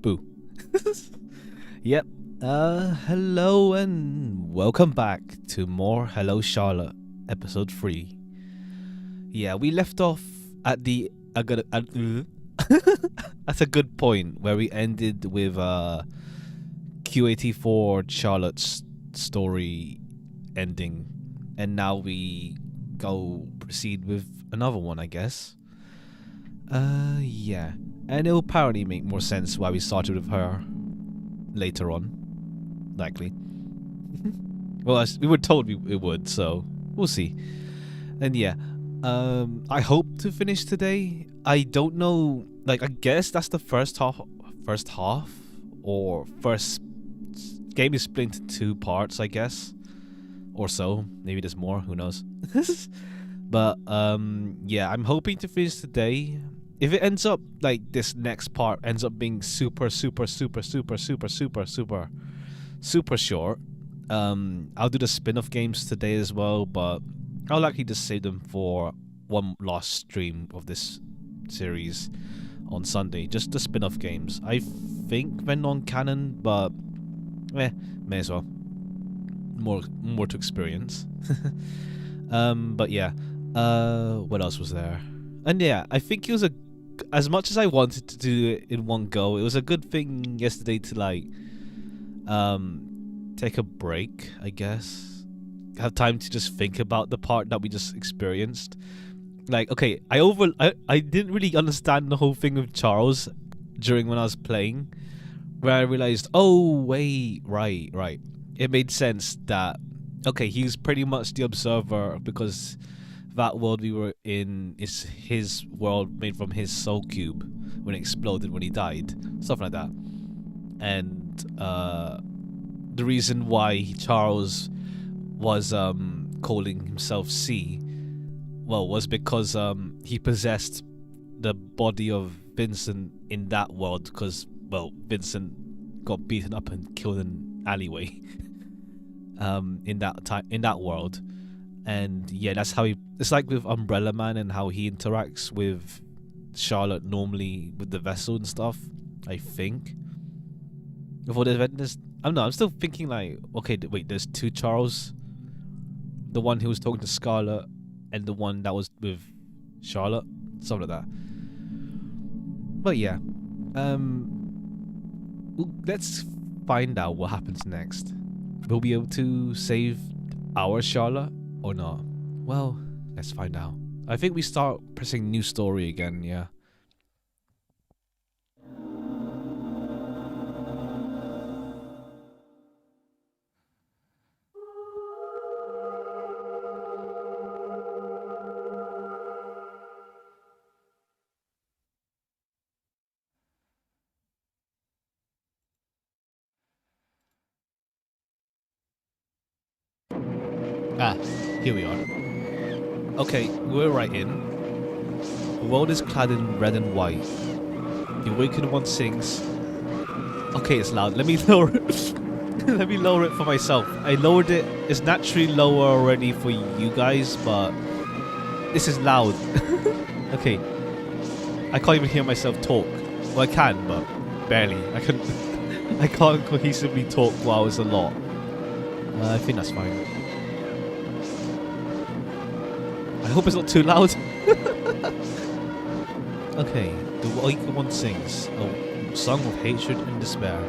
Boo. Yep. Hello and welcome back to more Hello Charlotte, episode 3. Yeah, we left off at the at that's a good point where we ended with Q84 Charlotte's story ending, and now we proceed with another one, I guess. Yeah, and it'll apparently make more sense why we started with her later on, likely. Well, as we were told it would, so we'll see. And yeah, I hope to finish today. I don't know, like, I guess that's the first half, or first game is split into 2 parts, I guess, or so. Maybe there's more, who knows. But yeah, I'm hoping to finish today. If it ends up like this next part ends up being super short, I'll do the spin-off games today as well, but I'll likely just save them for one last stream of this series on Sunday. Just the spin-off games. I think they're non-canon, but may as well. More to experience. But yeah, what else was there? And yeah, I think it was as much as I wanted to do it in one go, it was a good thing yesterday to like take a break, I guess. Have time to just think about the part that we just experienced. Like, okay, I didn't really understand the whole thing with Charles during when I was playing, where I realized, oh wait, right. It made sense that, okay, he's pretty much the observer because that world we were in is his world made from his soul cube when it exploded when he died. Stuff like that. And the reason why Charles was calling himself C, well, was because he possessed the body of Vincent in that world because, well, Vincent got beaten up and killed in an alleyway in that world. And yeah, that's how it's like with Umbrella Man and how he interacts with Charlotte normally with the vessel and stuff, I think. Before the event, I don't know, I'm still thinking like, okay, wait, there's 2 Charles. The one who was talking to Scarlet and the one that was with Charlotte. Something like that. But yeah. Let's find out what happens next. We'll be able to save our Charlotte or not? Well, let's find out. I think we start pressing new story again, yeah. Here we are. Okay, we're right in. The world is clad in red and white. The awakened one sings. Okay, it's loud. Let me lower it. Let me lower it for myself. I lowered it. It's naturally lower already for you guys, but this is loud. Okay. I can't even hear myself talk. Well, I can, but barely. I can't cohesively talk while it's a lot. I think that's fine. I hope it's not too loud. Okay, the awakened one sings a song of hatred and despair.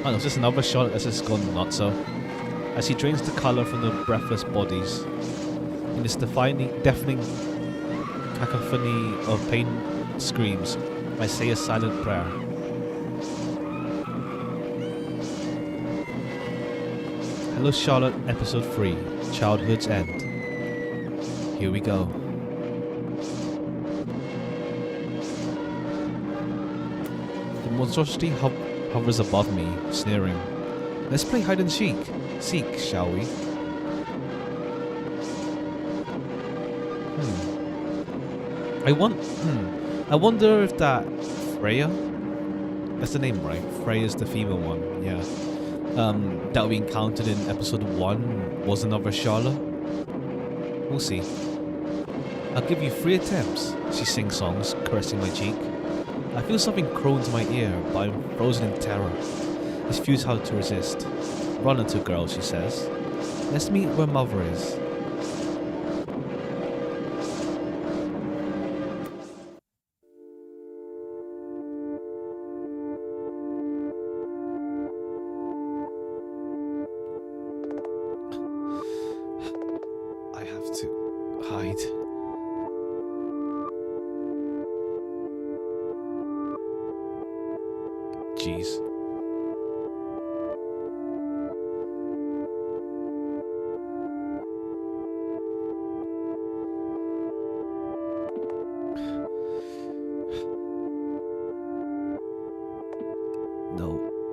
Oh no, it's just another Charlotte that's just gone nutso. As he drains the colour from the breathless bodies. In this deafening cacophony of pain screams, I say a silent prayer. Hello Charlotte, episode 3, Childhood's End. Here we go. The monstrosity hovers above me, sneering. Let's play hide and seek, shall we? I wonder if that Freya? That's the name, right? Freya's the female one, yeah. That we encountered in episode 1 was another Charlotte. We'll see. I'll give you 3 attempts, she sings songs, caressing my cheek. I feel something crow into my ear, but I'm frozen in terror. It's futile to resist. Run, little girl, she says. Let's meet where mother is. I have to hide. Jeez. No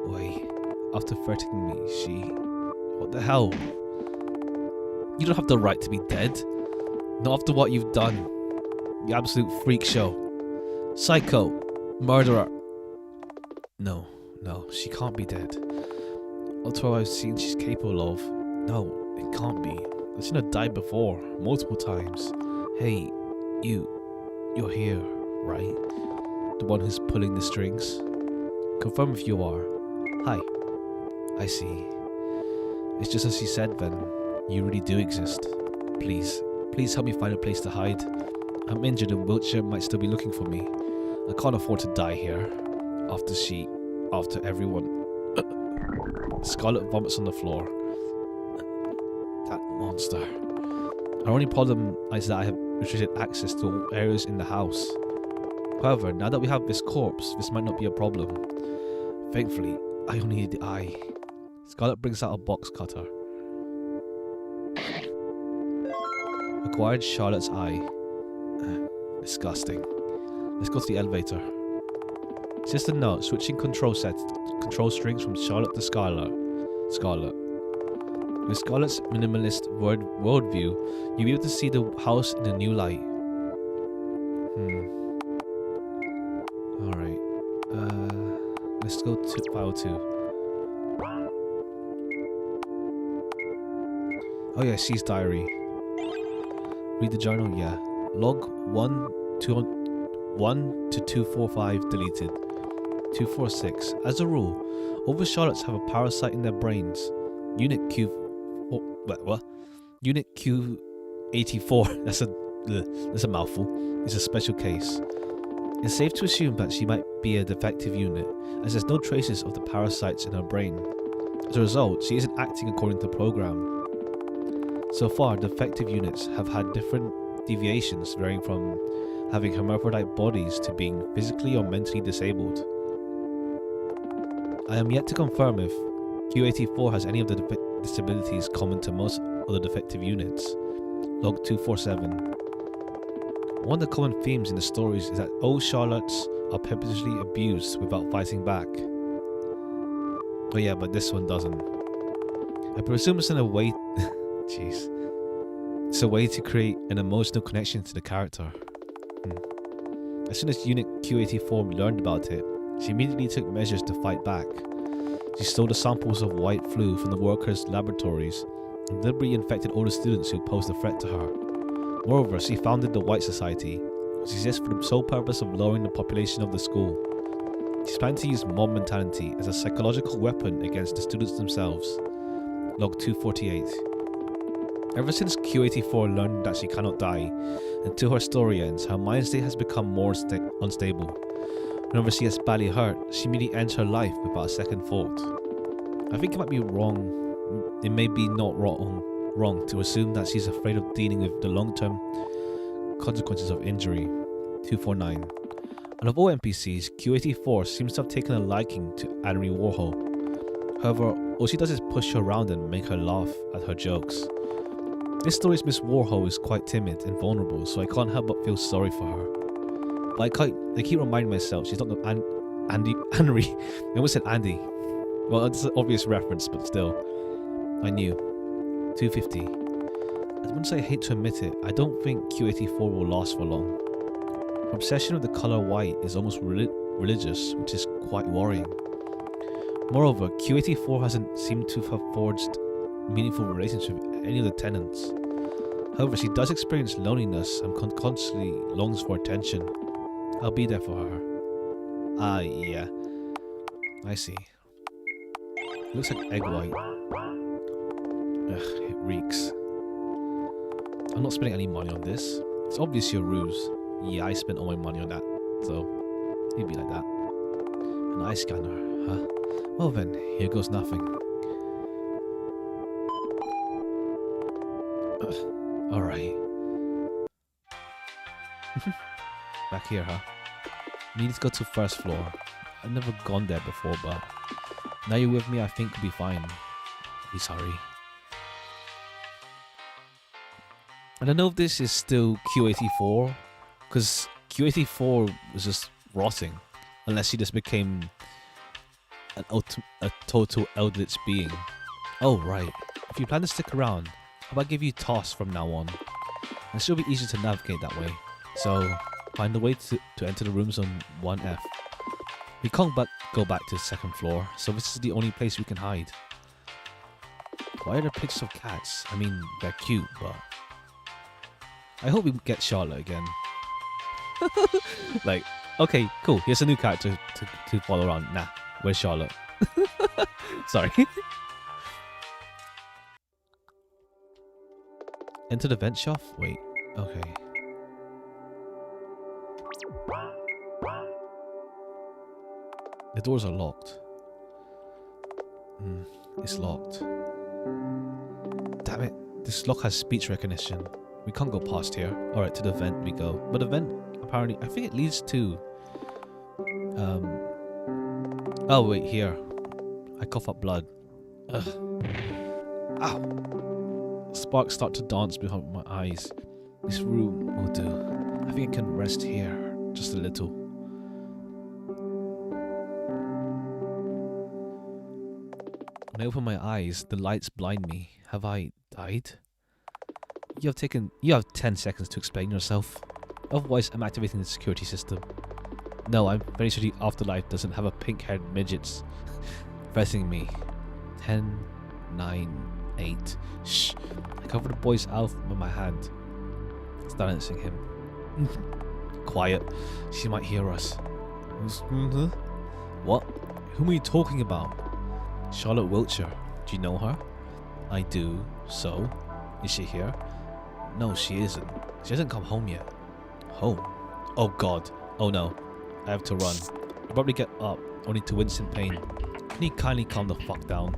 way. After threatening me, she... What the hell? You don't have the right to be dead. Not after what you've done. You absolute freak show. Psycho. Murderer. No, she can't be dead. That's what I've seen she's capable of. No, it can't be. I've seen her die before, multiple times. Hey, you're here, right? The one who's pulling the strings? Confirm if you are. Hi. I see. It's just as she said then. You really do exist. Please help me find a place to hide. I'm injured and Wiltshire might still be looking for me. I can't afford to die here. After everyone. Scarlet vomits on the floor. That monster. Our only problem is that I have restricted access to all areas in the house. However, now that we have this corpse, this might not be a problem. Thankfully, I only need the eye. Scarlet brings out a box cutter. Acquired Charlotte's eye. Disgusting. Let's go to the elevator. Just a note, switching control strings from Charlotte to Scarlet. With Scarlett's minimalist worldview, you'll be able to see the house in a new light. Alright. Let's go to file 2. Oh yeah, she's diary. Read the journal, yeah. Log 1 to 245 deleted. 246. As a rule, all the Charlottes have a parasite in their brains. Unit Q84. That's a mouthful. It's a special case. It's safe to assume that she might be a defective unit, as there's no traces of the parasites in her brain. As a result, she isn't acting according to program. So far, defective units have had different deviations, varying from having hermaphrodite bodies to being physically or mentally disabled. I am yet to confirm if Q84 has any of the disabilities common to most other defective units. Log 247. One of the common themes in the stories is that all Charlottes are purposely abused without fighting back. Oh yeah, but this one doesn't. I presume it's in a way... Jeez. It's a way to create an emotional connection to the character. As soon as Unit Q84 learned about it, she immediately took measures to fight back. She stole the samples of white flu from the workers' laboratories and deliberately infected all the students who posed a threat to her. Moreover, she founded the White Society, which exists for the sole purpose of lowering the population of the school. She's planning to use mob mentality as a psychological weapon against the students themselves. Log 248. Ever since Q84 learned that she cannot die, until her story ends, her mind state has become more unstable. Whenever she gets badly hurt, she immediately ends her life without a second thought. I think it might be wrong, it may be not wrong to assume that she's afraid of dealing with the long-term consequences of injury. 249. Out of all NPCs, Q84 seems to have taken a liking to Anne Warhol. However, all she does is push her around and make her laugh at her jokes. This story's Miss Warhol is quite timid and vulnerable, so I can't help but feel sorry for her. But I keep reminding myself she's not the Andy. I almost said Andy. Well, it's an obvious reference, but still. I knew. 250. As much as I hate to admit it, I don't think Q84 will last for long. Her obsession with the colour white is almost religious, which is quite worrying. Moreover, Q84 hasn't seemed to have forged meaningful relationships with any of the tenants. However, she does experience loneliness and constantly longs for attention. I'll be there for her. Ah, yeah. I see. Looks like egg white. Ugh, it reeks. I'm not spending any money on this. It's obviously a ruse. Yeah, I spent all my money on that. So, it'd be like that. An eye scanner, huh? Well then, here goes nothing. Alright. Back here, huh? We need to go to first floor. I've never gone there before, but now you're with me, I think we'll be fine. Be sorry. I don't know if this is still Q84, because Q84 was just rotting, unless she just became a total eldritch being. Oh right, if you plan to stick around, how about I give you toss from now on? It should be easier to navigate that way. So find a way to enter the rooms on 1F. We can't go back to the second floor, so this is the only place we can hide. Why are there pictures of cats? I mean, they're cute, but I hope we get Charlotte again. Like, okay, cool. Here's a new character to follow around. Nah, where's Charlotte? Sorry. Enter the vent shaft? Wait, okay. The doors are locked. It's locked. Damn it, this lock has speech recognition. We can't go past here. Alright, to the vent we go. But the vent, apparently, I think it leads to... Oh, wait, here. I cough up blood. Ugh. Ow! Sparks start to dance behind my eyes. This room will do. I think I can rest here. Just a little. When I open my eyes, the lights blind me. Have I died? You have 10 seconds to explain yourself. Otherwise, I'm activating the security system. No, I'm very sure the afterlife doesn't have a pink-haired midgets pressing me. 10, 9, 8. Shh. I cover the boy's mouth with my hand, silencing him. Quiet. She might hear us. What? Whom are you talking about? Charlotte Wiltshire. Do you know her? I do. So? Is she here? No, she isn't. She hasn't come home yet. Home? Oh god. Oh no. I have to run. I'll probably get up, only to wince in pain. Can you kindly calm the fuck down?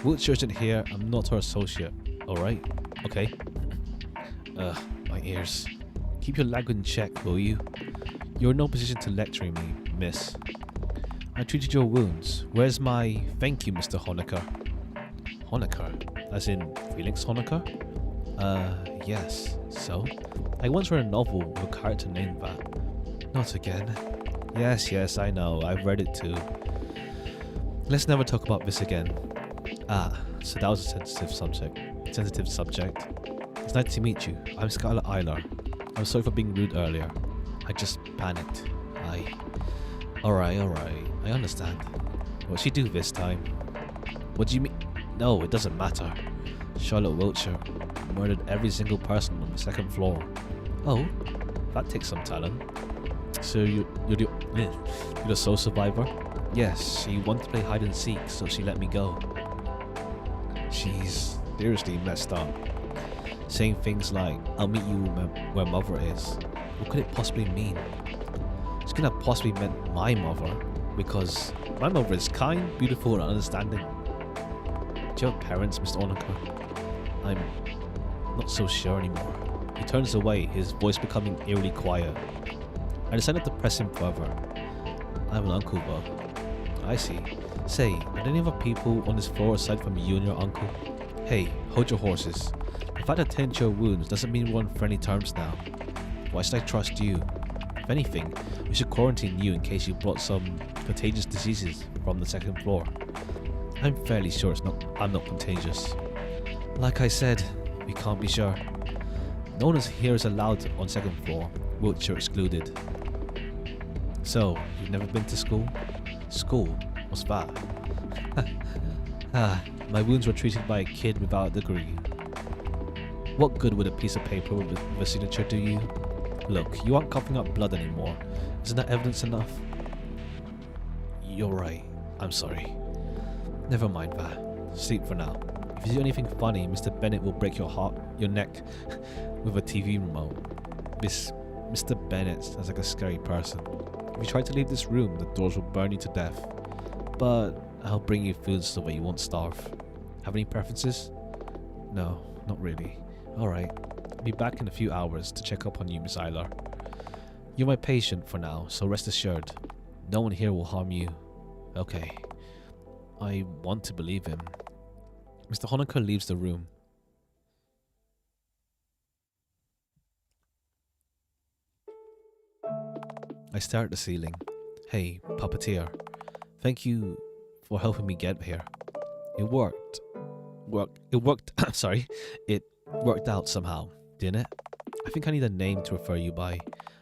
Wiltshire isn't here. I'm not her associate. Alright? Okay. My ears. Keep your language in check, will you? You're in no position to lecture me, miss. I treated your wounds. Where's my thank you, Mr. Honecker? Honecker? As in Felix Honecker? Yes. So? I once read a novel with a character named that. Not again. Yes, I know. I've read it too. Let's never talk about this again. Ah, so that was a sensitive subject. It's nice to meet you. I'm Scarlett Eiler. I'm sorry for being rude earlier. I just panicked. Alright. I understand. What'd she do this time? What do you mean? No, it doesn't matter. Charlotte Wiltshire murdered every single person on the second floor. Oh, that takes some talent. So you're the sole survivor? Yes, she wanted to play hide and seek, so she let me go. She's seriously messed up. Saying things like, I'll meet you where mother is. What could it possibly mean? She couldn't have possibly meant my mother, because my mother is kind, beautiful, and understanding. Do you have parents, Mr. Honecker? I'm not so sure anymore. He turns away, his voice becoming eerily quiet. I decided to press him further. I have an uncle though. I see. Say, are there any other people on this floor aside from you and your uncle? Hey, hold your horses. The fact that tend to your wounds doesn't mean we're on friendly terms now. Why should I trust you? If anything, we should quarantine you in case you brought some contagious diseases from the second floor. I'm fairly sure I'm not contagious. Like I said, we can't be sure. No one here is allowed on second floor, Wiltshire excluded. So, you've never been to school? School? What's that? My wounds were treated by a kid without a degree. What good would a piece of paper with a signature do you? Look, you aren't coughing up blood anymore. Isn't that evidence enough? You're right. I'm sorry. Never mind that. Sleep for now. If you do anything funny, Mr. Bennett will break your neck with a TV remote. Mr. Bennett sounds like a scary person. If you try to leave this room, the doors will burn you to death. But I'll bring you food so that you won't starve. Have any preferences? No, not really. Alright. I'll be back in a few hours to check up on you, Miss Eiler. You're my patient for now, so rest assured. No one here will harm you. Okay. I want to believe him. Mr. Honecker leaves the room. I stare at the ceiling. Hey, puppeteer. Thank you for helping me get here. It worked. Sorry. It worked out somehow, didn't it? I think I need a name to refer you by.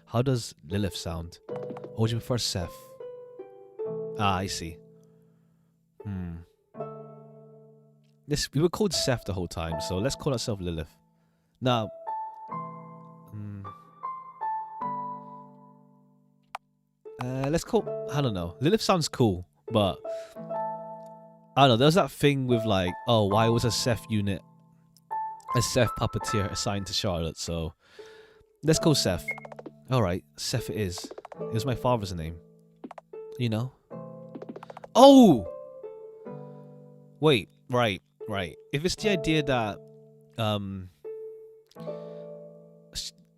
How does Lilith sound? Or would you prefer Seth? Ah, I see. We were called Seth the whole time, so let's call ourselves Lilith. Now, let's call, I don't know. Lilith sounds cool, but I don't know. There's that thing with like, oh, why was a Seth puppeteer assigned to Charlotte? So let's call Seth. Alright, Seth it is. It was my father's name. You know? Oh! Wait, right. If it's the idea that,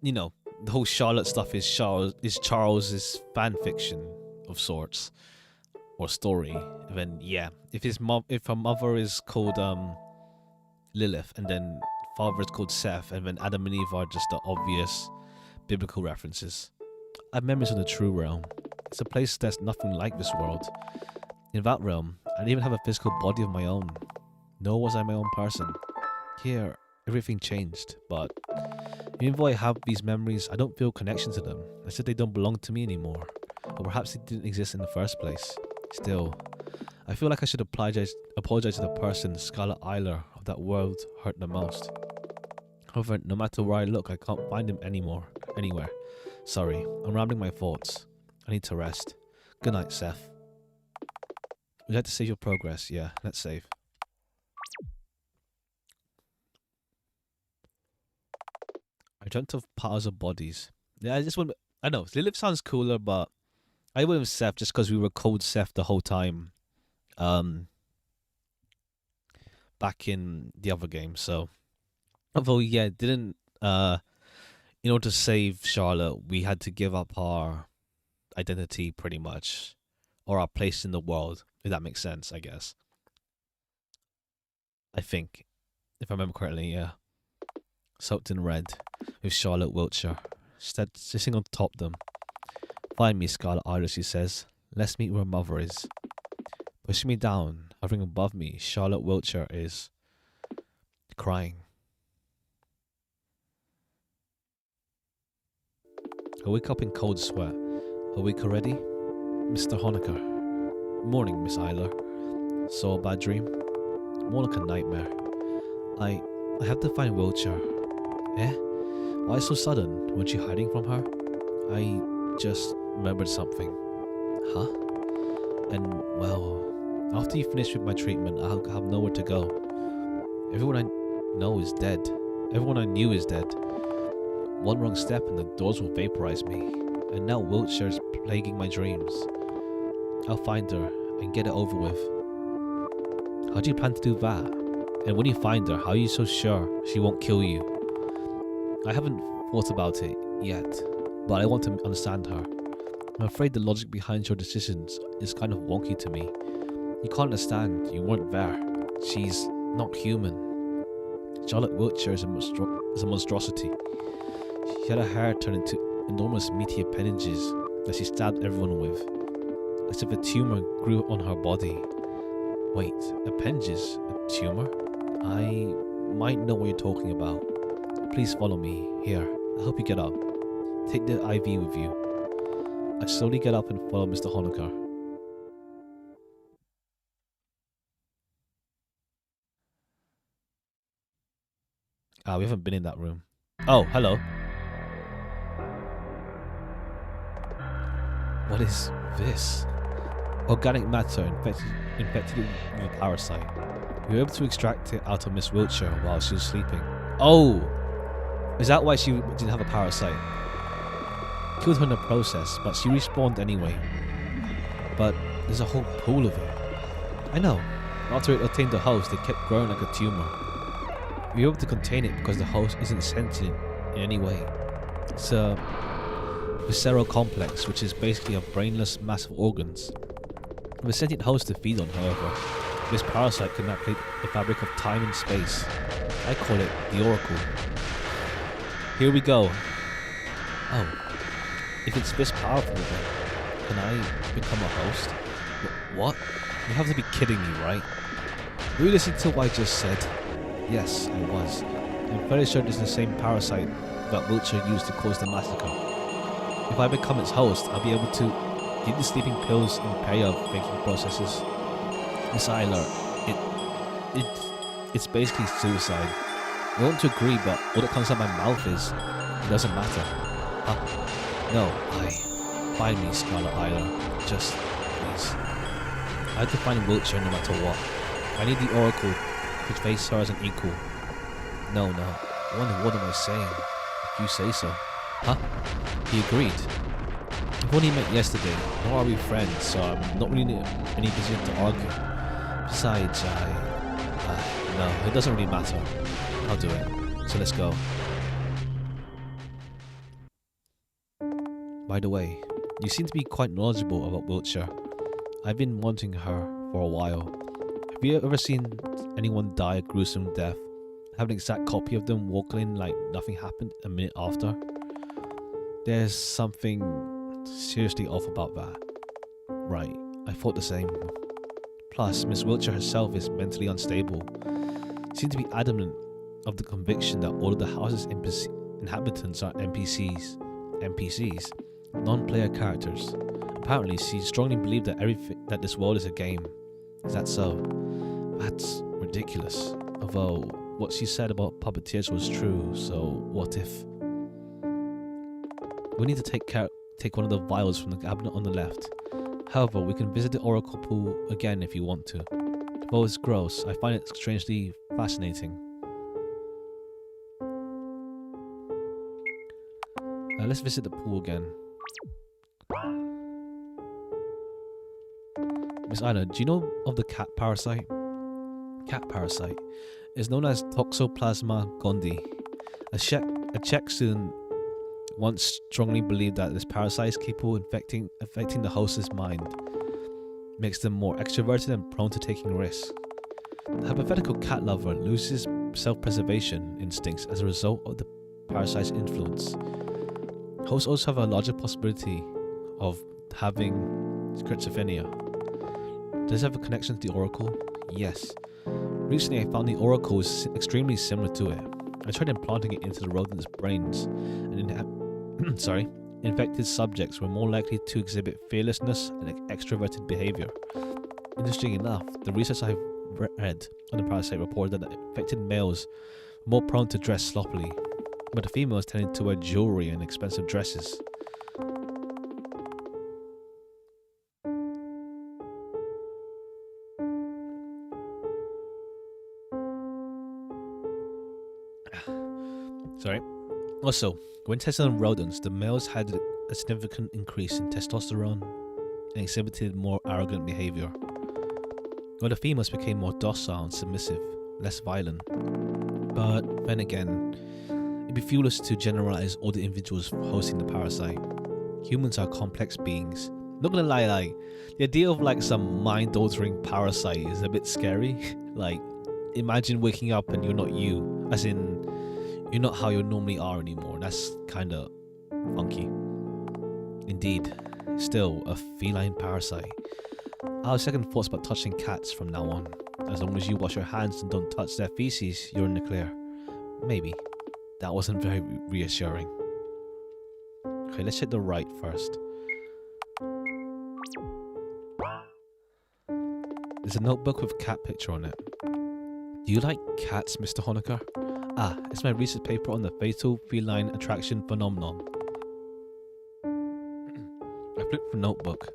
you know, the whole Charlotte stuff is Charles's fan fiction of sorts, or story, then yeah. If her mother is called Lilith, and then father is called Seth, and then Adam and Eve are just the obvious biblical references. I have memories of the true realm. It's a place that's nothing like this world. In that realm, I didn't even have a physical body of my own. Nor was I my own person. Here, everything changed, but even though I have these memories, I don't feel connection to them. I said they don't belong to me anymore. Or perhaps they didn't exist in the first place. Still, I feel like I should apologize to the person, Scarlet Eiler, of that world hurt the most. However, no matter where I look, I can't find him anywhere. Sorry, I'm rambling my thoughts. I need to rest. Good night, Seth. Would you like to save your progress? Yeah, let's save. I dreamt of piles of bodies. Yeah, I know, Lilith sounds cooler, but I went with Seth just because we were called Seth the whole time. Back in the other game, so. Although, yeah, in order to save Charlotte, we had to give up our identity pretty much. Or our place in the world, if that makes sense, I guess. I think. If I remember correctly, yeah. Soaked in red, with Charlotte Wiltshire sitting on top of them. Find me, Scarlet Eiler, she says. Let's meet where mother is. Pushing me down, hovering above me, Charlotte Wiltshire is crying. I wake up in cold sweat. Awake already? Mr. Honecker. Morning, Miss Eiler. Saw a bad dream? More like a nightmare. I have to find Wiltshire. Eh? Why so sudden? Weren't you hiding from her? I just remembered something. Huh? And, well, after you finish with my treatment, I'll have nowhere to go. Everyone I know is dead. Everyone I knew is dead. One wrong step and the doors will vaporize me. And now Wiltshire is plaguing my dreams. I'll find her and get it over with. How do you plan to do that? And when you find her, how are you so sure she won't kill you? I haven't thought about it yet, but I want to understand her. I'm afraid the logic behind your decisions is kind of wonky to me. You can't understand, you weren't there. She's not human. Charlotte Wiltshire is a monstrosity. She had her hair turned into enormous meaty appendages that she stabbed everyone with, as if a tumor grew on her body. Wait, appendages? A tumor? I might know what you're talking about. Please follow me. Here, I'll help you get up. Take the IV with you. I slowly get up and follow Mr. Honecker. We haven't been in that room. Oh, hello. What is this? Organic matter infected it with a parasite. We were able to extract it out of Miss Wiltshire while she was sleeping. Oh! Is that why she didn't have a parasite? Killed her in the process, but she respawned anyway. But there's a whole pool of it. I know. After it attained the host, it kept growing like a tumor. We were able to contain it because the host isn't sentient in any way. It's a visceral complex, which is basically a brainless mass of organs. With a sentient host to feed on, however, this parasite can manipulate the fabric of time and space. I call it the Oracle. Here we go. Oh. If it's this powerful then, can I become a host? What? You have to be kidding me, right? Were you listening to what I just said? Yes, I was. I'm fairly sure this is the same parasite that Wiltshire used to cause the massacre. If I become its host, I'll be able to give the sleeping pills impair thinking processes. Miss Isla, it's basically suicide. I want to agree, but all that comes out of my mouth is, it doesn't matter. No, find me, Scarlet Isla. Just, please. I have to find Wiltshire no matter what. I need the Oracle to face her as an equal. No. What am I saying? If you say so. Huh? He agreed. We've only met yesterday, nor are we friends, so I'm not really in any position to argue. Besides, no, it doesn't really matter. I'll do it. So let's go. By the way, you seem to be quite knowledgeable about Wiltshire. I've been wanting her for a while. Have you ever seen anyone die a gruesome death? Have an exact copy of them walking in like nothing happened a minute after? There's something seriously off about that. Right, I thought the same. Plus, Miss Wiltshire herself is mentally unstable. She seems to be adamant of the conviction that all of the house's inhabitants are NPCs, non-player characters. Apparently, she strongly believed that this world is a game. Is that so? That's ridiculous. Although, what she said about puppeteers was true, so what if... We need to take one of the vials from the cabinet on the left. However, we can visit the Oracle pool again if you want to. Though it's gross, I find it strangely fascinating. Let's visit the pool again. Miss Ina, do you know of the cat parasite? Cat parasite is known as Toxoplasma gondii. A Czech student once strongly believed that this parasite is capable of affecting the host's mind, makes them more extroverted and prone to taking risks. The hypothetical cat lover loses self-preservation instincts as a result of the parasite's influence. Hosts also have a larger possibility of having schizophrenia. Does it have a connection to the Oracle? Yes. Recently I found the Oracle is extremely similar to it. I tried implanting it into the rodent's brains, and infected subjects were more likely to exhibit fearlessness and extroverted behavior. Interestingly enough, the research I've read on the parasite reported that infected males were more prone to dress sloppily, but the females tended to wear jewelry and expensive dresses. Sorry. Also, when tested on rodents, the males had a significant increase in testosterone and exhibited more arrogant behavior, while the females became more docile and submissive, less violent. But then again, it'd be foolish to generalize all the individuals hosting the parasite. Humans are complex beings. Not gonna lie, like, the idea of like some mind-altering parasite is a bit scary. Like, imagine waking up and you're not you, as in, you're not how you normally are anymore. That's kinda funky. Indeed, still a feline parasite. I'll have second thoughts about touching cats from now on. As long as you wash your hands and don't touch their feces, you're in the clear. Maybe. That wasn't very reassuring. Okay, let's hit the right first. There's a notebook with a cat picture on it. Do you like cats, Mr. Honecker? Ah, it's my research paper on the fatal feline attraction phenomenon. I flipped the notebook.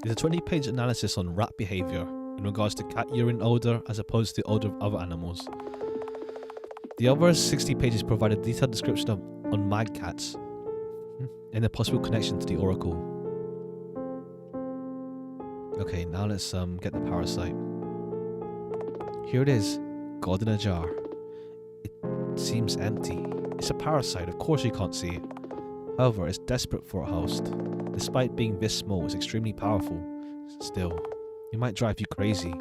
It's a 20-page analysis on rat behavior in regards to cat urine odor as opposed to the odor of other animals. The other 60 pages provide a detailed description on mad cats and a possible connection to the oracle. Okay, now let's get the parasite. Here it is, God in a jar. It seems empty. It's a parasite, of course you can't see it. However, it's desperate for a host. Despite being this small, it's extremely powerful. Still, it might drive you crazy,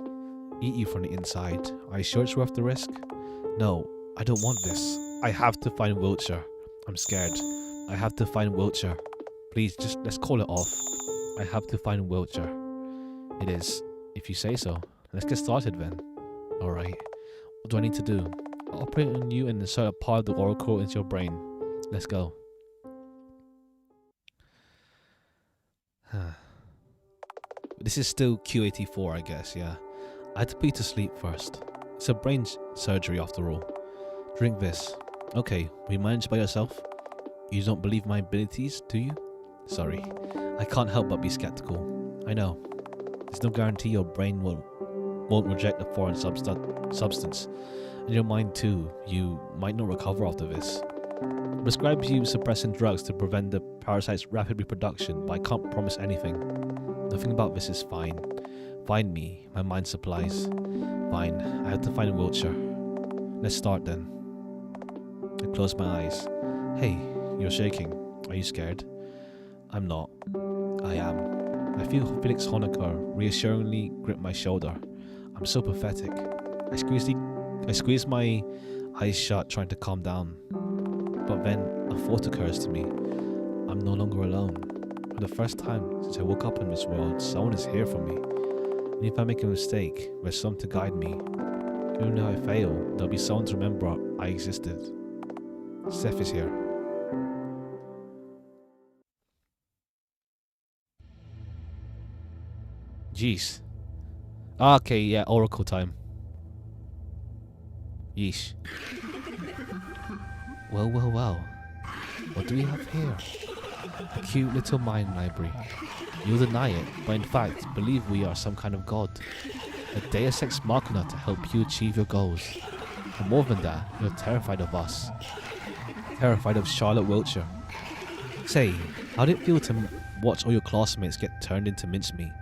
eat you from the inside. Are you sure it's worth the risk? No, I don't want this. I have to find Wiltshire. I'm scared. I have to find Wiltshire. Please, just let's call it off. I have to find Wiltshire. It is, if you say so. Let's get started then. Alright, what do I need to do? I'll operate on you and insert a part of the oracle into your brain. Let's go. This is still Q84, I guess, yeah. I had to put you to sleep first. It's a brain surgery after all. Drink this. Okay, will you manage by yourself? You don't believe my abilities, do you? Sorry, I can't help but be skeptical. I know. There's no guarantee your brain won't reject a foreign substance. And your mind too. You might not recover after this. It prescribes you suppressing drugs to prevent the parasite's rapid reproduction, but I can't promise anything. Nothing about this is fine. Find me, my mind supplies. Fine, I have to find Wiltshire. Let's start then. I close my eyes. Hey, you're shaking. Are you scared? I'm not. I am. I feel Felix Honecker reassuringly grip my shoulder. I'm so pathetic. I squeeze my eyes shut, trying to calm down. But then a thought occurs to me. I'm no longer alone. For the first time since I woke up in this world, someone is here for me. And if I make a mistake, there's someone to guide me. Even if I fail, there'll be someone to remember I existed. Seth is here. Jeez. Okay, yeah, oracle time. Yeesh. Well, well, well. What do we have here? A cute little mind library. You'll deny it, but in fact, believe we are some kind of god. A deus ex machina to help you achieve your goals. And more than that, you're terrified of us. Terrified of Charlotte Wiltshire. Say, how did it feel to watch all your classmates get turned into mincemeat?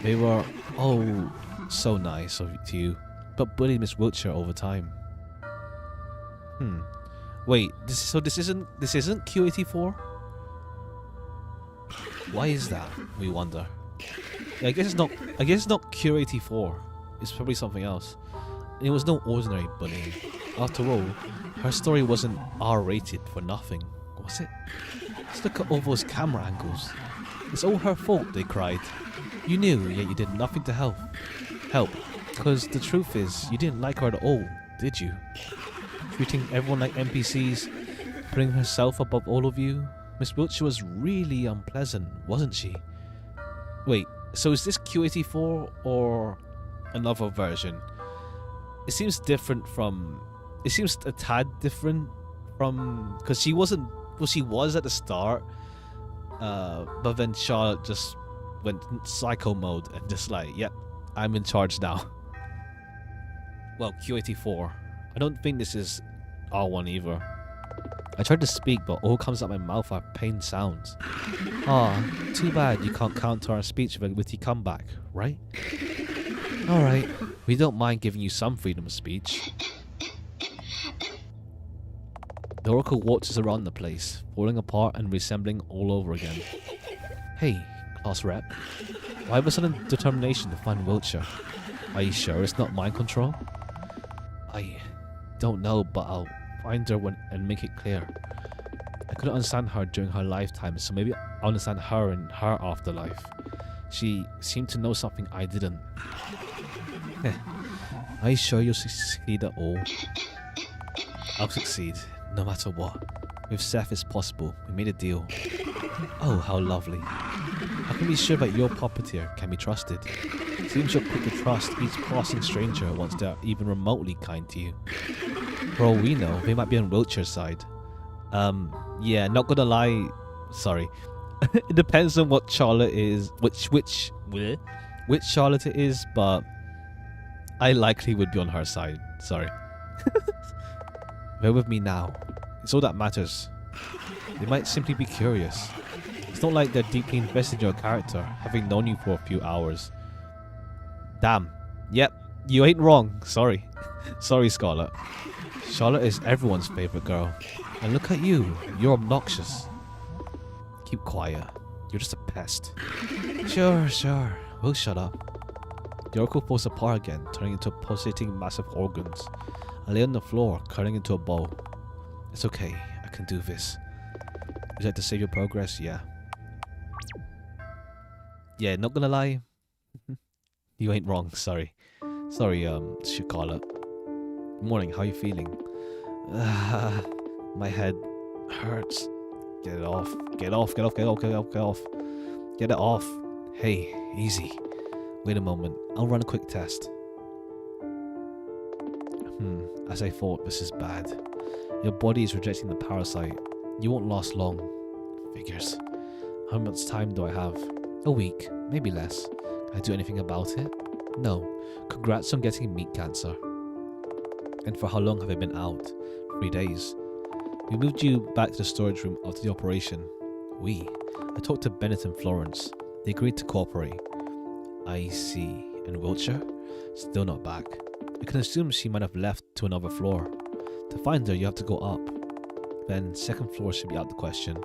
They were, oh, so nice to you, but bullied Miss Wiltshire over time. Wait, this isn't Q84? Why is that? We wonder. Yeah, I guess it's not Q84. It's probably something else. It was no ordinary bullying. After all, her story wasn't R-rated for nothing, was it? Let's look at all those camera angles. It's all her fault, they cried. You knew, yet you did nothing to help. Because the truth is, you didn't like her at all, did you? Treating everyone like NPCs, putting herself above all of you. Miss Wiltshire was really unpleasant, wasn't she? Wait, so is this Q84 or another version? It seems different from... It seems a tad different from... Because she wasn't... Well, she was at the start. But then Charlotte just went psycho mode and just like, yep, I'm in charge now. Well, Q84. I don't think this is R1 either. I tried to speak, but all comes out my mouth are pain sounds. Too bad you can't counter our speech with a witty comeback, right? Alright, we don't mind giving you some freedom of speech. The oracle watches around the place, falling apart and reassembling all over again. Hey, class rep. Why the sudden determination to find Wiltshire? Are you sure it's not mind control? I don't know, but I'll find her and make it clear. I couldn't understand her during her lifetime, so maybe I'll understand her in her afterlife. She seemed to know something I didn't. Are you sure you'll succeed at all? I'll succeed, no matter what. With Seth it's possible. We made a deal. Oh, how lovely. I can be sure that your puppeteer can be trusted. Seems you're quick to trust each passing stranger once they're even remotely kind to you. For all we know, they might be on Wiltshire's side. Yeah, not gonna lie. Sorry. It depends on what Charlotte is, which Charlotte it is, but I likely would be on her side. Sorry. Bear with me now. It's all that matters. They might simply be curious. It's not like they're deeply invested in your character, having known you for a few hours. Damn. Yep, you ain't wrong. Sorry. Sorry, Scarlett. Charlotte is everyone's favorite girl. And look at you. You're obnoxious. Keep quiet. You're just a pest. Sure. We'll shut up. The oracle falls apart again, turning into pulsating massive organs. I lay on the floor, curling into a ball. It's okay. I can do this. Would you like to save your progress? Yeah. Yeah, not gonna lie. You ain't wrong. Sorry, Charlotte. Morning. How you feeling? My head hurts. Get it off. Get it off. Hey, easy. Wait a moment. I'll run a quick test. As I thought, this is bad. Your body is rejecting the parasite. You won't last long. Figures. How much time do I have? A week, maybe less. Can I do anything about it? No. Congrats on getting meat cancer. And for how long have I been out? 3 days. We moved you back to the storage room after the operation. I talked to Bennett and Florence. They agreed to cooperate. I see. And Wiltshire? Still not back. I can assume she might have left to another floor. To find her, you have to go up. Then, second floor should be out of the question.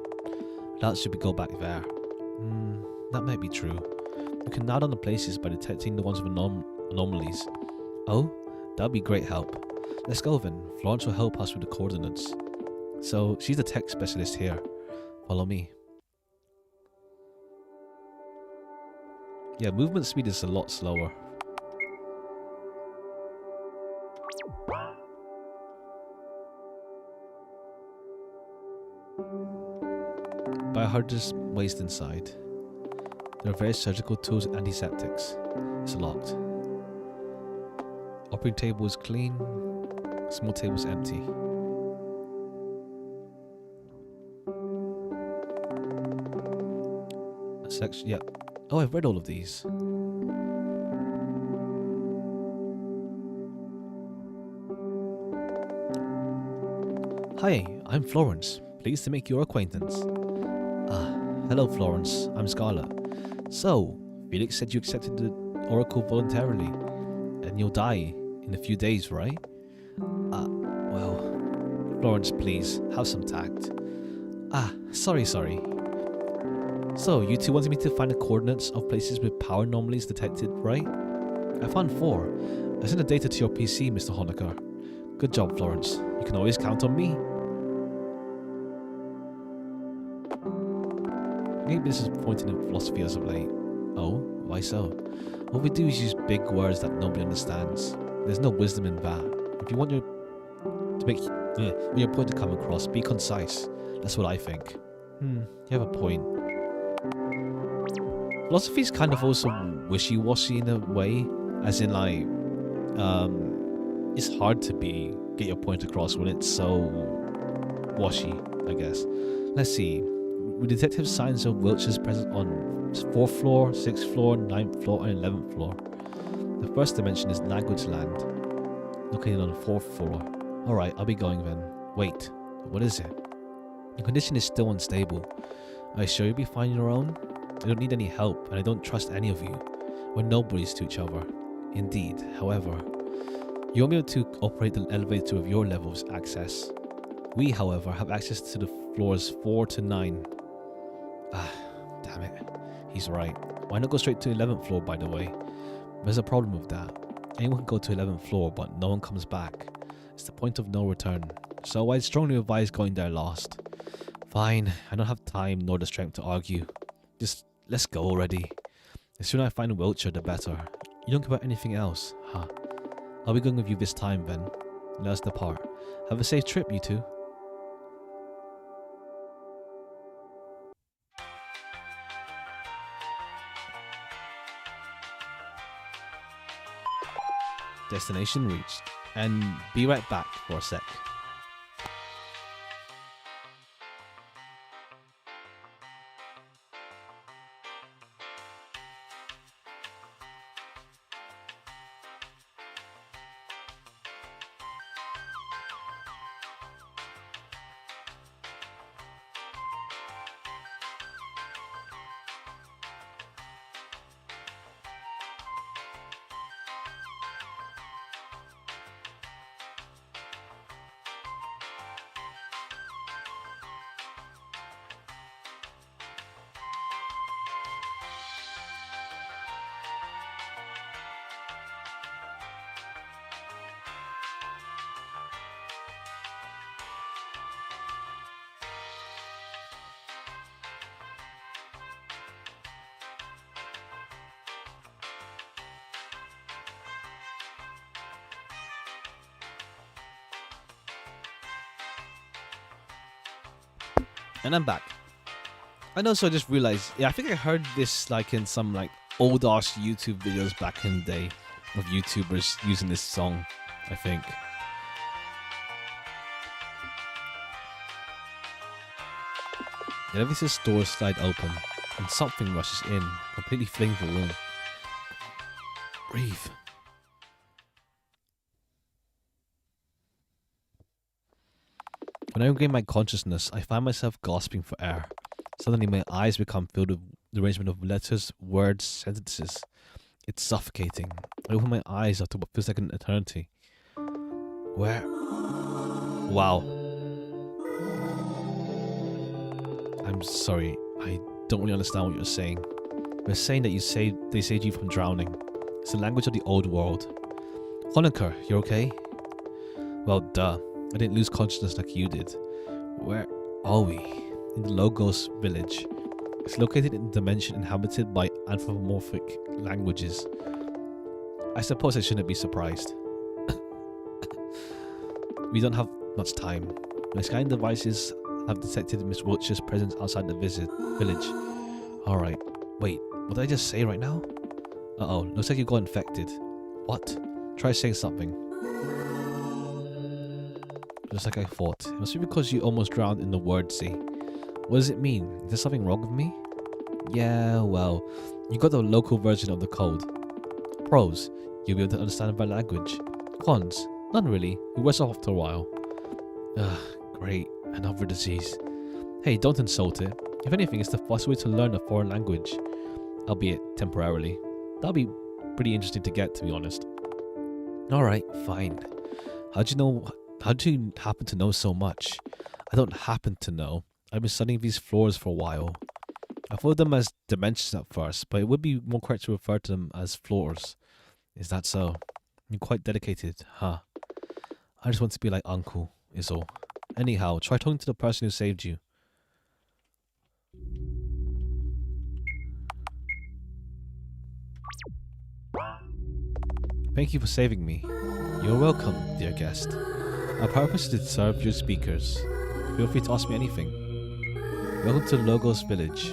That should go back there. That might be true. You can narrow down the places by detecting the ones with anomalies. Oh, that'll be great help. Let's go then. Florence will help us with the coordinates. So, she's the tech specialist here. Follow me. Yeah, movement speed is a lot slower. Biohazardous waste inside. There are various surgical tools and antiseptics. It's locked. Operating table is clean. Small table is empty. A section, yep. Oh, I've read all of these. Hi, I'm Florence. Pleased to make your acquaintance. Hello Florence, I'm Scarlett. So, Felix said you accepted the oracle voluntarily, and you'll die in a few days, right? Well, Florence, please, have some tact. Sorry. So, you two wanted me to find the coordinates of places with power anomalies detected, right? I found 4. I sent the data to your PC, Mr. Honecker. Good job, Florence. You can always count on me. Maybe this is pointing at philosophy as of late. Oh, why so? What we do is use big words that nobody understands. There's no wisdom in that. If you want your point to come across, be concise. That's what I think. You have a point. Philosophy is kind of also wishy-washy in a way, as in like, it's hard to get your point across when it's so washy, I guess. Let's see. We detected signs of Wiltshire's presence on 4th floor, 6th floor, 9th floor, and 11th floor. The first dimension is language land, located on the 4th floor. Alright, I'll be going then. Wait, what is it? Your condition is still unstable. Are you sure you'll be fine on your own? I don't need any help, and I don't trust any of you. We're nobodies to each other. Indeed, however, you won't be able to operate the elevator with your level's access. We, however, have access to the floors 4 to 9. Damn it. He's right. Why not go straight to 11th floor, by the way? There's a problem with that. Anyone can go to 11th floor, but no one comes back. It's the point of no return. So I'd strongly advise going there last. Fine. I don't have time nor the strength to argue. Just let's go already. The sooner I find Wiltshire, the better. You don't care about anything else, huh? I'll be going with you this time then. Let us depart. Have a safe trip, you two. Destination reached. And be right back for a sec. And I'm back. I know, so I just realized, yeah, I think I heard this like in some like old ass YouTube videos back in the day of YouTubers using this song, I think. The elevator's doors slide open and something rushes in, completely filling the room. Breathe. When I regain my consciousness, I find myself gasping for air. Suddenly my eyes become filled with the arrangement of letters, words, sentences. It's suffocating. I open my eyes after what feels like an eternity. Where? Wow. I'm sorry, I don't really understand what you're saying. They're saying that they saved you from drowning. It's the language of the old world. Honecker, you okay? Well, duh. I didn't lose consciousness like you did. Where are we? In the Logos village. It's located in a dimension inhabited by anthropomorphic languages. I suppose I shouldn't be surprised. We don't have much time. My scanning devices have detected Miss Wiltshire's presence outside the village. Alright. Wait, what did I just say right now? Uh-oh, looks like you got infected. What? Try saying something. Just like I thought. It must be because you almost drowned in the word sea. What does it mean? Is there something wrong with me? Yeah, well, you got the local version of the code. Pros, you'll be able to understand my language. Cons, none really. It wears off after a while. Ugh, great. Another disease. Hey, don't insult it. If anything, it's the fast way to learn a foreign language. Albeit temporarily. That'll be pretty interesting to get, to be honest. Alright, fine. How do you happen to know so much? I don't happen to know. I've been studying these floors for a while. I thought of them as dimensions at first, but it would be more correct to refer to them as floors. Is that so? You're quite dedicated, huh? I just want to be like Uncle, is all. Anyhow, try talking to the person who saved you. Thank you for saving me. You're welcome, dear guest. My purpose is to serve your speakers. Feel free to ask me anything. Welcome to Logos village.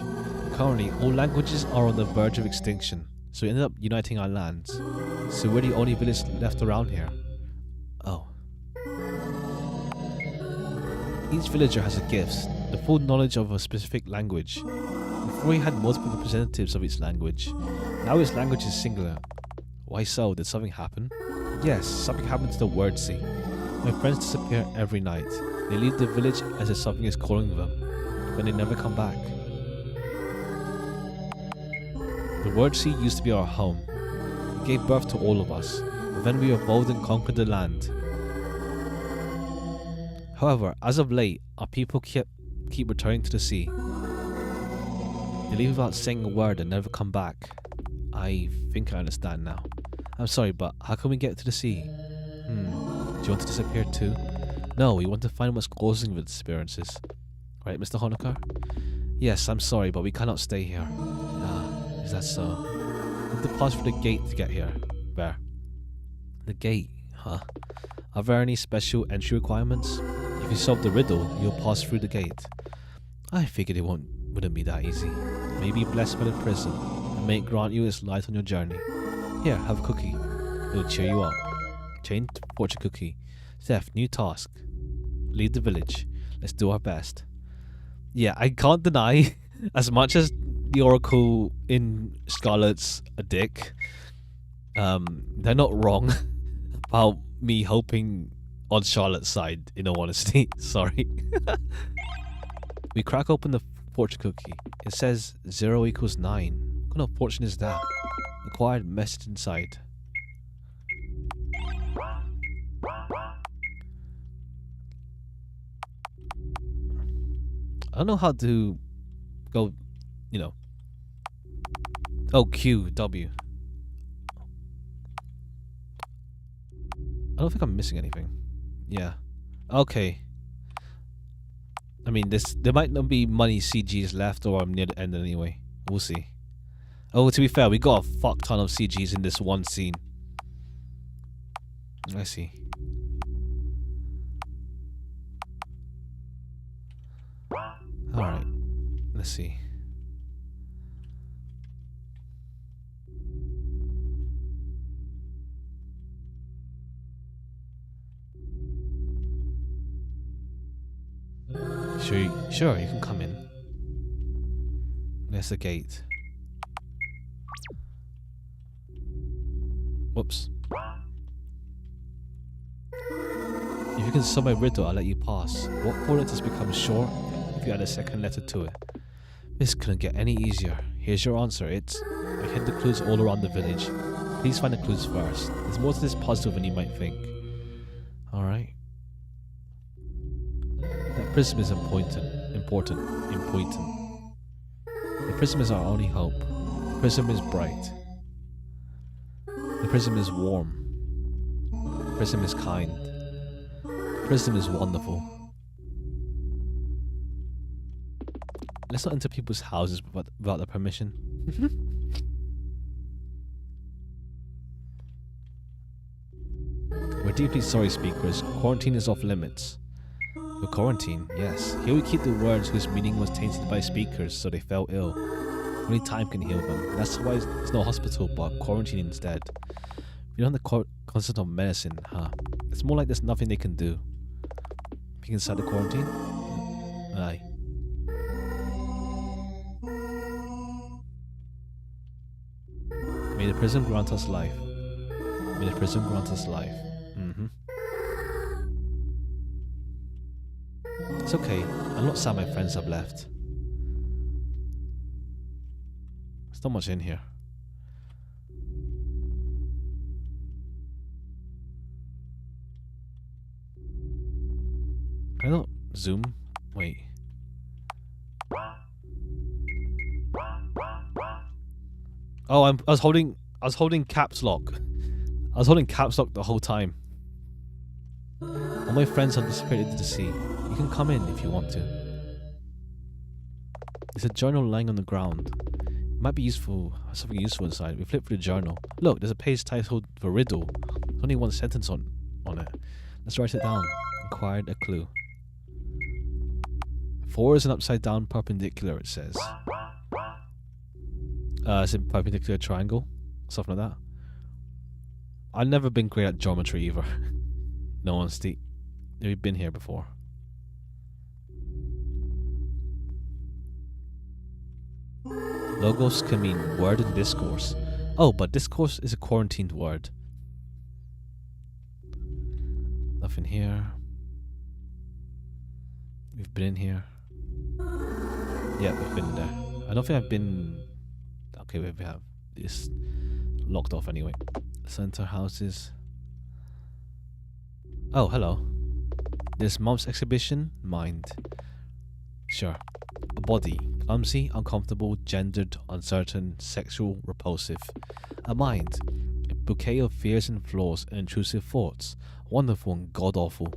Currently, all languages are on the verge of extinction, so we ended up uniting our lands. So we're the only village left around here. Oh. Each villager has a gift, the full knowledge of a specific language. Before he had multiple representatives of each language. Now his language is singular. Why so? Did something happen? Yes, something happened to the word sea. My friends disappear every night. They leave the village as if something is calling them, but they never come back. The word sea used to be our home. It gave birth to all of us, but then we evolved and conquered the land. However, as of late, our people keep returning to the sea. They leave without saying a word and never come back. I think I understand now. I'm sorry, but how can we get to the sea? Do you want to disappear too? No, we want to find what's causing the disappearances. Right, Mr. Honecker? Yes, I'm sorry, but we cannot stay here. Ah, is that so? We have to pass through the gate to get here. Where? The gate, huh? Are there any special entry requirements? If you solve the riddle, you'll pass through the gate. I figured it wouldn't be that easy. May be blessed by the prison, and may it grant you its light on your journey. Here, have a cookie. It'll cheer you up. Chain fortune cookie. Seth, new task. Leave the village. Let's do our best. Yeah, I can't deny, as much as the Oracle in Scarlet's a dick, they're not wrong about me hoping on Charlotte's side, in all honesty. Sorry. We crack open the fortune cookie. It says 0 equals 9. What kind of fortune is that? Acquired message inside. I don't know how to go, you know. Oh, Q, W. I don't think I'm missing anything. Yeah. Okay. I mean, there might not be many CGs left, or I'm near the end anyway. We'll see. Oh, to be fair, we got a fuck ton of CGs in this one scene. I see. Alright. Let's see. Sure, you can come in. There's the gate. Whoops. If you can solve my riddle, I'll let you pass. What coordinate has become short if you add a second letter to it? This couldn't get any easier. Here's your answer. It's... I hid the clues all around the village. Please find the clues first. There's more to this puzzle than you might think. Alright. That prism is important. The prism is our only hope. The prism is bright. The prism is warm. The prism is kind. The prism is wonderful. Let's not enter people's houses without their permission. We're deeply sorry, speakers. Quarantine is off limits. The quarantine, yes. Here we keep the words whose meaning was tainted by speakers, so they fell ill. Only time can heal them. That's why it's no hospital, but quarantine instead. You don't have the concept of medicine, huh? It's more like there's nothing they can do. Peek inside the quarantine? Aye. May the prism grant us life. May the prism grant us life. It's okay. I'm not sad my friends have left. There's not much in here. Can I not zoom? Wait. Oh, I was holding caps lock. I was holding caps lock the whole time. All my friends have dissipated into the sea. You can come in if you want to. There's a journal lying on the ground. It might be useful, something useful inside. We flip through the journal. Look, there's a page titled The Riddle. There's only one sentence on it. Let's write it down. Acquired a clue. 4 is an upside down perpendicular, it says. It's a perpendicular triangle. Something like that. I've never been great at geometry either. No honesty. We've been here before. Logos can mean word and discourse. Oh, but discourse is a quarantined word. Nothing here. We've been in here. Yeah, we've been there. I don't think I've been... Okay, we have. It's locked off anyway. Center houses. Oh, hello. This month's exhibition, mind. Sure. A body. Clumsy, uncomfortable, gendered, uncertain, sexual, repulsive. A mind. A bouquet of fears and flaws and intrusive thoughts. Wonderful and god-awful.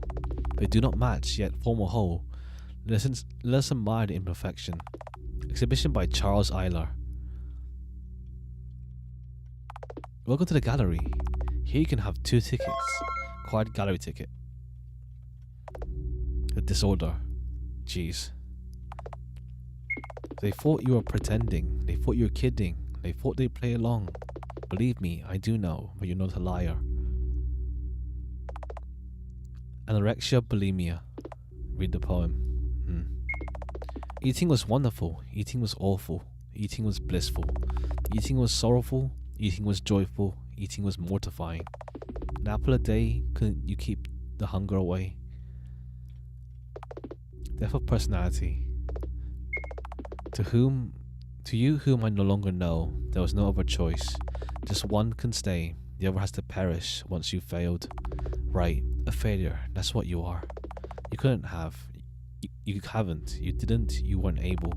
They do not match, yet form a whole. Let us admire the imperfection. Exhibition by Charles Eiler. Welcome to the gallery. Here you can have 2 tickets. Acquired gallery ticket. A disorder. Jeez. They thought you were pretending. They thought you were kidding. They thought they'd play along. Believe me, I do know, but you're not a liar. Anorexia bulimia. Read the poem. Eating was wonderful. Eating was awful. Eating was blissful. Eating was sorrowful. Eating was joyful. Eating was mortifying. An apple a day, couldn't you keep the hunger away? Death of personality. To you whom I no longer know, there was no other choice. Just one can stay, the other has to perish once you've failed. Right, a failure, that's what you are. You couldn't have. You haven't. You didn't. You weren't able.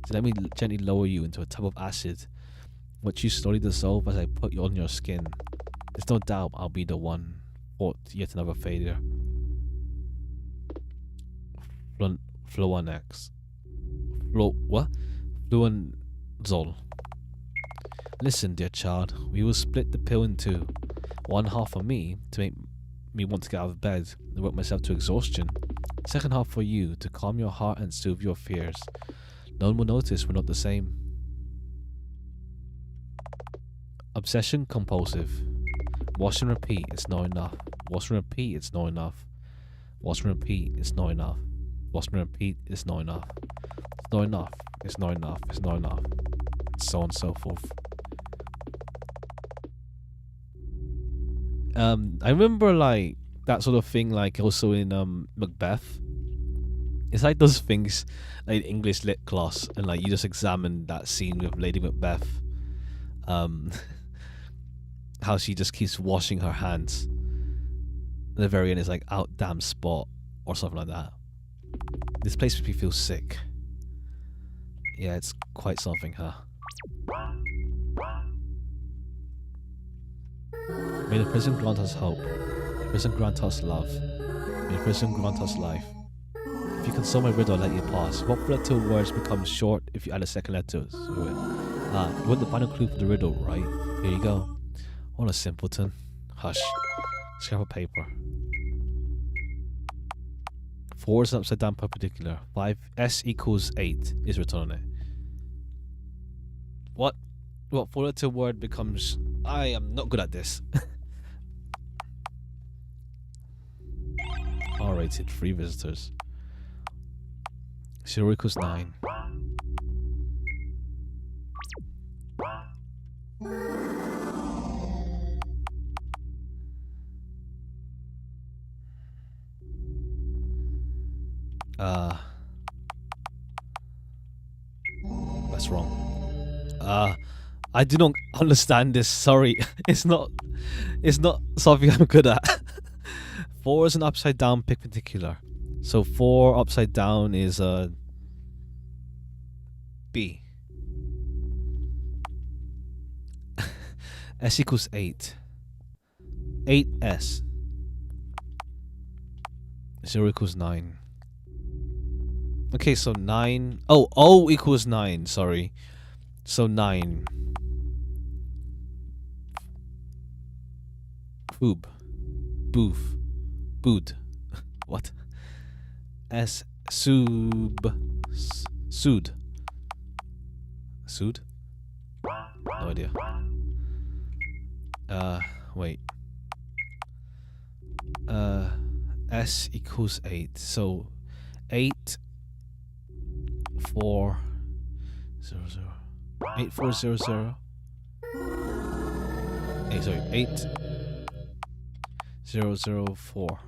So let me gently lower you into a tub of acid, which you slowly dissolve as I put you on your skin. There's no doubt I'll be the one. Fought yet another failure. Fluonex. What? Fluenzol. Listen, dear child, we will split the pill in 2. One half for me, to make me want to get out of bed and work myself to exhaustion. Second half for you, to calm your heart and soothe your fears. No one will notice we're not the same. Obsession compulsive. Wash and repeat, it's not enough. Wash and repeat, it's not enough. Wash and repeat, it's not enough. Wash and repeat, it's not enough. It's not enough. It's not enough. It's not enough. So on and so forth. I remember like that sort of thing, like also in Macbeth. It's like those things like English lit class, and like you just examine that scene with Lady Macbeth. How she just keeps washing her hands. At the very end, it's like out damn spot or something like that. This place makes me feel sick. Yeah, it's quite something, huh? May the prison grant us hope. May the prison grant us love. May the prison grant us life. If you console my riddle, I'll let you pass. What for the two words becomes short if you add a second letter to it? You want the final clue for the riddle, right? Here you go. What a simpleton. Hush. Scrap of paper. 4 is an upside down perpendicular. 5 S equals 8 is written on it. What 4 letter word becomes... I am not good at this. R-rated, 3 visitors. 0 equals 9. That's wrong. I do not understand this. Sorry, it's not something I'm good at. 4 is an upside down perpendicular, so 4 upside down is B. S equals 8. 8S. 0 equals 9. Okay, so 9. Oh, O equals 9. Sorry. So 9. Boob. Boof. Bood. What? S. Sub. Sood. Sood? No idea. Wait. S equals 8. So 8 4 0 0 8 4 0 0. Hey, sorry, 8 0 0 4.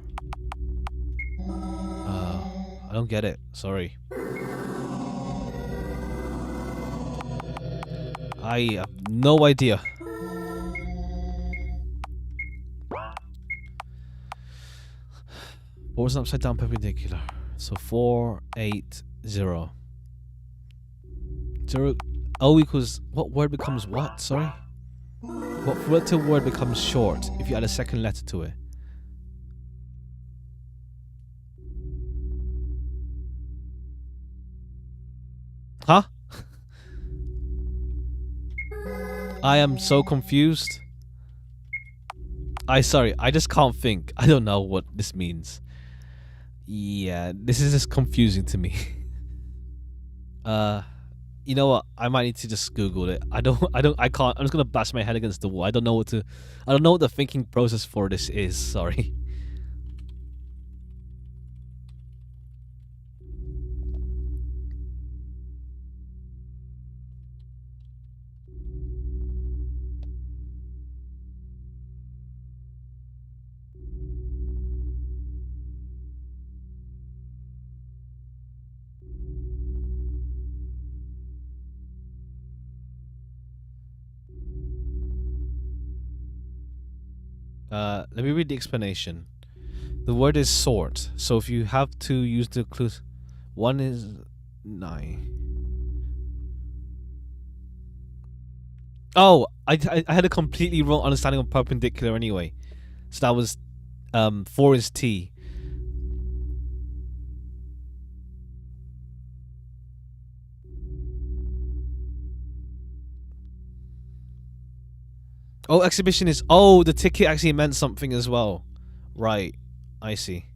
I don't get it. Sorry. I have no idea. What was an upside down perpendicular? So 4 8 0. 0 O equals what word becomes what? Sorry? What relative word becomes short if you add a second letter to it? Huh? I am so confused. Sorry, I just can't think. I don't know what this means. Yeah, this is just confusing to me. You know what? I might need to just Google it. I can't. I'm just gonna bash my head against the wall. I don't know what the thinking process for this is. Sorry. Let me read the explanation. The word is sort, so if you have to use the clues, 1 is 9. Oh, I had a completely wrong understanding of perpendicular anyway. So that was 4 is T. Oh, exhibition is... Oh, the ticket actually meant something as well. Right. I see.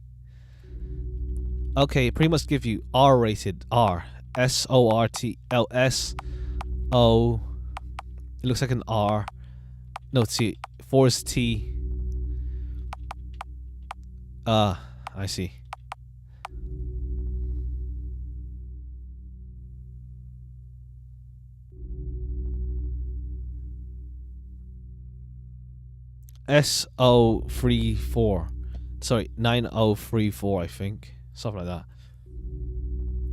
Okay, it pretty much give you R-rated. R. S-O-R-T-L-S-O. It looks like an R. No, T. 4 is T. I see. S034. Sorry, 9034, I think. Something like that.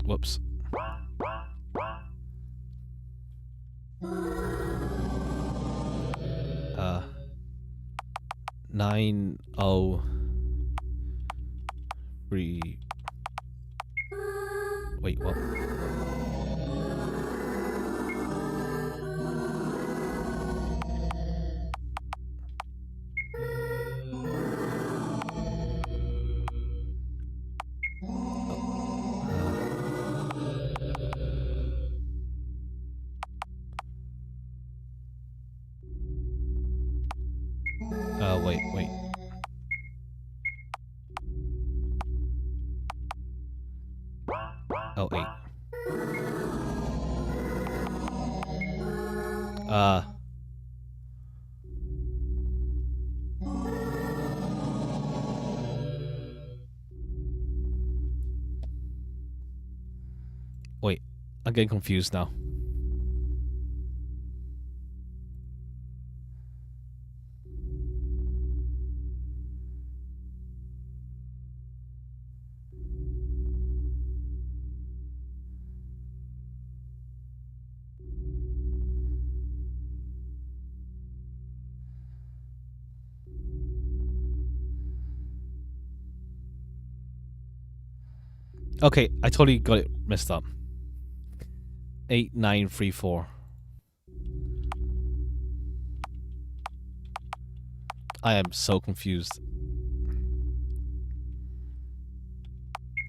Whoops. 903. Wait, what? Wait. Oh, 8. Wait, I'm getting confused now. Okay, I totally got it messed up. 8934. I am so confused.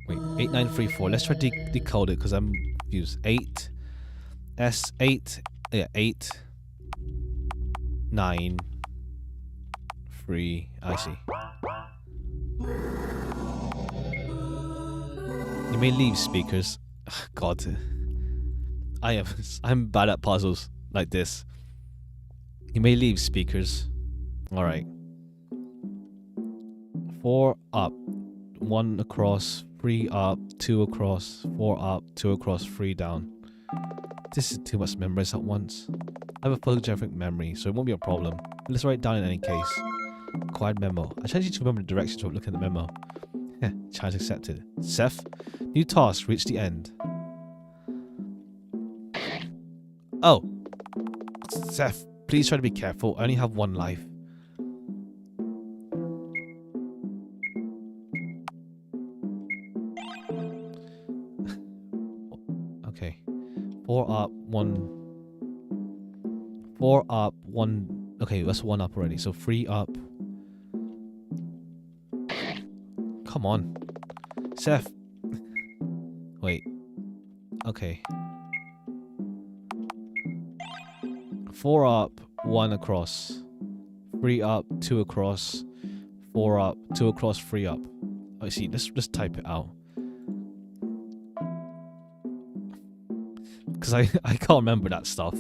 Wait, 8934. Let's try to decode it because I'm confused. 8 S8. Yeah, 8 9 3. I see. You may leave speakers. God, I'm bad at puzzles like this. You may leave speakers. All right. 4 up, 1 across, 3 up, 2 across, 4 up, 2 across, 3 down. This is too much to memorize at once. I have a photographic memory, so it won't be a problem. But let's write it down in any case. Acquired memo. I challenge you to remember the directions while looking at the memo. Yeah, challenge accepted. Seth, new task, reach the end. Oh. Seth, please try to be careful. I only have 1 life. Okay. 4 up, 1. 4 up, 1. Okay, that's 1 up already. So 3 up. Come on. Seth. Wait. Okay. 4 up, 1 across. 3 up, 2 across. 4 up, 2 across, 3 up. I see. Let's just type it out. Because I can't remember that stuff.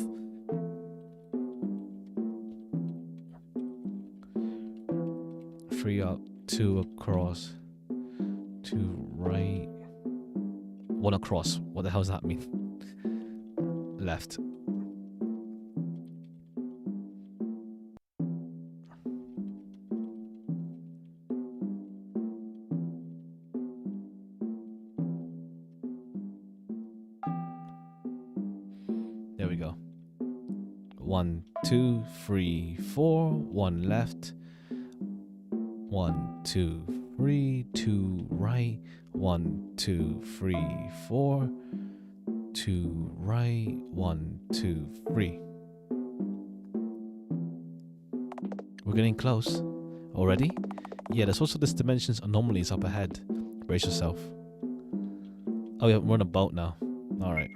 Three up, 2 across. 2 right, 1 across. What the hell does that mean? Left. There we go. 1, 2, 3, 4. 1 left. 1, 2, 3, 2 right, 1, 2, 3, 4, 2 right, 1, 2, 3. We're getting close. Already? Yeah, there's also this dimensions anomalies up ahead. Brace yourself. Oh yeah, we're on a boat now. Alright.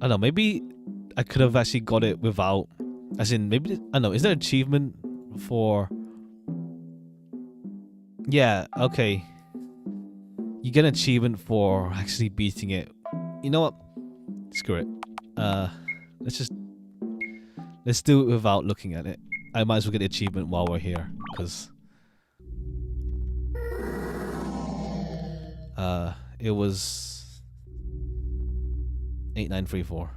I don't know, maybe I could have actually got it without. As in, maybe, I don't know, is there an achievement for... Yeah, okay. You get an achievement for actually beating it. You know what? Screw it. Let's do it without looking at it. I might as well get the achievement while we're here, because it was 8934.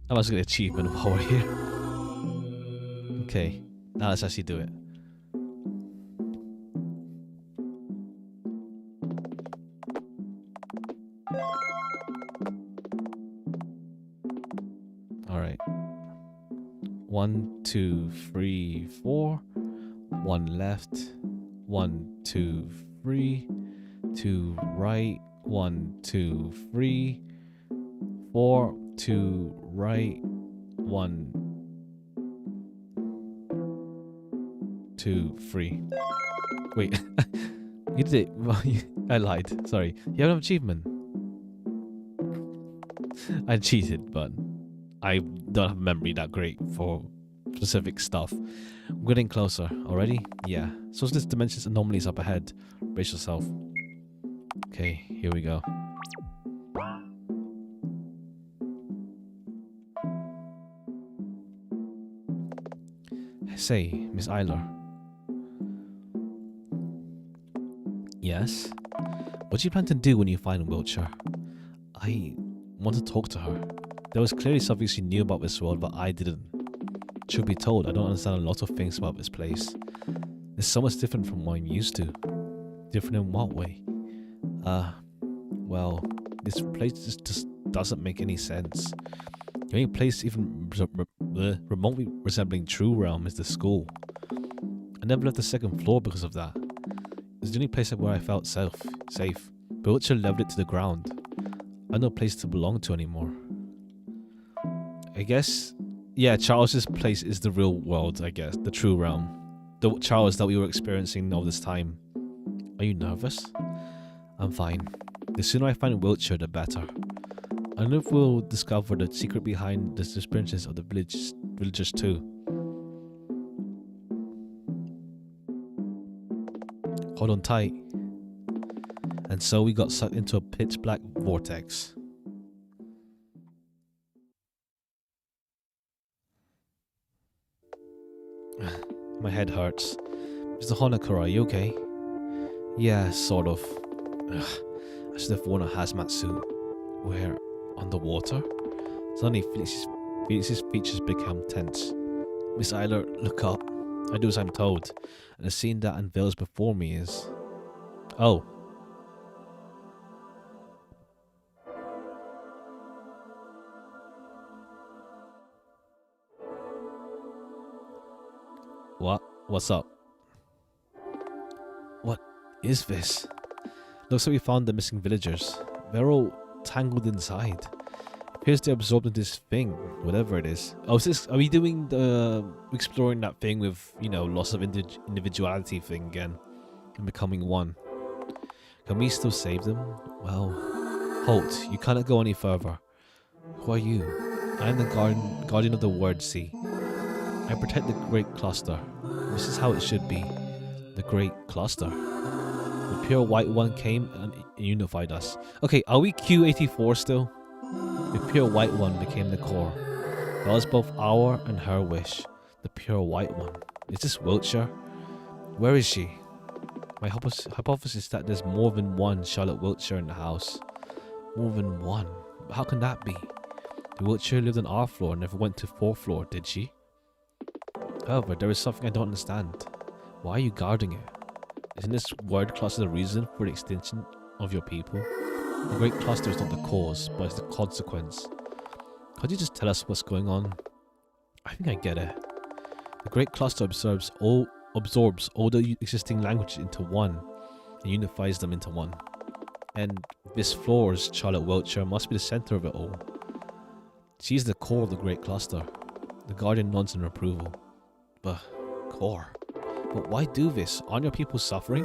I might as well get the achievement while we're here. Okay, now let's actually do it. Alright. 1, 2, 3, 4. 1 left. 1, 2, 3. 2 right. 1, 2, 3. 4. 2 right. 1, 2, 3. Wait. You did it. I lied. Sorry. You have an achievement. I cheated, but I don't have memory that great for specific stuff. I'm getting closer already. Yeah. Socialist dimensions anomalies up ahead. Brace yourself. Okay, here we go. Say, Miss Eiler. Yes? What do you plan to do when you find Wiltshire? I want to talk to her. There was clearly something she knew about this world, but I didn't. Truth be told, I don't understand a lot of things about this place. It's so much different from what I'm used to. Different in what way? Well, this place just doesn't make any sense. The only place even remotely resembling True Realm is the school. I never left the second floor because of that. It's the only place where I felt safe. But Wiltshire leveled it to the ground. I have no place to belong to anymore. I guess, yeah, Charles's place is the real world, I guess. The True Realm. The Charles that we were experiencing all this time. Are you nervous? I'm fine. The sooner I find Wiltshire, the better. I don't know if we'll discover the secret behind the disappearances of the villagers too. Hold on tight. And so we got sucked into a pitch black vortex. My head hurts. Mr. Honecker, are you okay? Yeah, sort of. I should have worn a hazmat suit. We're underwater? Suddenly, Felix's features become tense. Miss Eiler, look up. I do as I'm told, and the scene that unveils before me is... Oh. What? What's up? What is this? Looks like we found the missing villagers. They're all tangled inside. Appears they're absorbed in this thing, whatever it is. Oh, are we doing the exploring that thing with, you know, loss of individuality thing again and becoming one? Can we still save them? Well, halt! You cannot go any further. Who are you? I am the guardian of the Word Sea. I protect the Great Cluster. This is how it should be. The Great Cluster. The pure white one came and unified us. Okay, are we Q84 still? The pure white one became the core. That was both our and her wish. The pure white one. Is this Wiltshire? Where is she? My hypothesis is that there's more than one Charlotte Wiltshire in the house. More than one? But how can that be? The Wiltshire lived on our floor and never went to 4th floor, did she? However, there is something I don't understand. Why are you guarding it? Isn't this word cluster the reason for the extinction of your people? The Great Cluster is not the cause, but it's the consequence. Could you just tell us what's going on? I think I get it. The Great Cluster absorbs all the existing languages into one and unifies them into one. And this floor's Charlotte Wiltshire must be the center of it all. She is the core of the Great Cluster. The Guardian nods in approval. But core? But why do this? Aren't your people suffering?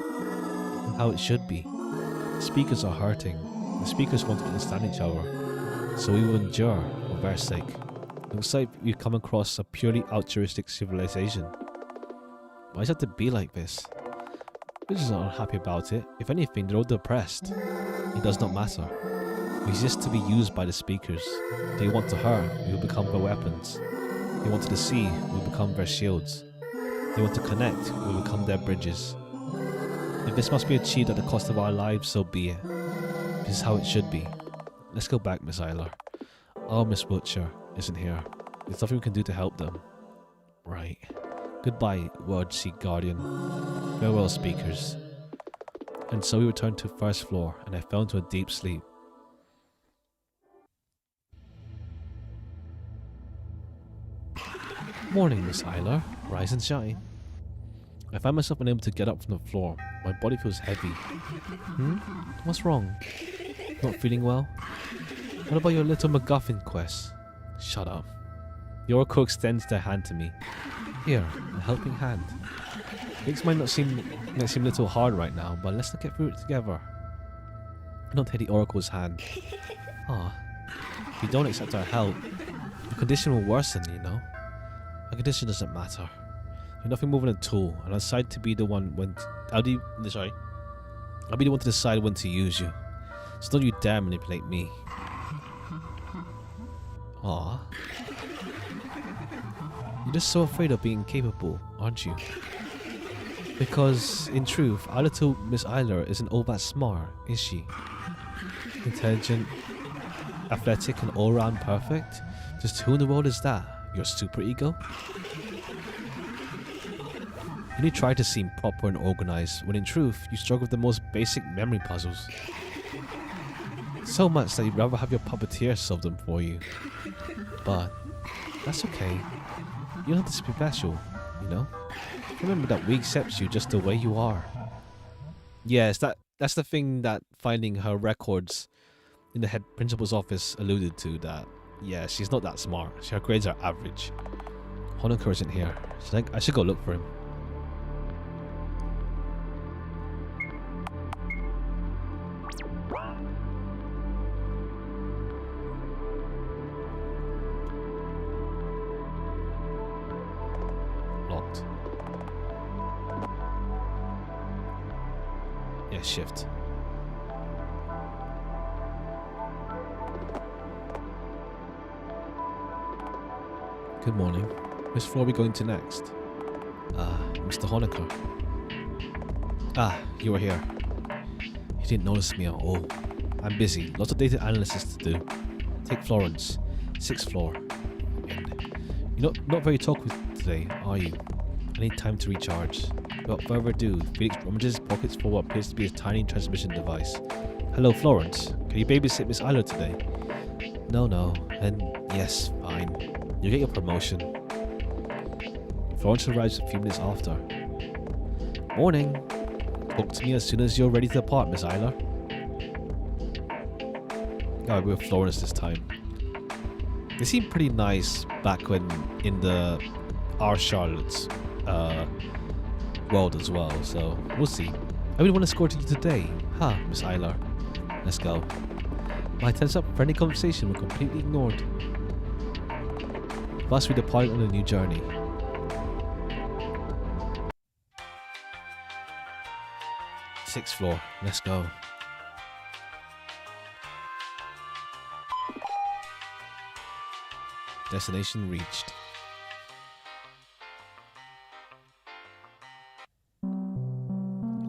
How it should be. The speakers are hurting. The speakers want to understand each other. So we will endure for their sake. Looks like we've come across a purely altruistic civilization. Why does it have to be like this? Villagers are not happy about it. If anything, they're all depressed. It does not matter. We exist to be used by the speakers. They want to hurt, we will become their weapons. They want to deceive, we will become their shields. They want to connect, we will become their bridges. If this must be achieved at the cost of our lives, so be it. This is how it should be. Let's go back, Miss Eiler. Oh, Miss Butcher isn't here. There's nothing we can do to help them. Right. Goodbye, Word Seek Guardian. Farewell, speakers. And so we returned to first floor, and I fell into a deep sleep. Morning, Miss Eiler. Rise and shine. I find myself unable to get up from the floor. My body feels heavy. What's wrong? Not feeling well? What about your little MacGuffin quest? Shut up. The Oracle extends their hand to me. Here, a helping hand. Things might seem a little hard right now, but let's not get through it together. I don't take the Oracle's hand. If you don't accept our help, your condition will worsen, you know. Our condition doesn't matter. You're nothing more than a tool, and I decide to be the one when I'll be the one to decide when to use you. So don't you dare manipulate me. Aww. You're just so afraid of being capable, aren't you? Because, in truth, our little Miss Eiler isn't all that smart, is she? Intelligent, athletic, and all-round perfect? Just who in the world is that? Your super ego? You only try to seem proper and organized, when in truth, you struggle with the most basic memory puzzles. So much that you'd rather have your puppeteer solve them for you. But, that's okay. You don't have to be special, you know? Remember that we accept you just the way you are. Yes, that's the thing that finding her records in the head principal's office alluded to, that, yeah, she's not that smart. Her grades are average. Honecker isn't here. I should go look for him. Locked. Yeah, shift. Good morning. Which floor are we going to next? Mr. Honecker. You were here. You didn't notice me at all. I'm busy. Lots of data analysis to do. Take Florence. 6th floor. You're not very talkative today, are you? I need time to recharge. Without further ado, Felix rummages his pockets for what appears to be a tiny transmission device. Hello, Florence. Can you babysit Miss Eiler today? No. And yes, fine. You get your promotion. Florence arrives a few minutes after. Morning. Talk to me as soon as you're ready to depart, Miss Eiler. We're with Florence this time. They seem pretty nice back when in the our Charlotte's world as well, so we'll see. I really want to escort you today. Miss Eiler. Let's go. My tense up friendly conversation were completely ignored. Thus we departed on a new journey. Sixth floor. Let's go. Destination reached.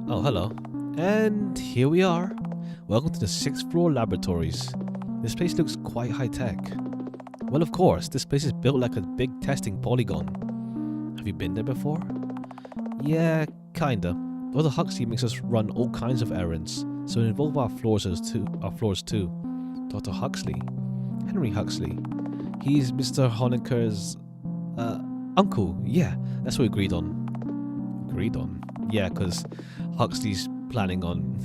Oh, hello. And here we are. Welcome to the 6th floor laboratories. This place looks quite high-tech. Well, of course, this place is built like a big testing polygon. Have you been there before? Yeah, kinda. Dr. Huxley makes us run all kinds of errands, so it involves our floors too. Dr. Huxley? Henry Huxley. He's Mr. Honecker's uncle. Yeah, that's what we agreed on. Yeah, because Huxley's planning on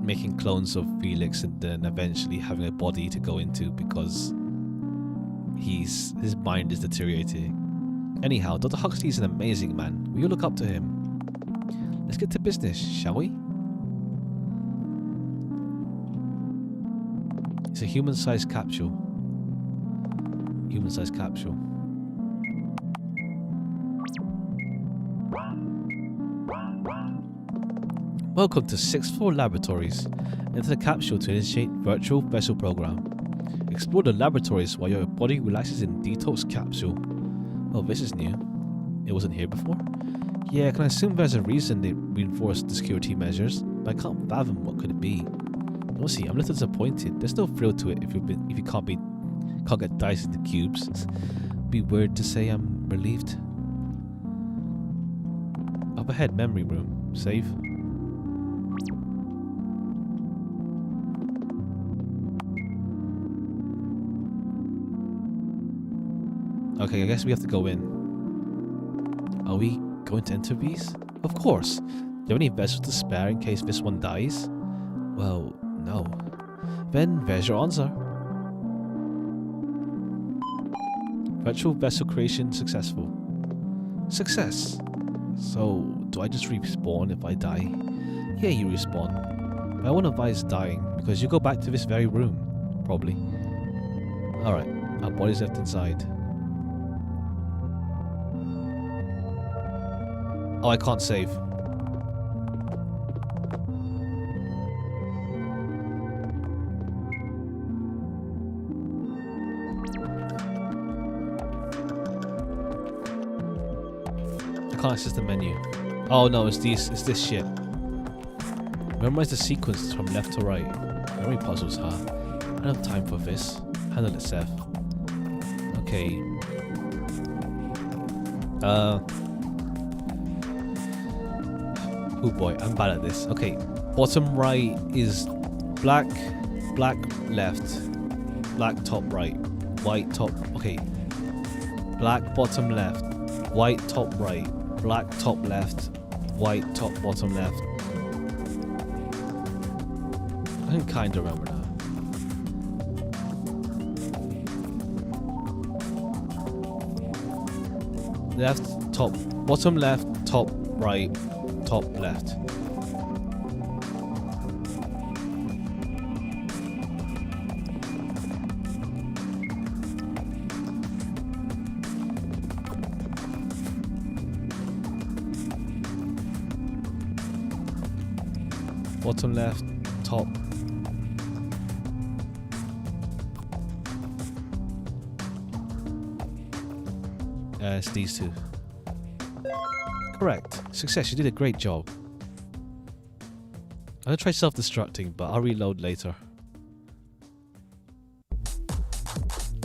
making clones of Felix and then eventually having a body to go into because his mind is deteriorating. Anyhow, Dr. Huxley is an amazing man. We all look up to him. Let's get to business, shall we? It's a human-sized capsule. Welcome to 6th floor laboratories. Enter the capsule to initiate virtual vessel program. Explore the laboratories while your body relaxes in detox capsule. Oh, this is new. It wasn't here before? Yeah, I can assume there's a reason they reinforced the security measures, but I can't fathom what could it be. No, see, I'm a little disappointed. There's no thrill to it if you can't get diced into cubes. It'd be weird to say I'm relieved. Up ahead, memory room. Save. Okay, I guess we have to go in. Are we going to enter these? Of course. Do you have any vessels to spare in case this one dies? Well, no. Then there's your answer. Virtual vessel creation successful. Success. So, do I just respawn if I die? Yeah, you respawn. But I won't advise dying because you go back to this very room. Probably. Alright, our body's left inside. Oh, I can't save. I can't access the menu. Oh no, it's this shit. Memorize the sequence from left to right. Memory puzzles, huh? I don't have time for this. Handle it, Seth. Okay. Oh boy, I'm bad at this. Okay, bottom right is black left, black top right, white top, okay. Black bottom left, white top right, black top left, white top bottom left. I can kinda remember that. Left, top, bottom left, top right, top left. Bottom left, top. It's these two. Correct. Success, you did a great job. I'm gonna try self-destructing, but I'll reload later.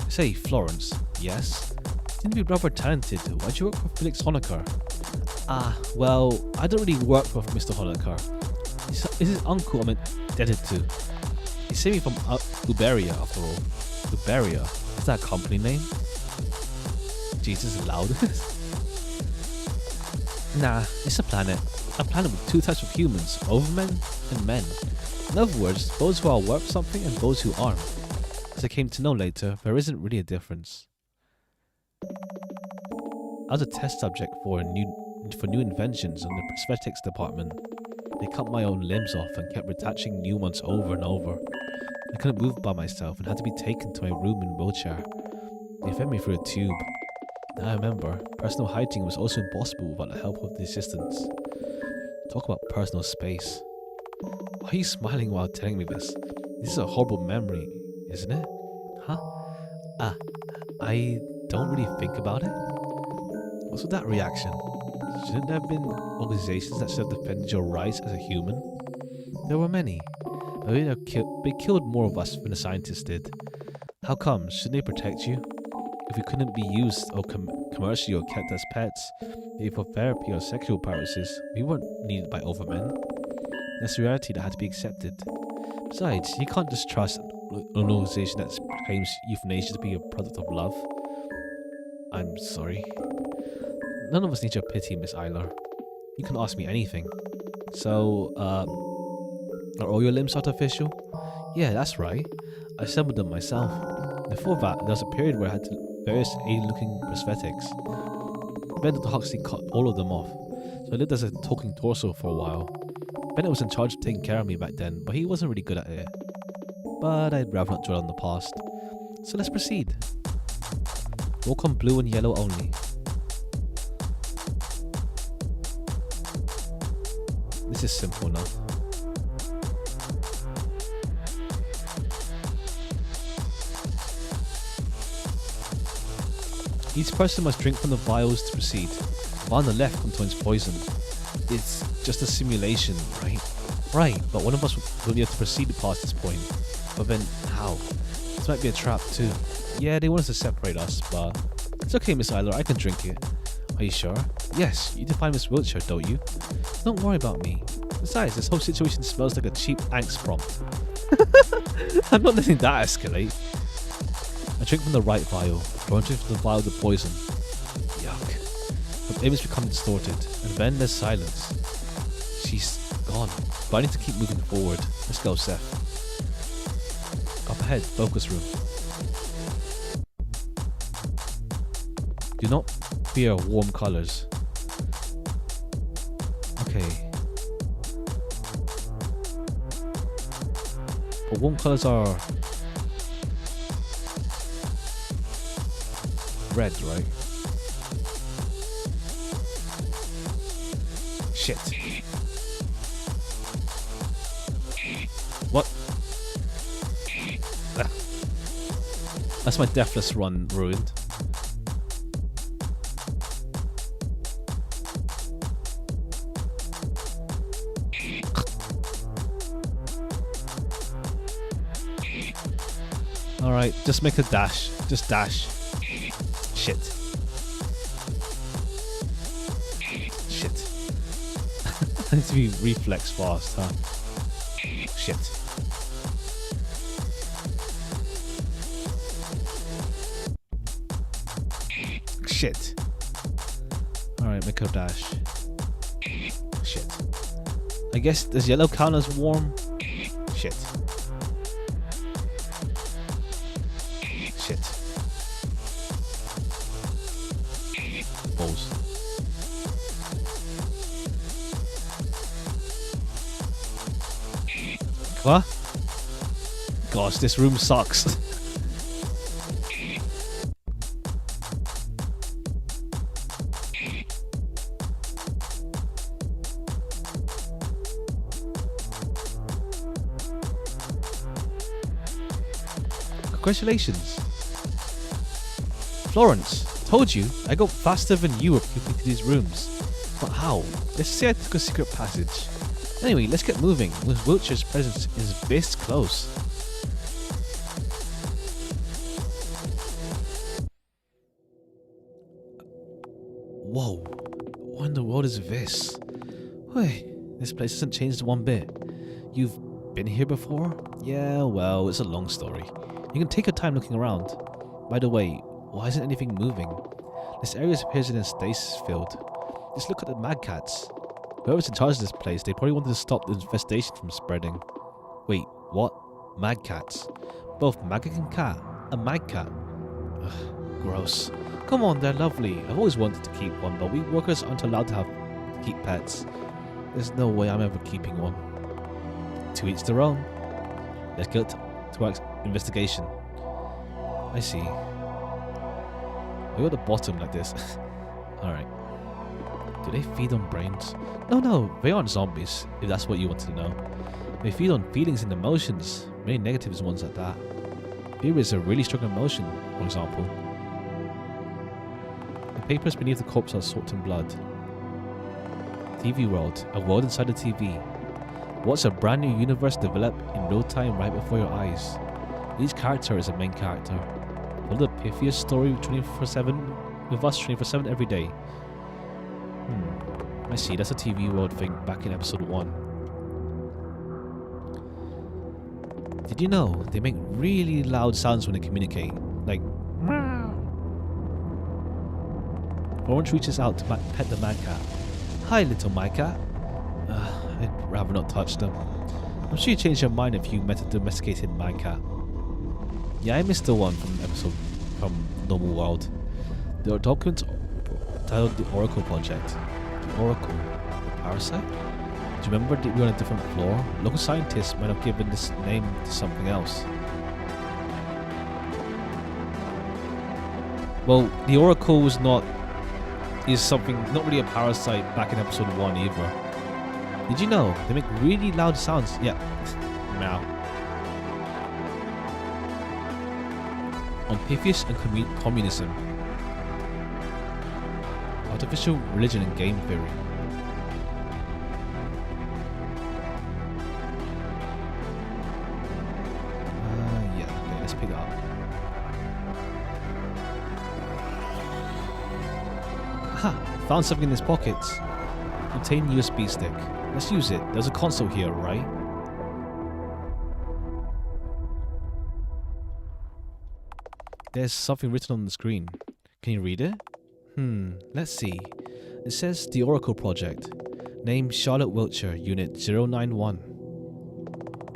Say, Florence. Yes? Seem to be rather talented. Why'd you work for Felix Honecker? Well, I don't really work for Mr. Honecker. He's his uncle I'm indebted to. He saved me from Uberia, after all. Uberia? Is that a company name? Jesus, is loud. Nah, it's a planet. A planet with two types of humans, overmen and men. In other words, those who are worth something and those who aren't. As I came to know later, there isn't really a difference. I was a test subject for new inventions in the prosthetics department. They cut my own limbs off and kept attaching new ones over and over. I couldn't move by myself and had to be taken to my room in a wheelchair. They fed me through a tube. I remember, personal hygiene was also impossible without the help of the assistants. Talk about personal space. Why are you smiling while telling me this? This is a horrible memory, isn't it? Huh? I don't really think about it. What's with that reaction? Shouldn't there have been organizations that should have defended your rights as a human? There were many, but they killed more of us than the scientists did. How come? Shouldn't they protect you? If we couldn't be used or commercially or kept as pets, maybe for therapy or sexual purposes, we weren't needed by overmen. That's a reality that had to be accepted. Besides, you can't just trust an organization that claims euthanasia to be a product of love. I'm sorry. None of us need your pity, Miss Eiler. You can ask me anything. So, are all your limbs artificial? Yeah, that's right. I assembled them myself. Before that, there was a period where I had various alien-looking prosthetics. Bennett Huxley cut all of them off, so I lived as a talking torso for a while. Bennett was in charge of taking care of me back then, but he wasn't really good at it. But I'd rather not dwell on the past. So let's proceed. Walk on blue and yellow only. This is simple enough. Each person must drink from the vials to proceed. The vial on the left contains poison. It's just a simulation, right? Right, but one of us will be able to proceed past this point. But then, how? This might be a trap too. Yeah, they want us to separate us, but it's okay, Miss Isler, I can drink it. Are you sure? Yes, you define Miss Wiltshire, don't you? Don't worry about me. Besides, this whole situation smells like a cheap angst prompt. I'm not letting that escalate. I drink from the right vial. Don't drink from the vial of the poison. Yuck. The image becomes distorted, and then there's silence. She's gone, but I need to keep moving forward. Let's go, Seth. Up ahead, focus room. Do not fear warm colors. Okay. But warm colors are red, right? Shit. What? That's my Deathless run ruined. Alright, just make a dash. Just dash. Shit. Shit. I need to be reflex fast, huh? Shit. Shit. Alright, make a dash. Shit. I guess, does yellow count as warm? Shit. Shit. Balls. What? Gosh, this room sucks. Congratulations. Florence, told you, I go faster than you were peeping through these rooms. But how? Let's say I took a secret passage. Anyway, let's get moving. Miss Wiltshire's presence is this close. Whoa. What in the world is this? Hey, this place hasn't changed one bit. You've been here before? Yeah, well, it's a long story. You can take your time looking around. By the way, why isn't anything moving? This area appears in a stasis field. Just look at the mad cats. Whoever's in charge of this place, they probably wanted to stop the infestation from spreading. Wait, what? Mad cats? Both maggot and cat? A mad cat? Ugh, gross. Come on, they're lovely. I've always wanted to keep one, but we workers aren't allowed to keep pets. There's no way I'm ever keeping one. To each their own. Let's get to our investigation. I see. We're at the bottom like this. Alright. Do they feed on brains? No, they aren't zombies, if that's what you want to know. They feed on feelings and emotions, many negative ones at that. Fear is a really strong emotion, for example. The papers beneath the corpse are soaked in blood. TV world, a world inside the TV. Watch a brand new universe develop in real time right before your eyes. Each character is a main character. Follow the Pythia's story 24/7 with us 24/7 every day. I see, that's a TV world thing back in episode 1. Did you know they make really loud sounds when they communicate? Like meow. Florence reaches out to pet the mad cat. Hi, little mad cat. I'd rather not touch them. I'm sure you changed your mind if you met a domesticated mad cat. Yeah, I missed the one from Normal World. The document titled The Oracle Project. The Oracle? The parasite? Do you remember that we were on a different floor? Local scientists might have given this name to something else. Well, the Oracle is something, not really a parasite back in episode 1 either. Did you know they make really loud sounds? Yeah. Meow. On Pythias and communism. Artificial religion and game theory. Yeah, okay, let's pick it up. Aha! Found something in his pockets. Contained USB stick. Let's use it. There's a console here, right? There's something written on the screen. Can you read it? Let's see. It says the Oracle Project. Name Charlotte Wiltshire, Unit 091.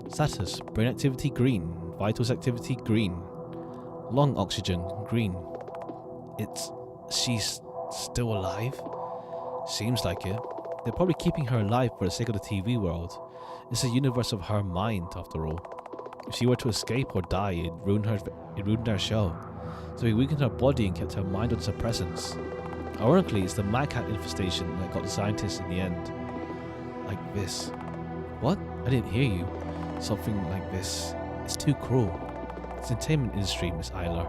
Status, brain activity green. Vitals activity green. Lung oxygen green. She's still alive? Seems like it. They're probably keeping her alive for the sake of the TV world. It's a universe of her mind, after all. If she were to escape or die, it ruined her show. So he weakened her body and kept her mind on suppressants. Ironically, it's the mad cat infestation that got the scientists in the end. Like this. What? I didn't hear you. Something like this. It's too cruel. It's the entertainment industry, Miss Eiler.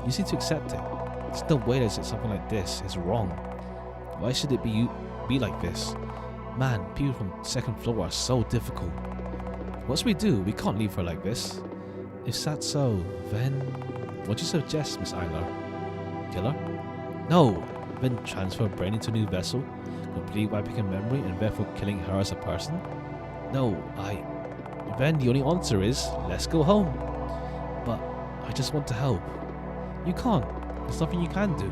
You seem to accept it. There's no way that something like this is wrong. Why should it be like this? Man, people from the second floor are so difficult. What should we do? We can't leave her like this. If that's so, then what do you suggest, Miss Eiler? Kill her? No! Then transfer her brain into a new vessel, completely wiping her memory and therefore killing her as a person? No, Then the only answer is, let's go home. But I just want to help. You can't. There's nothing you can do.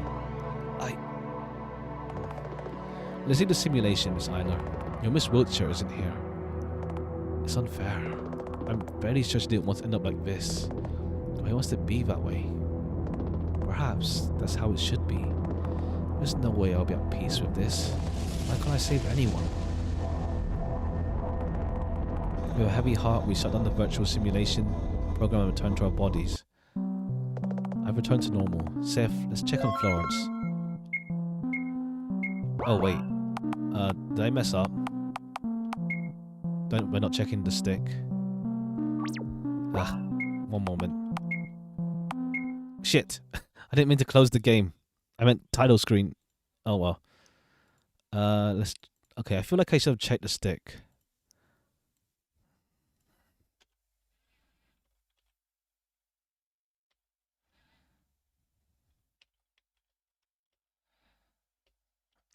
Let's see the simulation, Miss Eiler. Your Miss Wiltshire isn't here. It's unfair. I'm very sure she didn't want to end up like this. Why wants to be that way? Perhaps that's how it should be. There's no way I'll be at peace with this. Why can't I save anyone? With a heavy heart, we shut down the virtual simulation program and return to our bodies. I've returned to normal. Seth, let's check on Florence. Oh wait. Did I mess up? We're not checking the stick. One moment. Shit! I didn't mean to close the game. I meant title screen. Oh well. Okay, I feel like I should have checked the stick.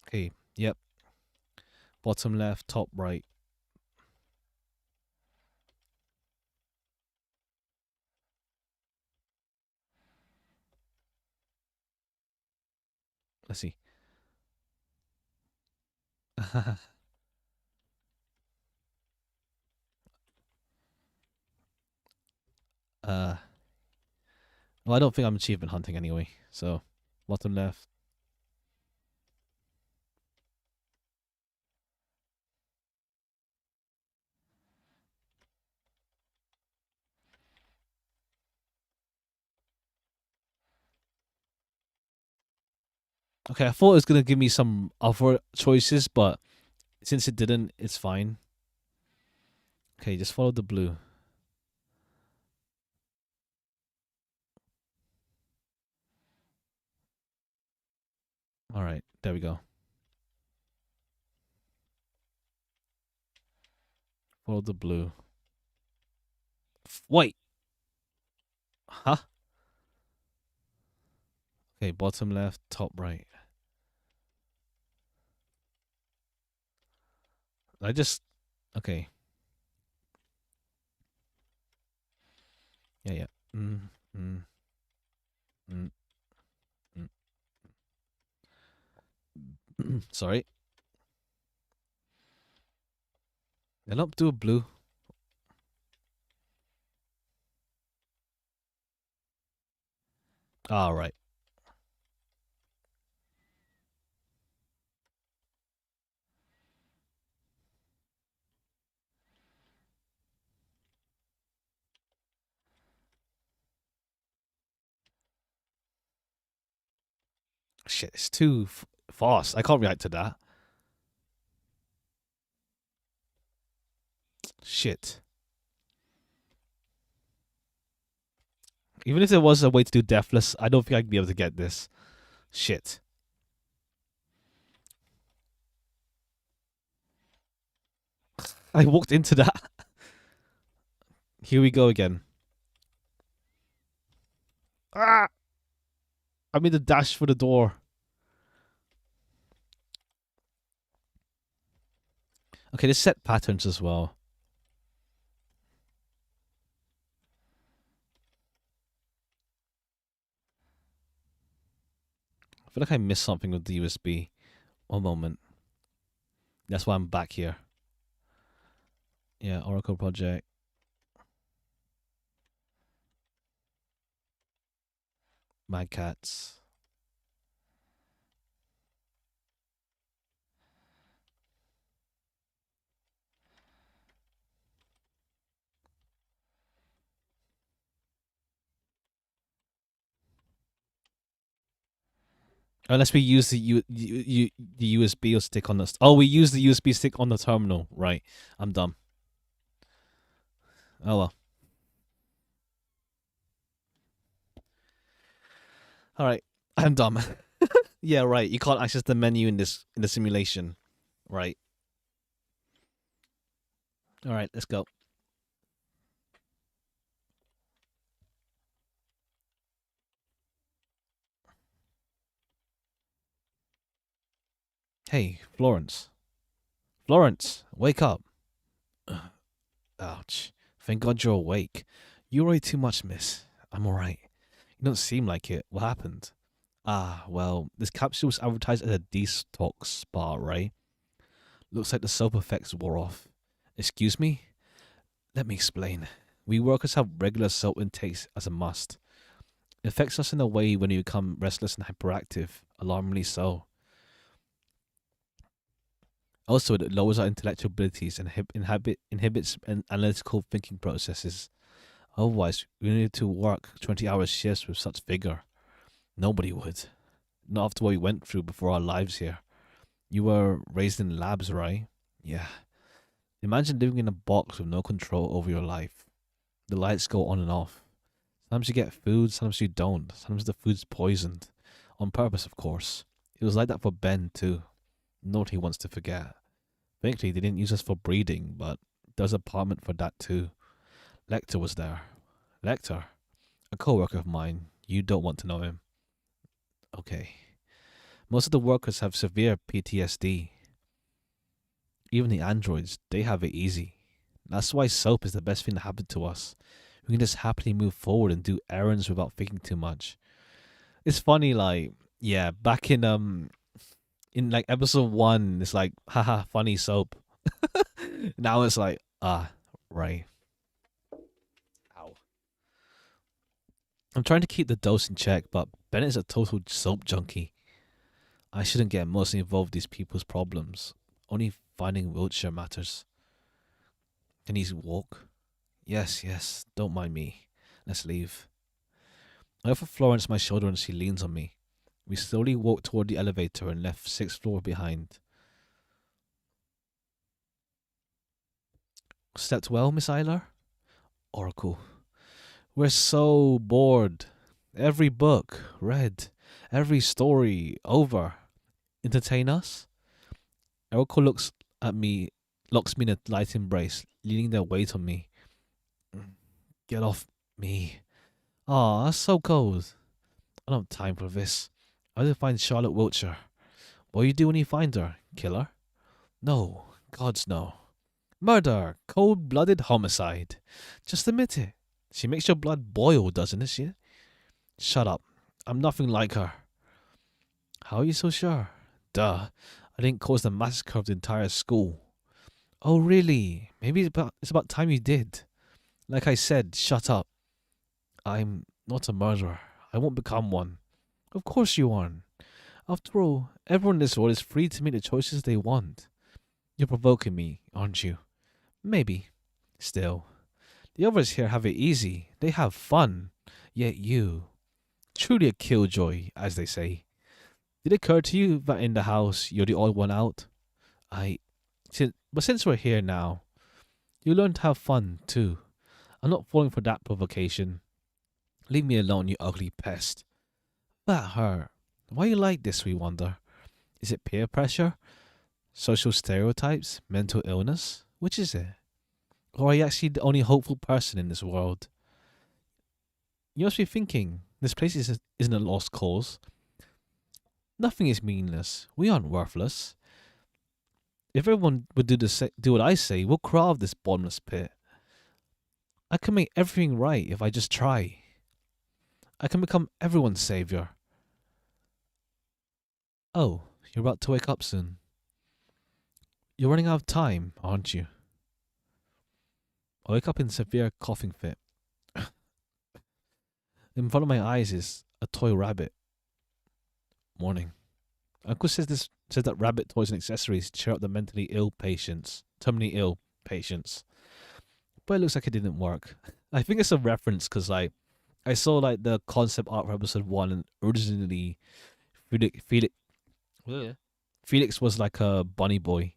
Okay, yep. Bottom left, top right. Let's see. Well, I don't think I'm achievement hunting anyway. So, bottom left. Okay, I thought it was gonna give me some other choices, but since it didn't, it's fine. Okay, just follow the blue. Alright, there we go. Follow the blue. Wait! Huh? Okay, bottom left, top right. Okay. Yeah. Sorry. Then up to a blue. Right. Shit, it's too fast. I can't react to that. Shit. Even if there was a way to do deathless, I don't think I'd be able to get this. Shit. I walked into that. Here we go again. Ah! I made a dash for the door. Okay, there's set patterns as well. I feel like I missed something with the USB. One moment. That's why I'm back here. Yeah, Oracle project. Mad Cats. Unless we use the USB stick on the... Oh, we use the USB stick on the terminal. Right. I'm dumb. Oh, well. All right. I'm dumb. Yeah, right. You can't access the menu in the simulation. Right. All right, let's go. Hey, Florence. Florence, wake up. Ouch. Thank God you're awake. You worry too much, miss. I'm alright. You don't seem like it. What happened? Ah, well, this capsule was advertised as a detox spa, right? Looks like the soap effects wore off. Excuse me? Let me explain. We workers have regular soap intakes as a must. It affects us in a way when you become restless and hyperactive, alarmingly so. Also, it lowers our intellectual abilities and inhibits analytical thinking processes. Otherwise, we need to work 20-hour shifts with such vigor. Nobody would. Not after what we went through before our lives here. You were raised in labs, right? Yeah. Imagine living in a box with no control over your life. The lights go on and off. Sometimes you get food, sometimes you don't. Sometimes the food's poisoned. On purpose, of course. It was like that for Ben, too. Not he wants to forget. Thankfully, they didn't use us for breeding, but there's an apartment for that, too. Lecter was there. Lecter? A co-worker of mine. You don't want to know him. Okay. Most of the workers have severe PTSD. Even the androids, they have it easy. That's why soap is the best thing that happened to us. We can just happily move forward and do errands without thinking too much. It's funny, like, yeah, back in like episode 1, it's like, haha, funny soap. Now it's like, right. Ow. I'm trying to keep the dose in check, but Bennett's a total soap junkie. I shouldn't get emotionally involved with these people's problems. Only finding wheelchair matters. Can he walk? Yes, don't mind me. Let's leave. I offer Florence my shoulder and she leans on me. We slowly walked toward the elevator and left 6th floor behind. Slept well, Miss Eiler? Oracle. We're so bored. Every book read. Every story over. Entertain us? Oracle looks at me, locks me in a light embrace, leaning their weight on me. Get off me. Aw, that's so cold. I don't have time for this. I have to find Charlotte Wiltshire. What do you do when you find her? Kill her? No. Gods no. Murder. Cold-blooded homicide. Just admit it. She makes your blood boil, doesn't she? Shut up. I'm nothing like her. How are you so sure? Duh. I didn't cause the massacre of the entire school. Oh, really? Maybe it's about time you did. Like I said, shut up. I'm not a murderer. I won't become one. Of course you aren't. After all, everyone in this world is free to make the choices they want. You're provoking me, aren't you? Maybe. Still. The others here have it easy. They have fun. Yet you. Truly a killjoy, as they say. Did it occur to you that in the house you're the odd one out? But since we're here now, You learn to have fun, too. I'm not falling for that provocation. Leave me alone, you ugly pest. That hurt. Why you like this, we wonder? Is it peer pressure? Social stereotypes? Mental illness? Which is it? Or are you actually the only hopeful person in this world? You must be thinking, this place isn't a lost cause. Nothing is meaningless. We aren't worthless. If everyone would do what I say, we'll crawl out of this bottomless pit. I can make everything right if I just try. I can become everyone's savior. Oh, you're about to wake up soon. You're running out of time, aren't you? I wake up in severe coughing fit. In front of my eyes is a toy rabbit. Morning. Uncle says that rabbit toys and accessories cheer up the terminally ill patients. But it looks like it didn't work. I think it's a reference because I saw like the concept art for episode 1, and originally Felix Felix was like a bunny boy.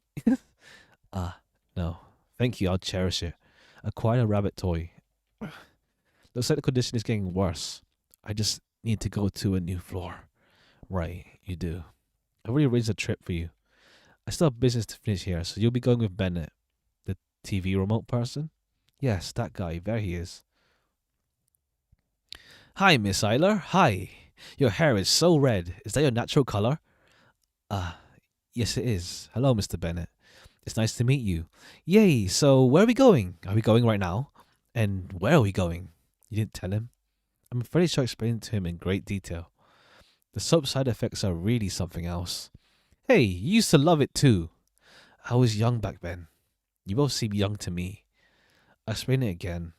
No. Thank you, I'll cherish it. Acquire a rabbit toy. Looks like the condition is getting worse. I just need to go to a new floor. Right, you do. I've already arranged a trip for you. I still have business to finish here, so you'll be going with Bennett, the TV remote person? Yes, that guy. There he is. Hi, Miss Eiler. Hi. Your hair is so red. Is that your natural color? Yes it is. Hello, Mr. Bennett. It's nice to meet you. Yay, so where are we going? Are we going right now? And where are we going? You didn't tell him? I'm afraid I explained to him in great detail. The soap side effects are really something else. Hey, you used to love it too. I was young back then. You both seem young to me. I'll explain it again.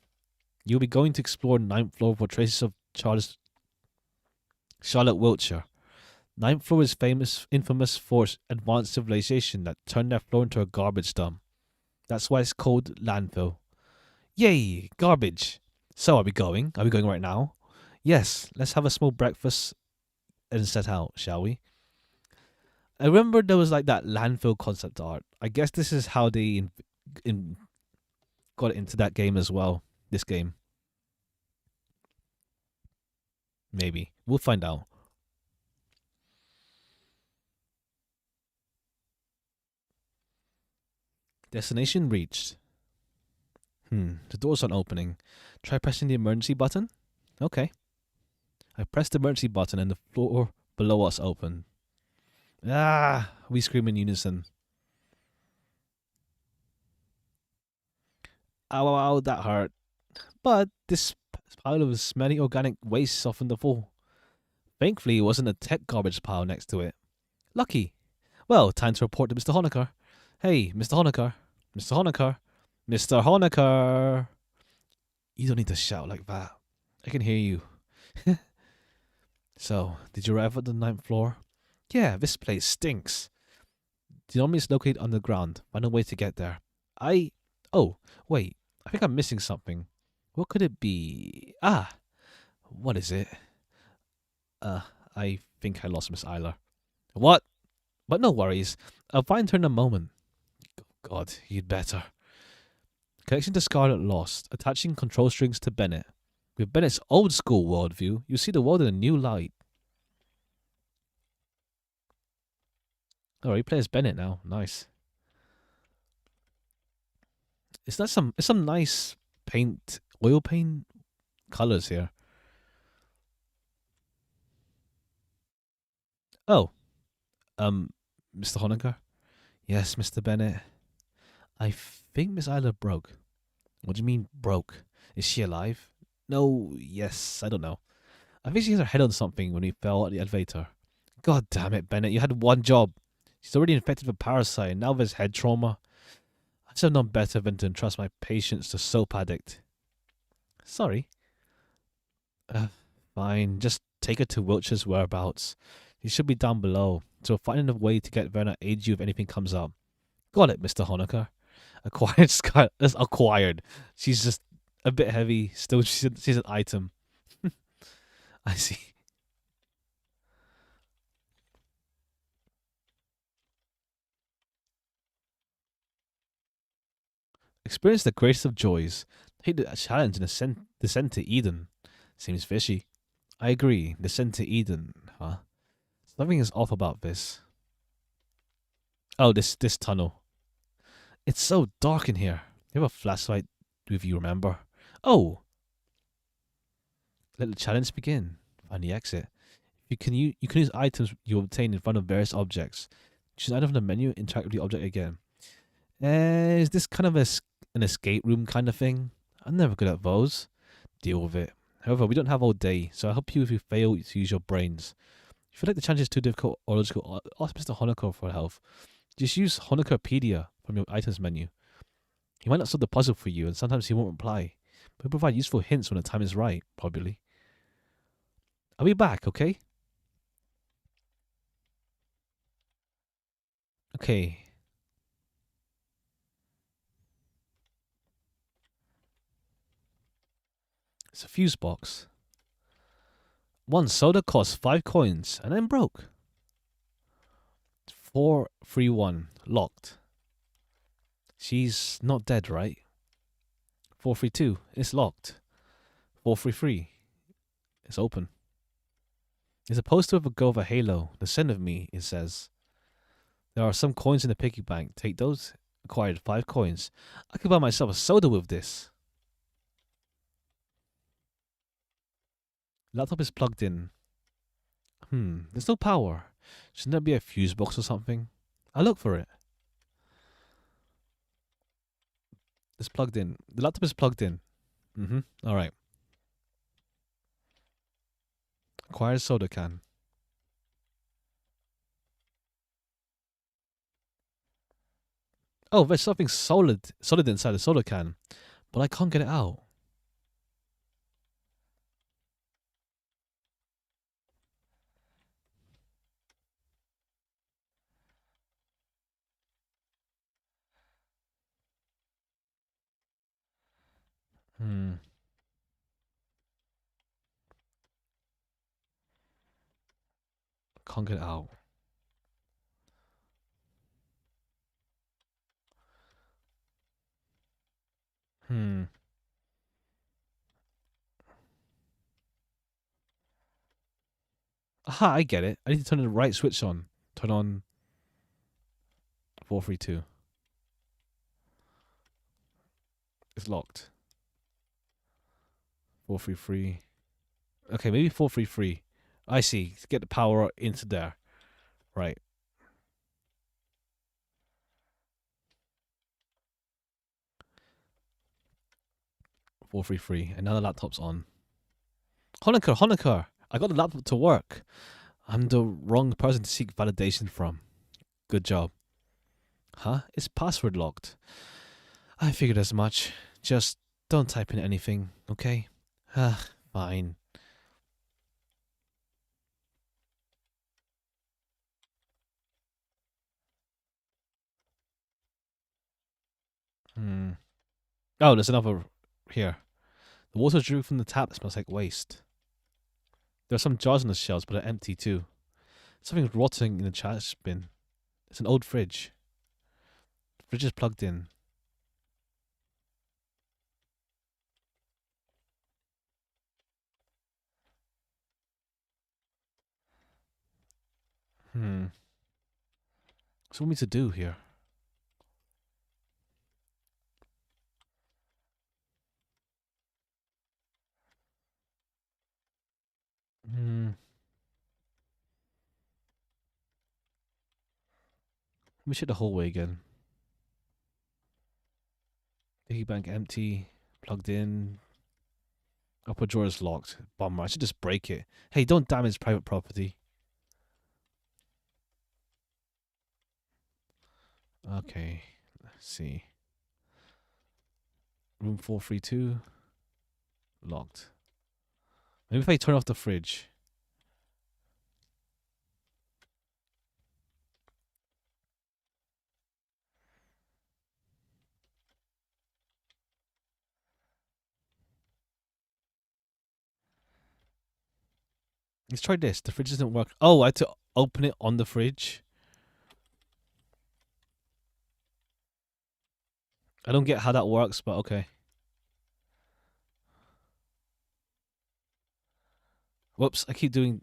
You'll be going to explore ninth floor for traces of Charlotte, Wiltshire. Ninth floor is infamous for advanced civilization that turned their floor into a garbage dump. That's why it's called landfill. Yay, garbage. So are we going? Are we going right now? Yes, let's have a small breakfast and set out, shall we? I remember there was like that landfill concept art. I guess this is how they got into that game as well. This game. Maybe. We'll find out. Destination reached. The door's not opening. Try pressing the emergency button? Okay. I pressed the emergency button and the floor below us opened. Ah! We scream in unison. Ow, ow, ow, that hurt. But this pile of smelly organic waste softened the fall. Thankfully, it wasn't a tech garbage pile next to it. Lucky. Well, time to report to Mr. Honecker. Hey, Mr. Honecker. Mr. Honecker. Mr. Honecker. You don't need to shout like that. I can hear you. So, did you arrive at the ninth floor? Yeah, this place stinks. The normally it's located underground. Find a way to get there. Oh, wait. I think I'm missing something. What could it be? What is it? I think I lost Miss Eiler. What? But no worries. I'll find her in a moment. God, you'd better. Connection to Scarlet lost. Attaching control strings to Bennett. With Bennett's old school worldview, you see the world in a new light. Oh, he plays Bennett now. Nice. It's some nice oil paint colors here. Oh, Mr. Honecker? Yes, Mr. Bennett. I think Miss Isla broke. What do you mean, broke? Is she alive? No, yes, I don't know. I think she hit her head on something when we fell out the elevator. God damn it, Bennett, you had one job. She's already infected with a parasite, and now there's head trauma. I should have known better than to entrust my patients to soap addict. Sorry. Fine, just take her to Wiltshire's whereabouts. He should be down below, so finding a way to get there and aid you if anything comes up. Got it, Mr. Honecker. Acquired Sky. That's acquired. She's just a bit heavy. Still, she's an item. I see. Experience the greatest of joys. Take the challenge and descend to Eden. Seems fishy. I agree. Descend to Eden, huh? Something is off about this. Oh, this tunnel. It's so dark in here. You have a flashlight with you, remember? Oh! Let the challenge begin. Find the exit. You can use items you obtain in front of various objects. Choose an item from the menu, interact with the object again. Is this kind of an escape room kind of thing? I'm never good at those. Deal with it. However, we don't have all day, so I'll help you if you fail to use your brains. If you feel like the challenge is too difficult or logical, ask Mr. Honecker for help. Just use Honeckerpedia from your items menu. He might not solve the puzzle for you, and sometimes he won't reply, but he'll provide useful hints when the time is right, probably. I'll be back, okay? Okay. It's a fuse box. One soda costs 5 coins, and I'm broke. 431. Locked. She's not dead, right? 432. It's locked. 433. It's open. There's a poster of a girl with a halo. Descend of me, it says. There are some coins in the piggy bank. Take those. Acquired 5 coins. I could buy myself a soda with this. Laptop is plugged in. There's no power. Shouldn't there be a fuse box or something? I'll look for it. It's plugged in. The laptop is plugged in. Alright. Acquire a soda can. Oh, there's something solid inside the soda can. But I can't get it out. Can't get it out. Aha, I get it. I need to turn the right switch on. Turn on 432. It's locked. 433. Okay, maybe 433. I see. Get the power into there. Right. 433. And now the laptop's on. Honecker! I got the laptop to work. I'm the wrong person to seek validation from. Good job. Huh? It's password locked. I figured as much. Just don't type in anything, okay? Fine. Oh, there's another here. The water drew from the tap smells like waste. There are some jars on the shelves, but they're empty too. Something's rotting in the trash bin. It's an old fridge. The fridge is plugged in. What's for me to do here? Let me check the hallway again. Piggy bank empty. Plugged in. Upper drawer is locked. Bummer. I should just break it. Hey, don't damage private property. Okay. Let's see. Room 432. Locked. Maybe if I turn off the fridge. Let's try this. The fridge doesn't work. Oh, I had to open it on the fridge. I don't get how that works, but okay. Whoops, I keep doing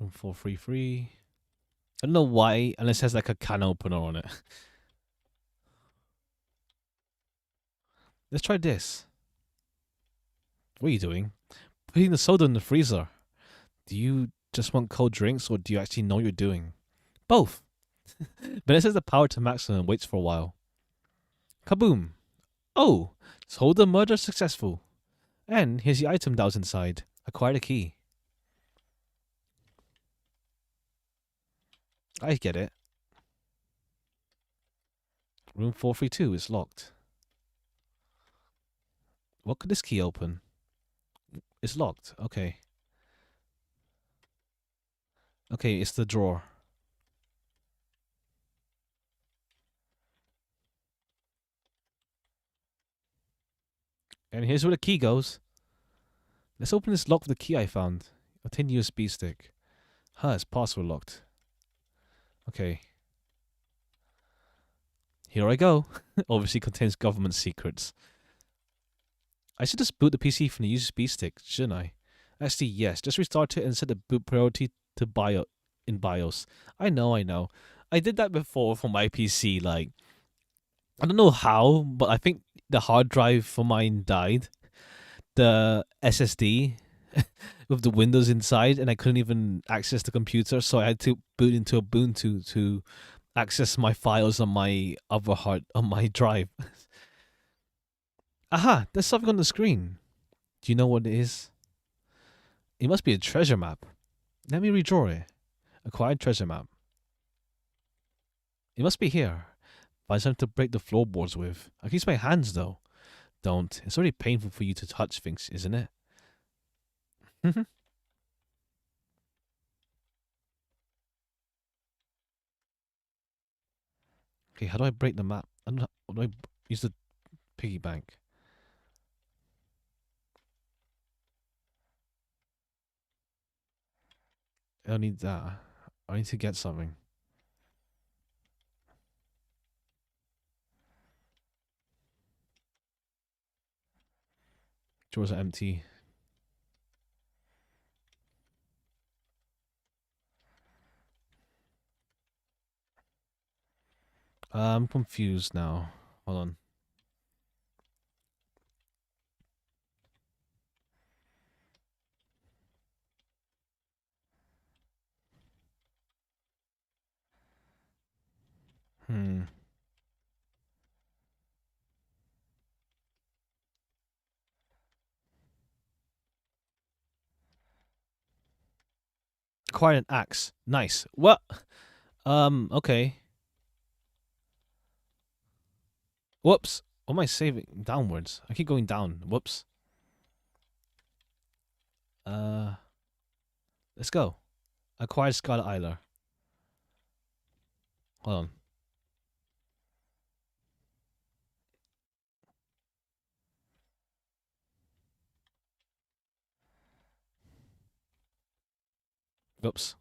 room 433. I don't know why, unless it has like a can opener on it. Let's try this. What are you doing? Putting the soda in the freezer. Do you just want cold drinks or do you actually know what you're doing? Both. But it says the power to maximum and waits for a while. Kaboom. Oh, soda murder successful. And here's the item that was inside. Acquired a key. I get it. Room 432 is locked. What could this key open? It's locked. Okay. Okay, it's the drawer. And here's where the key goes. Let's open this lock with the key I found. Obtain USB stick. Huh, it's password locked. Okay. Here I go. Obviously contains government secrets. I should just boot the PC from the USB stick, shouldn't I? Actually, yes. Just restart it and set the boot priority to in BIOS. I know. I did that before for my PC. Like, I don't know how, but I think the hard drive for mine died. The SSD with the Windows inside, and I couldn't even access the computer, so I had to boot into Ubuntu to access my files on my other on my drive. Aha, there's something on the screen. Do you know what it is? It must be a treasure map. Let me redraw it. Acquired treasure map. It must be here. Find something to break the floorboards with. I can use my hands though. Don't. It's already painful for you to touch things, isn't it? Okay, how do I break the map? I don't know. How do I use the piggy bank? I don't need that. I need to get something. Drawers are empty. I'm confused now. Hold on. Hmm. Acquired an axe. Nice. What? Okay. Whoops. What am I saving? Downwards. I keep going down. Whoops. Uh, let's go. Acquired Scarlet Isler. Hold on. Whoops.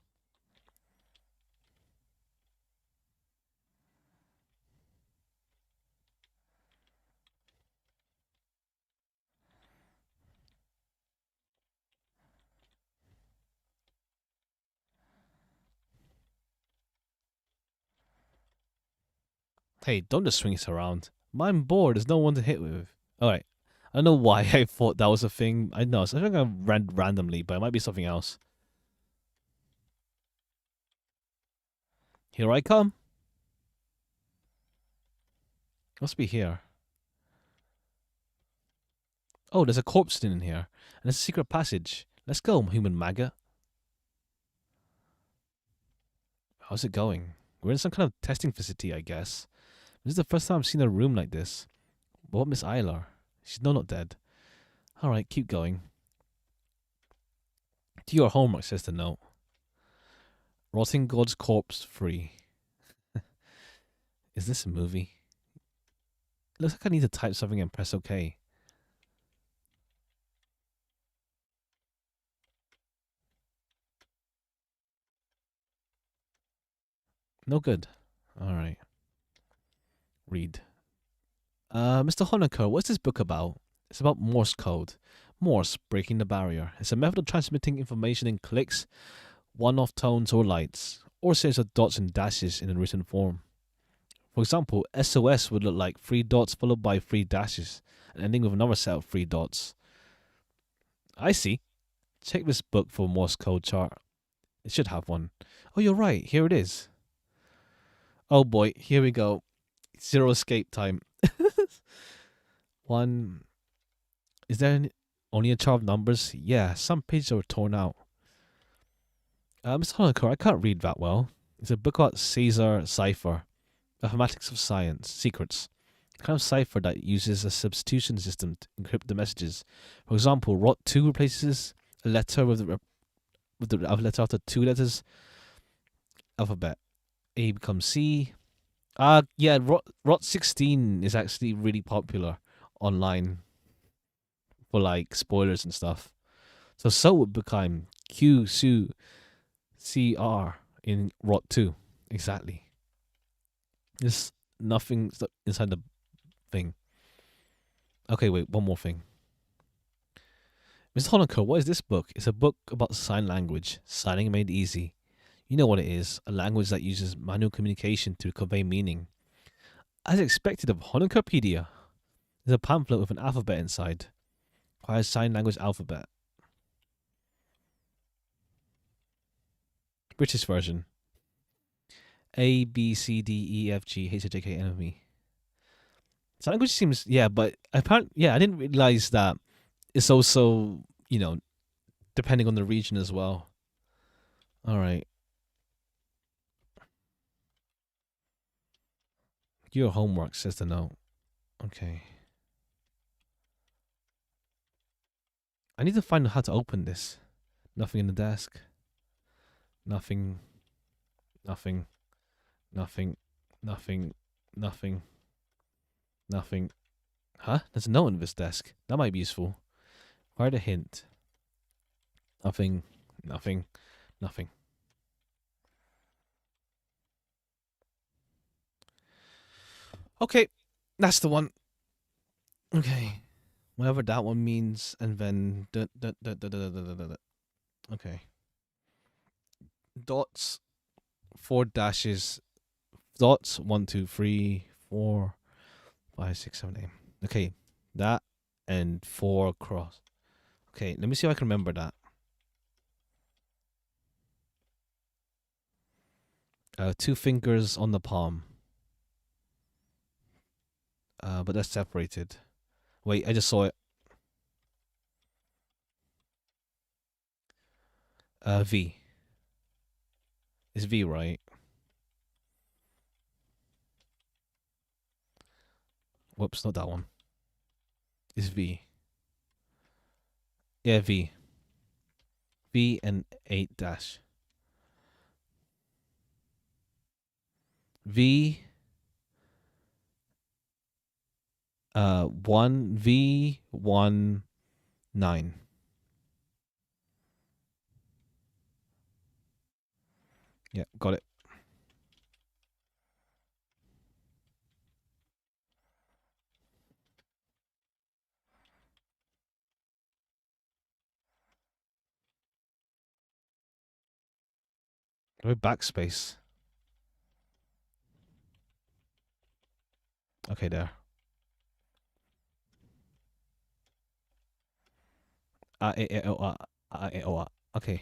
Hey, don't just swing it around. I'm bored. There's no one to hit with. Alright. I don't know why I thought that was a thing. I know. I think I ran randomly, but it might be something else. Here I come. Must be here. Oh, there's a corpse in here. And there's a secret passage. Let's go, human maggot. How's it going? We're in some kind of testing facility, I guess. This is the first time I've seen a room like this. But what Miss Isla? She's not dead. Alright, keep going. To your homework, says the note. Rotting God's corpse free. Is this a movie? It looks like I need to type something and press OK. No good. All right. Read. Mr. Honecker, what's this book about? It's about Morse code. Morse, breaking the barrier. It's a method of transmitting information in clicks, one-off tones or lights, or series of dots and dashes in a written form. For example, SOS would look like three dots followed by three dashes, and ending with another set of three dots. I see. Check this book for Morse code chart. It should have one. Oh, you're right. Here it is. Oh boy, here we go. Zero escape time. One. Is there only a chart of numbers? Yeah, some pages are torn out. Mr. Honecker, I can't read that well. It's a book about Caesar cipher, mathematics of science, secrets. The kind of cipher that uses a substitution system to encrypt the messages. For example, ROT2 replaces a letter with the letter after two letters. Alphabet. A becomes C. Yeah, ROT16 is actually really popular online for like spoilers and stuff. So would become Q, Su, CR in ROT2. Exactly. There's nothing inside the thing. Okay, wait, one more thing. Mr. Honecker, what is this book? It's a book about sign language, signing made easy. You know what it is, a language that uses manual communication to convey meaning. As expected of Honeckerpedia, there's a pamphlet with an alphabet inside. Requires sign language alphabet. British version. A, B, C, D, E, F, G, H, I, J, K, L, M, E. Sign language seems, yeah, but apparently, yeah, I didn't realize that it's also, depending on the region as well. All right. Your homework, says the note. Okay. I need to find out how to open this. Nothing in the desk. Nothing. Nothing. Nothing. Nothing. Nothing. Nothing. Huh? There's a note on this desk. That might be useful. Write a hint. Nothing. Nothing. Nothing. Okay. That's the one. Okay. Whatever that one means, and then okay. Dots, four dashes, dots, 1, 2, 3, 4, 5, 6, 7, 8. Okay, that and 4 across. Okay, let me see if I can remember that. Two fingers on the palm. But that's separated. Wait, I just saw it. V. It's V, right? Whoops, not that one. It's V. Yeah, V. V and 8 dash. V. 1 V 1 9. Yeah, got it. Go backspace. Okay, there. Okay.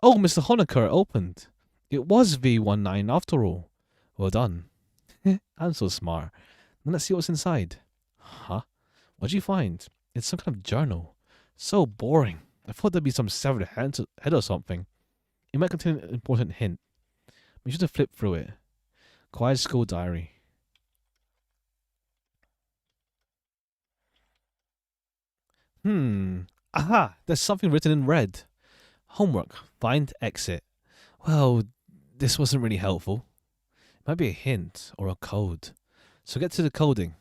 Oh, Mr. Honecker opened. It was V19 after all. Well done. I'm so smart. Now let's see what's inside. Huh? What'd you find? It's some kind of journal. So boring. I thought there'd be some severed head or something. It might contain an important hint. Be sure to flip through it. Quiet school diary. Aha! There's something written in red. Homework. Find exit. Well, this wasn't really helpful. It might be a hint or a code. So get to the coding.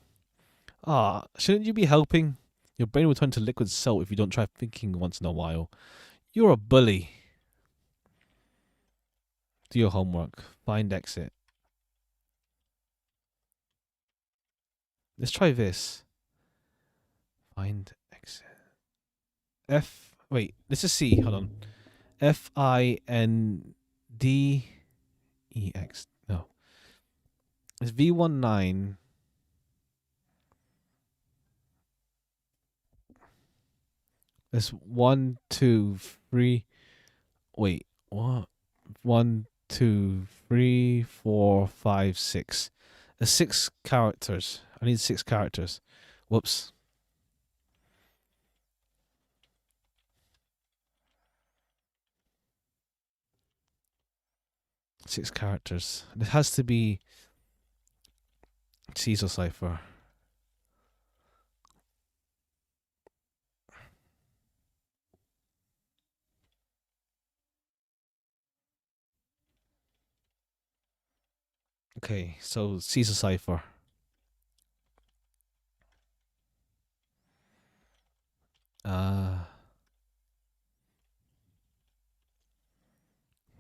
Shouldn't you be helping? Your brain will turn to liquid salt if you don't try thinking once in a while. You're a bully. Do your homework. Find exit. Let's try this. Find exit. Wait, let's just see. Hold on. FINDEX. No. It's V19. It's 1, 2, 3. Wait, what? 1, 2, 3, 4, 5, 6. There's 6 characters. I need 6 characters. Whoops. Six characters. It has to be Caesar cipher. Okay, so Caesar cipher.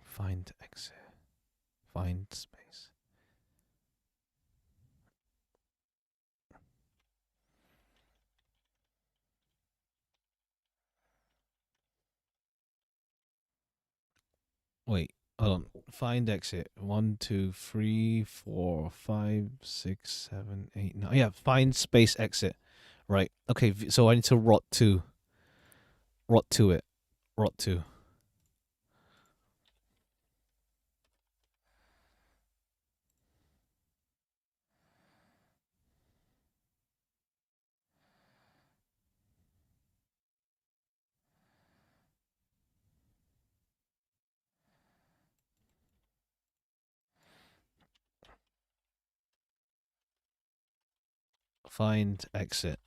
Find exit. Find space. Wait, hold on. Find exit. 1, 2, 3, 4, 5, 6, 7, 8, 9. Yeah, find space exit. Right. Okay, so I need to rot to it. Rot to. Find exit.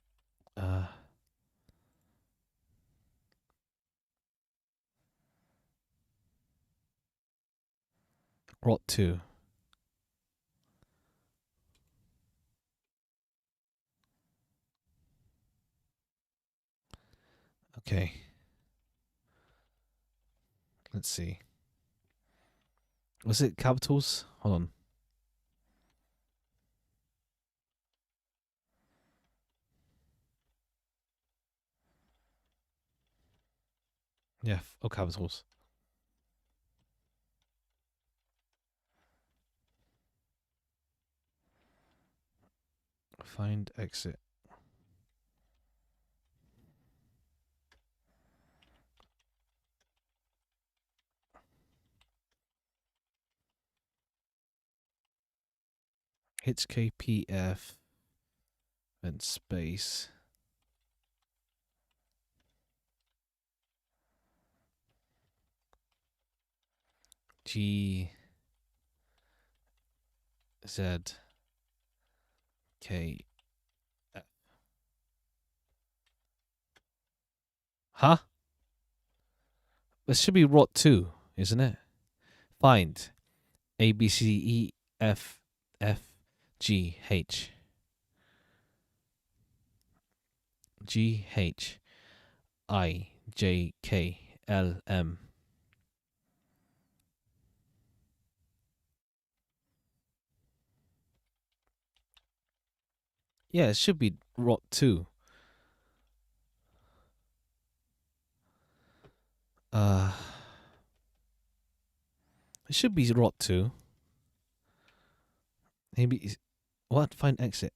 Rot to. Okay. Let's see. Was it capitals? Hold on. Yeah, capitals. Find exit. Hits KPF and space. G Z K F. Huh? This should be rot 2, isn't it? Find A B C E F F G H G H I J K L M. Yeah, it should be rot 2. It should be rot 2. Maybe what? Find exit.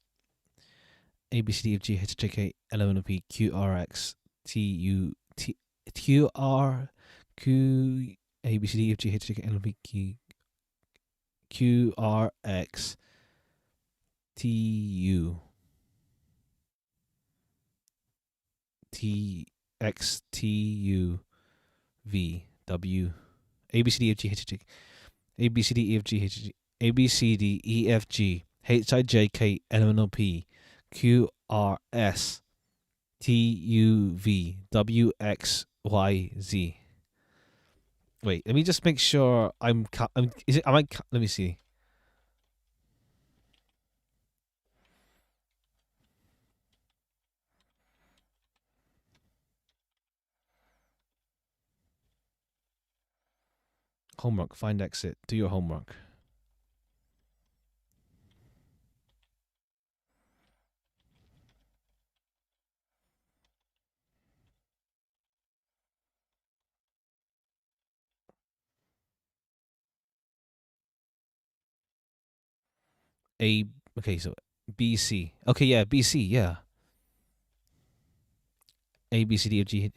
A B C D F G H J K L M N O P Q R X T U T Q R Q A B C D F G H J K L M N O P Q R X T U T X T U V W A B C D F G H J K A B C D E F G H A B C D E F G H I J K L M N O P Q R S T U V W X Y Z. Wait, let me just make sure is it? Let me see. Homework. Find exit. Do your homework. A. Okay, so BC. Okay, yeah, BC. Yeah. A B C D F G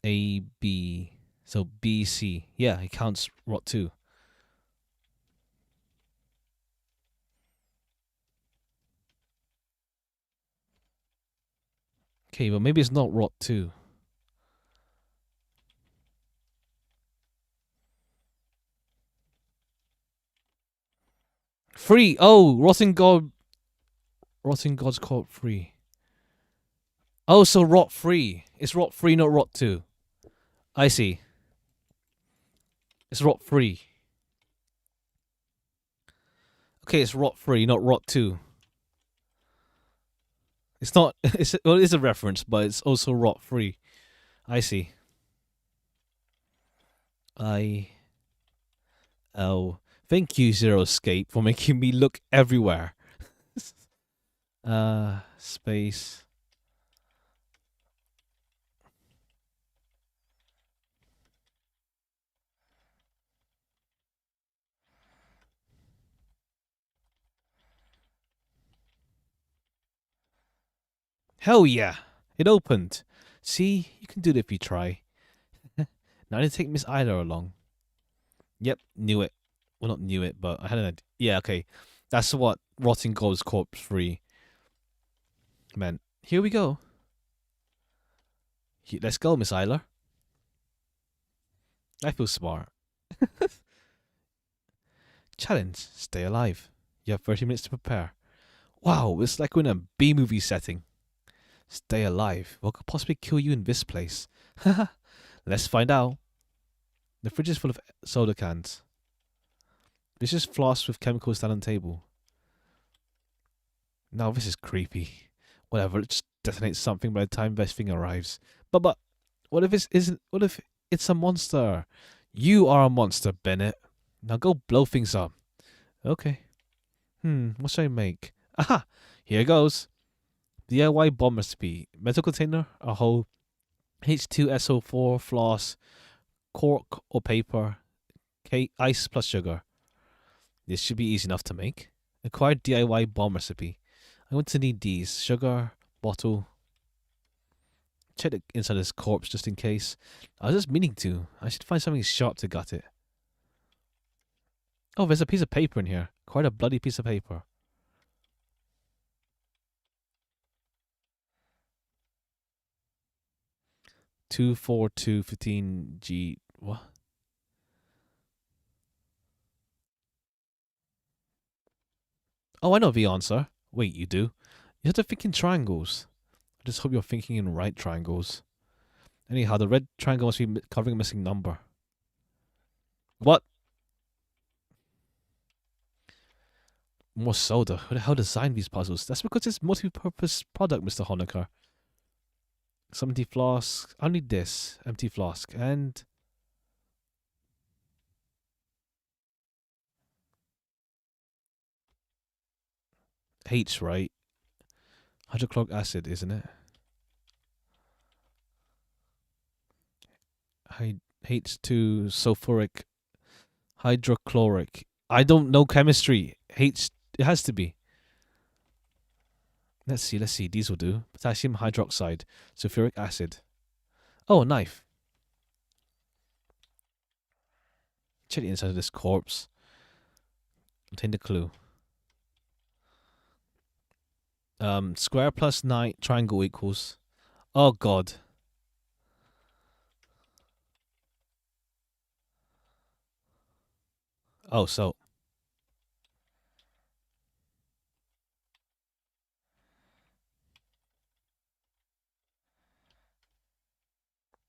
A B. So BC. Yeah, it counts rot 2. Okay, but maybe it's not rot 2. Free. Oh, Rotting God. Rotting God's caught free. Oh, so rot 3. It's rot 3, not rot 2. I see. It's rot 3. Okay, it's rot 3, not rot 2. It's not. Well, it is a reference, but it's also rot 3. I see. Thank you, Zero Escape, for making me look everywhere. Space. Hell yeah! It opened. See, you can do it if you try. Now I need to take Miss Ida along. Yep, knew it. Well, not knew it, but I had an idea. Yeah, okay. That's what Rotting God's Corpse 3 meant. Here we go. Let's go, Miss Isla. I feel smart. Challenge. Stay alive. You have 30 minutes to prepare. Wow, it's like we're in a B-movie setting. Stay alive. What could possibly kill you in this place? Let's find out. The fridge is full of soda cans. This is flasks with chemicals down on the table. Now this is creepy. Whatever, it just detonates something by the time this thing arrives. But what if it isn't? What if it's a monster? You are a monster, Bennett. Now go blow things up. Okay. What should I make? Aha! Here goes. DIY bomb recipe. Metal container, a hole, H2SO4 floss, cork or paper, ice plus sugar. This should be easy enough to make. Acquired DIY bomb recipe. I'm going to need these. Sugar, bottle. Check the inside of this corpse just in case. I was just meaning to. I should find something sharp to gut it. Oh, there's a piece of paper in here. Quite a bloody piece of paper. Two, 4, 2, 15, G. What? Oh, I know the answer. Wait, you do? You have to think in triangles. I just hope you're thinking in right triangles. Anyhow, the red triangle must be covering a missing number. What? More soda. Who the hell designed these puzzles? That's because it's multi-purpose product, Mr. Honecker. Some empty flask. I need this. Empty flask. And... H, right? Hydrochloric acid, isn't it? H2 sulfuric hydrochloric. I don't know chemistry. It has to be. Let's see. These will do. Potassium hydroxide, sulfuric acid. Oh, a knife. Check the inside of this corpse. Obtain the clue. Square plus 9 triangle equals. Oh god. Oh, so.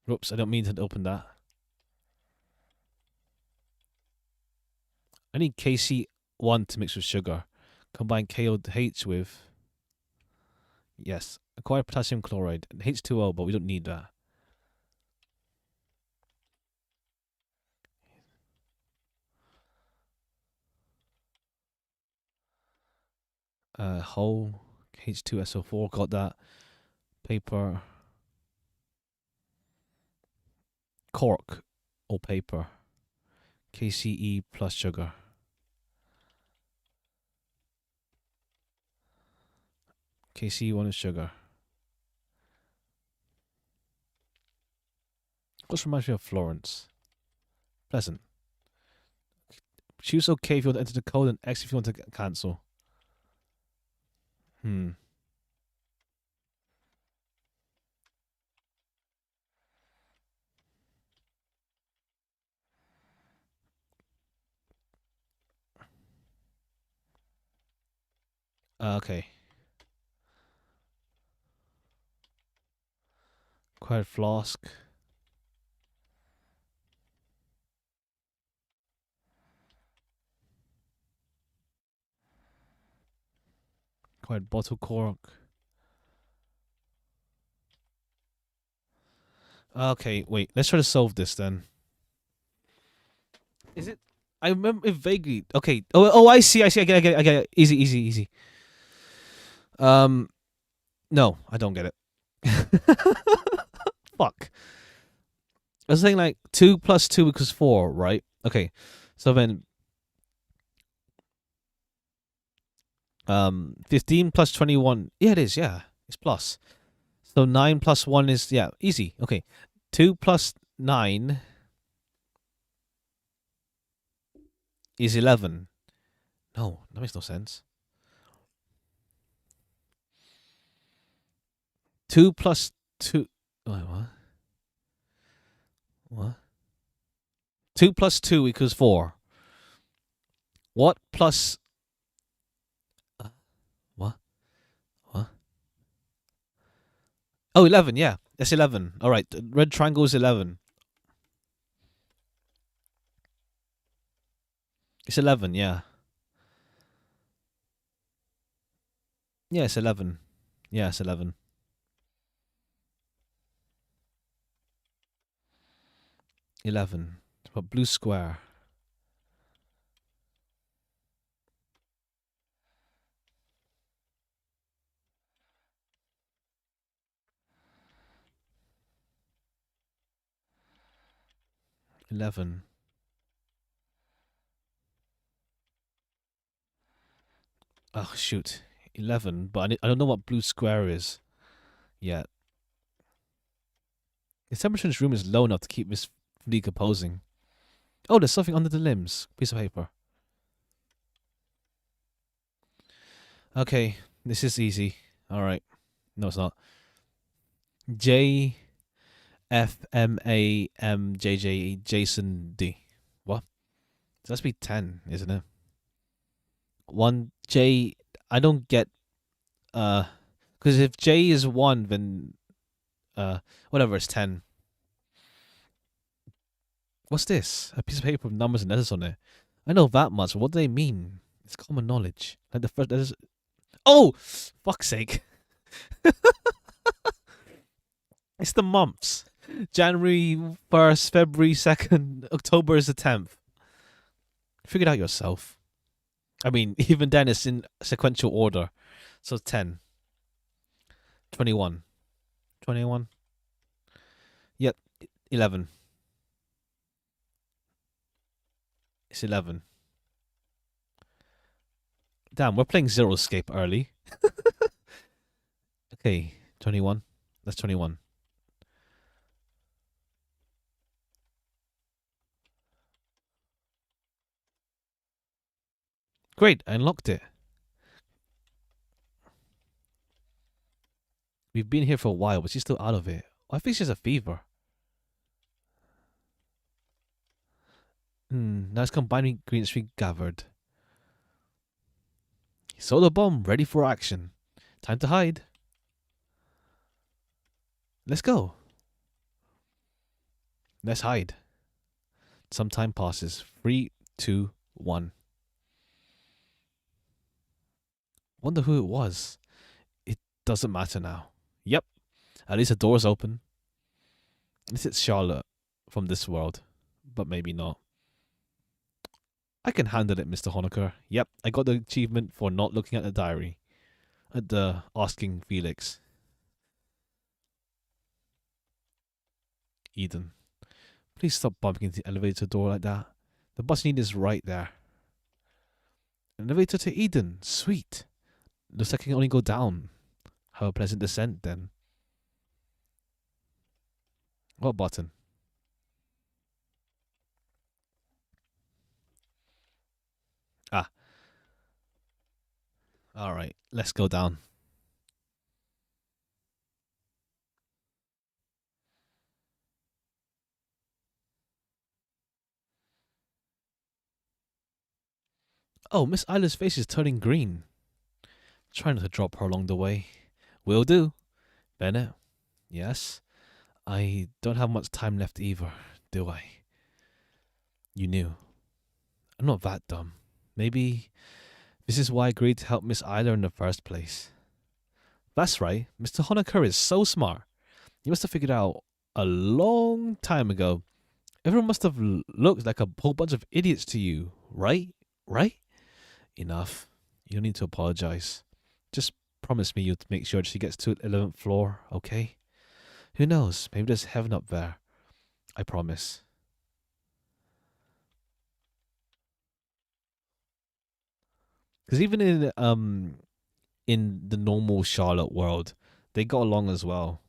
Whoops, I don't mean to open that. I need KC1 to mix with sugar. Combine KOH with... Yes. Acquire potassium chloride. H2O, but we don't need that. Hull, H2SO4, got that. Paper. Cork or paper. KCE plus sugar. KCE1 is sugar. What reminds me of Florence? Pleasant. Choose OK if you want to enter the code and X if you want to cancel. Okay. Quiet flask. Quiet bottle cork. Okay, wait. Let's try to solve this then. Is it? I remember it vaguely. Okay. Oh, I see. I get it. Easy. No, I don't get it. Fuck. I was saying like 2 plus 2 equals 4, right? Okay. So then 15 plus 21. Yeah, it is. Yeah, it's plus. So 9 plus 1 is, yeah, easy. Okay. 2 plus 9 is 11. No, that makes no sense. 2 plus 2. Wait, what? 2 plus 2 equals 4. What plus... What? Oh, 11, yeah. That's 11. All right. Red triangle is 11. It's 11, yeah. Yeah, it's 11. Yeah, it's 11. But blue square. $11. Oh, shoot. 11, but I don't know what blue square is yet. The temperature in this room is low enough to keep this from decomposing. Oh, there's something under the limbs. Piece of paper. Okay, this is easy. All right. No, it's not. J F M A M J J Jason D. What? So that's be 10, isn't it? 1 J. I don't get. Because if J is 1, then whatever, it's 10. What's this? A piece of paper with numbers and letters on it. I know that much. What do they mean? It's common knowledge. Like the first letters. Oh, fuck's sake! It's the months. January 1st, February 2nd, October is the 10th. Figure it out yourself. I mean, even then it's in sequential order. So 10. 21. 21. Yep. 11. It's 11. Damn, we're playing Zero Escape early. Okay, 21. That's 21. Great, I unlocked it. We've been here for a while, but she's still out of it. I think she's a fever. Now it's combining greens we gathered. Solar bomb ready for action. Time to hide. Let's go. Let's hide. Some time passes. 3, 2, 1. Wonder who it was. It doesn't matter now. Yep. At least the door's open. At least it's Charlotte from this world. But maybe not. I can handle it, Mr. Honecker. Yep, I got the achievement for not looking at the diary. at the asking Felix. Eden, please stop bumping into the elevator door like that. The bus need is right there. An elevator to Eden. Sweet. Looks like I can only go down. Have a pleasant descent then. What button? Ah. Alright, let's go down. Oh, Miss Isla's face is turning green. Try not to drop her along the way. Will do. Bennett? Yes? I don't have much time left either, do I? You knew. I'm not that dumb. Maybe this is why I agreed to help Miss Isla in the first place. That's right. Mr. Honaker is so smart. He must have figured out a long time ago. Everyone must have looked like a whole bunch of idiots to you, right? Right? Enough. You don't need to apologize. Just promise me you'll make sure she gets to the 11th floor, okay? Who knows? Maybe there's heaven up there. I promise. Because even in the normal Charlotte world, they got along as well.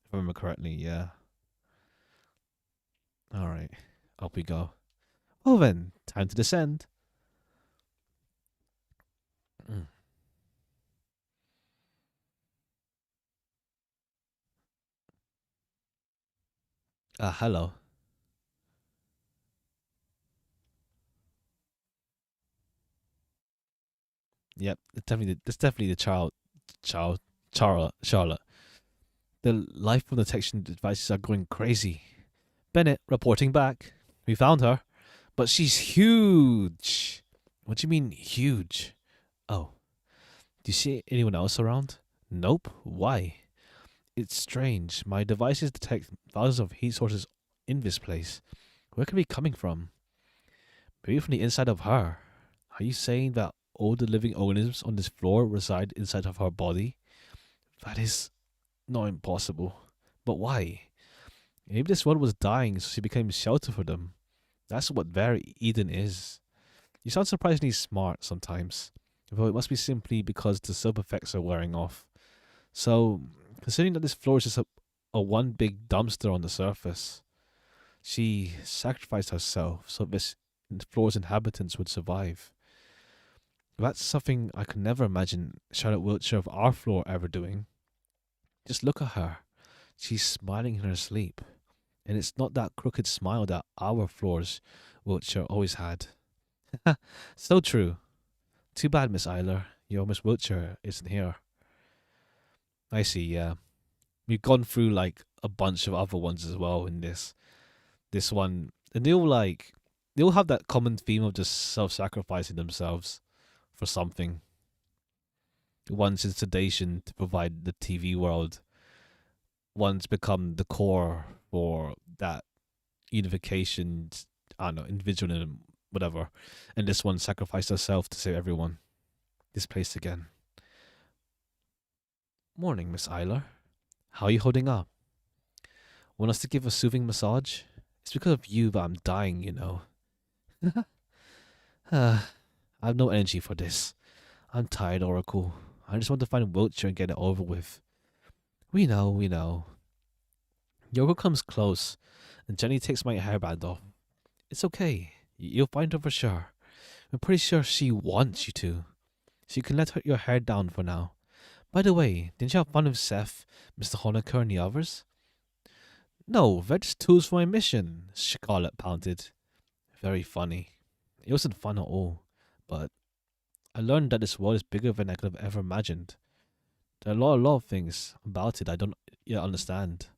If I remember correctly, yeah. Alright. Up we go. Well then, time to descend. Mm. Ah, hello. Yep, it's definitely the Charlotte. The life from detection devices are going crazy. Bennett reporting back. We found her, but she's huge. What do you mean huge? Oh, do you see anyone else around? Nope. Why? It's strange. My devices detect thousands of heat sources in this place. Where could it be coming from? Maybe from the inside of her. Are you saying that all the living organisms on this floor reside inside of her body? That is not impossible. But why? Maybe this world was dying, so she became shelter for them. That's what very Eden is. You sound surprisingly smart sometimes, though it must be simply because the sub effects are wearing off. So, considering that this floor is just a one big dumpster on the surface, she sacrificed herself so this floor's inhabitants would survive. That's something I could never imagine Charlotte Wiltshire of our floor ever doing. Just look at her. She's smiling in her sleep. And it's not that crooked smile that our floors Wiltshire always had. So true. Too bad, Miss Eiler. Your Miss Wiltshire isn't here. I see, yeah. We've gone through like a bunch of other ones as well in this one. And they all have that common theme of just self sacrificing themselves for something. One's in sedation to provide the TV world. One's become the core for that unification, I don't know, individualism, whatever. And this one sacrificed herself to save everyone. Displaced again. Morning, Miss Eiler. How are you holding up? Want us to give a soothing massage? It's because of you that I'm dying, you know. I have no energy for this. I'm tired, Oracle. I just want to find Wiltshire and get it over with. We know, we know. Yoko comes close, and Jenny takes my hairband off. It's okay. You'll find her for sure. I'm pretty sure she wants you to. So you can let your hair down for now. By the way, didn't you have fun with Seth, Mr. Honaker, and the others? No, they're just tools for my mission, Charlotte pouted. Very funny. It wasn't fun at all, but I learned that this world is bigger than I could have ever imagined. There are a lot of things about it I don't yet understand.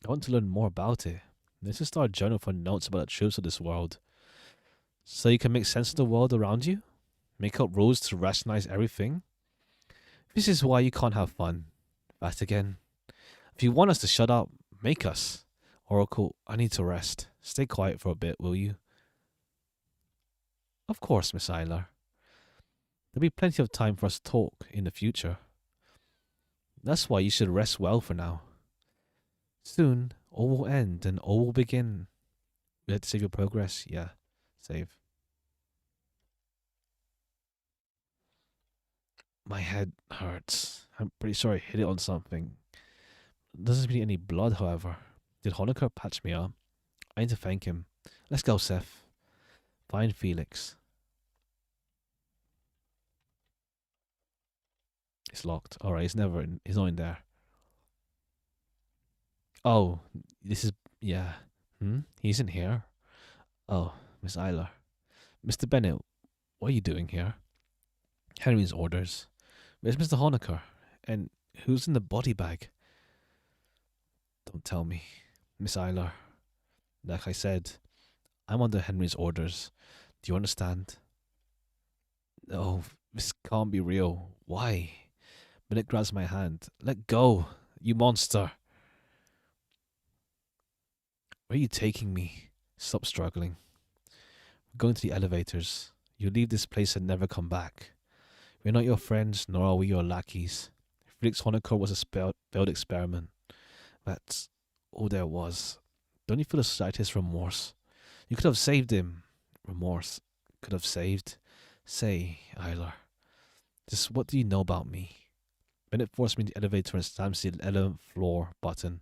I want to learn more about it. Let's just start a journal for notes about the truths of this world. So you can make sense of the world around you? Make up rules to rationalize everything? This is why you can't have fun. That again. If you want us to shut up, make us. Oracle, I need to rest. Stay quiet for a bit, will you? Of course, Miss Eiler. There'll be plenty of time for us to talk in the future. That's why you should rest well for now. Soon, all will end and all will begin. You had to save your progress? Yeah, save. My head hurts. I'm pretty sure I hit it on something. Doesn't bleed any blood, however. Did Honecker patch me up? I need to thank him. Let's go, Seth. Find Felix. It's locked. Alright, he's not in there. Oh, this is, yeah. He isn't here. Oh, Miss Eiler. Mr. Bennett, what are you doing here? Henry's orders. Where's Mr. Honecker? And who's in the body bag? Don't tell me. Miss Eiler. Like I said, I'm under Henry's orders. Do you understand? No, this can't be real. Why? Bennett grabs my hand. Let go, you monster. Where are you taking me? Stop struggling. We're going to the elevators. You leave this place and never come back. We're not your friends, nor are we your lackeys. Felix Honecker was a failed experiment. That's all there was. Don't you feel the slightest remorse? You could have saved him. Remorse. Could have saved. Say, Eiler. Just what do you know about me? Bennett forced me in the elevator and slams the 11th floor button.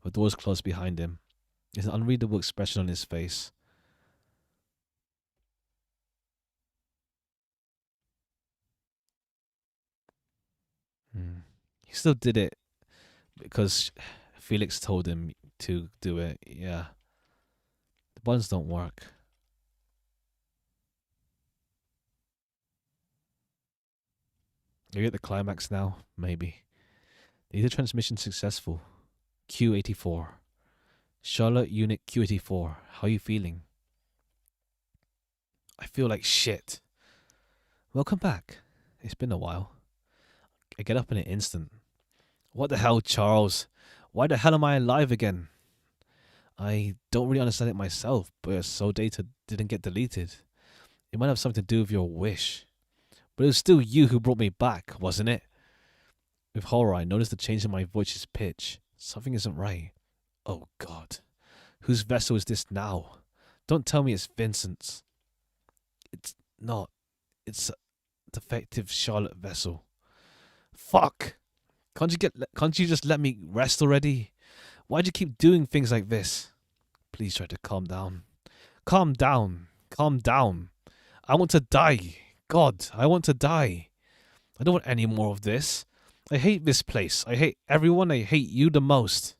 The doors closed behind him. There's an unreadable expression on his face. He still did it because Felix told him to do it. Yeah. The buttons don't work. Are you at the climax now? Maybe. Data transmission successful. Q84. Charlotte Unit Q84. How are you feeling? I feel like shit. Welcome back. It's been a while. I get up in an instant. What the hell, Charles? Why the hell am I alive again? I don't really understand it myself, but so data didn't get deleted. It might have something to do with your wish. But it was still you who brought me back, wasn't it? With horror, I noticed the change in my voice's pitch. Something isn't right. Oh, God. Whose vessel is this now? Don't tell me it's Vincent's. It's not. It's a defective Charlotte vessel. Fuck! Can't you just let me rest already? Why'd you keep doing things like this? Please try to calm down. Calm down. Calm down. I want to die. God, I want to die. I don't want any more of this. I hate this place. I hate everyone. I hate you the most.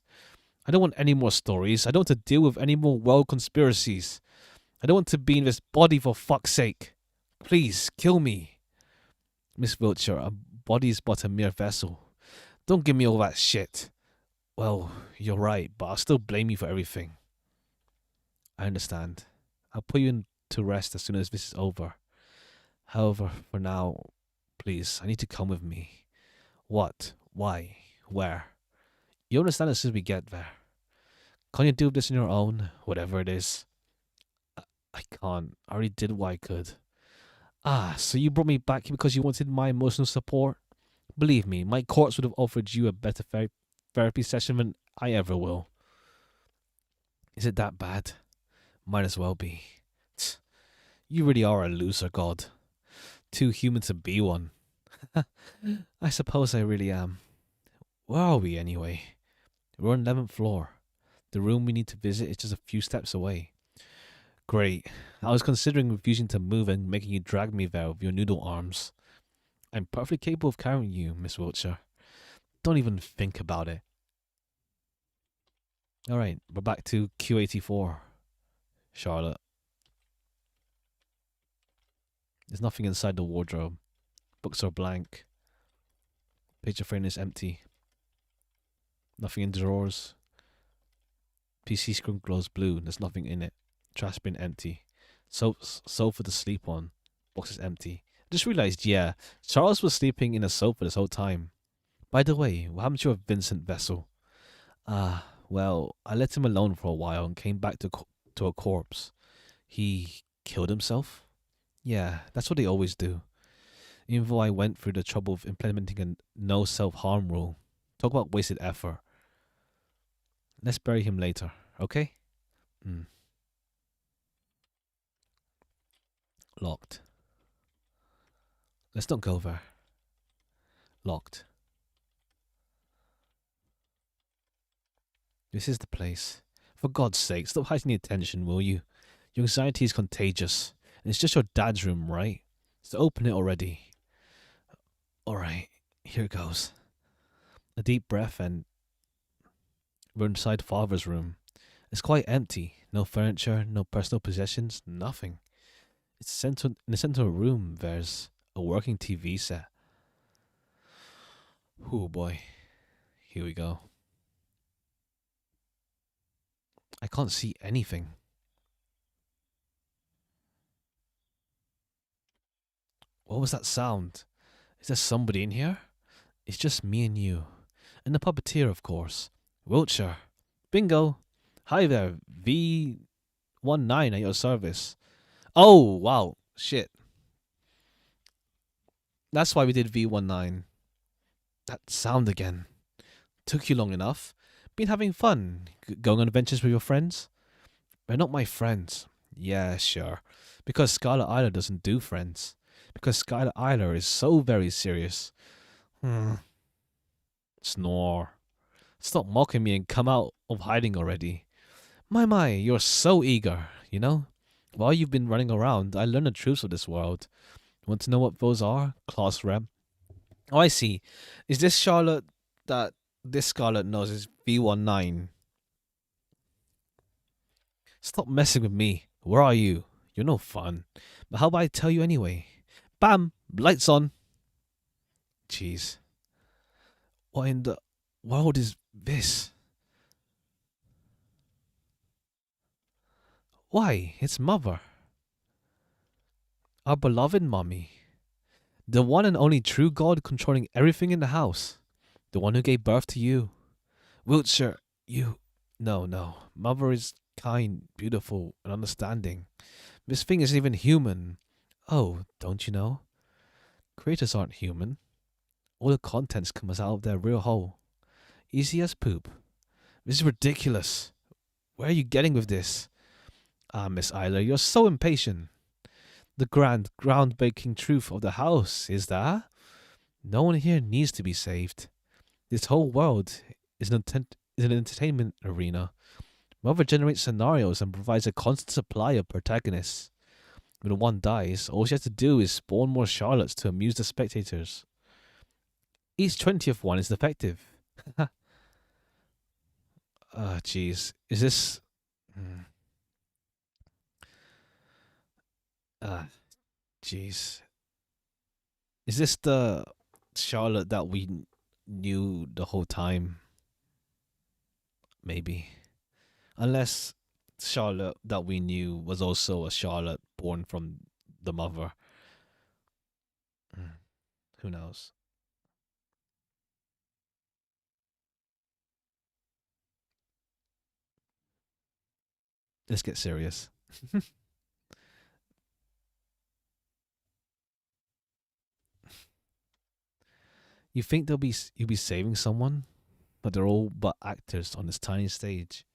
I don't want any more stories. I don't want to deal with any more world conspiracies. I don't want to be in this body for fuck's sake. Please, kill me. Miss Wiltshire, a body is but a mere vessel. Don't give me all that shit. Well, you're right, but I'll still blame you for everything. I understand. I'll put you to rest as soon as this is over. However, for now, please, I need to come with me. What? Why? Where? You understand as soon as we get there. Can't you do this on your own, whatever it is? I can't. I already did what I could. Ah, so you brought me back here because you wanted my emotional support? Believe me, my corpse would have offered you a better therapy session than I ever will. Is it that bad? Might as well be. You really are a loser, God. Too human to be one. I suppose I really am. Where are we, anyway? We're on 11th floor. The room we need to visit is just a few steps away. Great. I was considering refusing to move and making you drag me there with your noodle arms. I'm perfectly capable of carrying you, Miss Wiltshire. Don't even think about it. Alright, we're back to Q84. Charlotte. There's nothing inside the wardrobe. Books are blank. Picture frame is empty. Nothing in drawers. PC screen glows blue. There's nothing in it. Trash bin empty. Sofa to sleep on. Box is empty. I just realized, yeah, Charles was sleeping in a sofa this whole time. By the way, what happened to your Vincent vessel? Well, I let him alone for a while and came back to a corpse. He killed himself? Yeah, that's what they always do. Even though I went through the trouble of implementing a no self-harm rule. Talk about wasted effort. Let's bury him later, okay? Mm. Locked. Let's not go there. Locked. This is the place. For God's sake, stop hiding the attention, will you? Your anxiety is contagious. And it's just your dad's room, right? So open it already. Alright, here goes. A deep breath and we're inside Father's room. It's quite empty. No furniture, no personal possessions, nothing. It's in the center of the room, there's a working TV set. Oh boy. Here we go. I can't see anything. What was that sound? Is there somebody in here? It's just me and you. And the puppeteer, of course. Wiltshire. Bingo. Hi there, V19 at your service. Oh, wow. Shit. That's why we did V19. That sound again. Took you long enough. Been having fun. Going on adventures with your friends? They're not my friends. Yeah, sure. Because Scarlet Isler doesn't do friends. Because Scarlet Isler is so very serious. Snore. Stop mocking me and come out of hiding already. My, you're so eager, you know? While you've been running around, I learned the truths of this world. Want to know what those are? Class rep. Oh, I see. Is this Charlotte that this Scarlet knows is V19? Stop messing with me. Where are you? You're no fun. But how about I tell you anyway? Bam! Lights on. Jeez. What in the world is this? Why, it's Mother. Our beloved Mommy. The one and only true God controlling everything in the house. The one who gave birth to you. Wiltshire, you... No. Mother is kind, beautiful, and understanding. This thing isn't even human. Oh, don't you know? Creators aren't human. All the contents come out of their real hole. Easy as poop. This is ridiculous. Where are you getting with this? Ah, Miss Isler, you're so impatient. The groundbreaking truth of the house is that no one here needs to be saved. This whole world is an entertainment arena. Mother generates scenarios and provides a constant supply of protagonists. When one dies, all she has to do is spawn more Charlottes to amuse the spectators. Each 20th one is effective. Jeez. Is this... Jeez. Is this the Charlotte that we knew the whole time? Maybe. Unless Charlotte that we knew was also a Charlotte born from the mother. Who knows? Let's get serious. You think you'll be saving someone, but they're all but actors on this tiny stage.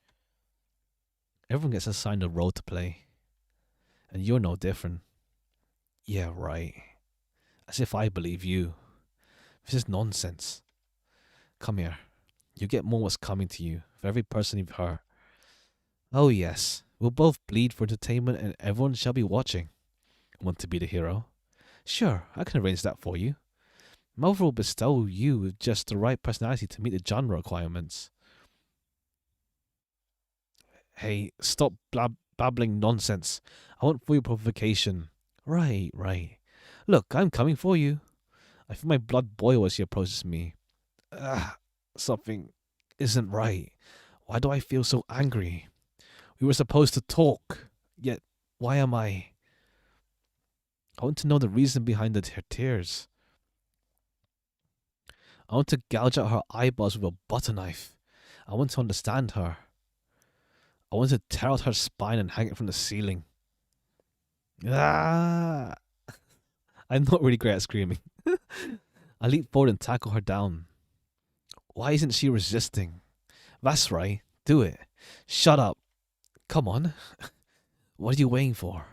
Everyone gets assigned a role to play, and you're no different. Yeah, right. As if I believe you. This is nonsense. Come here. You get more what's coming to you for every person you've hurt. Oh yes, we'll both bleed for entertainment and everyone shall be watching. Want to be the hero? Sure, I can arrange that for you. Mother will bestow you with just the right personality to meet the genre requirements. Hey, stop babbling nonsense. I want full provocation. Right. Look, I'm coming for you. I feel my blood boil as she approaches me. Something isn't right. Why do I feel so angry? We were supposed to talk, yet why am I? I want to know the reason behind her tears. I want to gouge out her eyeballs with a butter knife. I want to understand her. I want to tear out her spine and hang it from the ceiling. I'm not really great at screaming. I leap forward and tackle her down. Why isn't she resisting? That's right. Do it. Shut up. Come on. What are you waiting for?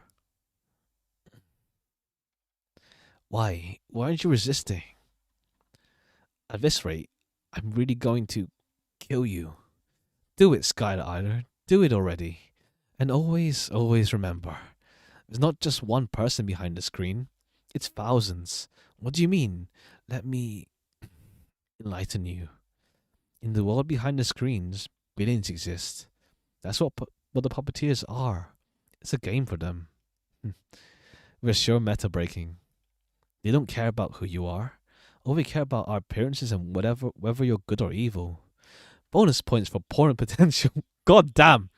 Why? Why aren't you resisting? At this rate, I'm really going to kill you. Do it, Skylar Eiler. Do it already. And always, always remember, there's not just one person behind the screen. It's thousands. What do you mean? Let me enlighten you. In the world behind the screens, billions exist. That's what the puppeteers are. It's a game for them. We're sure meta breaking. They don't care about who you are. All they care about are appearances and whether you're good or evil. Bonus points for porn potential. God damn.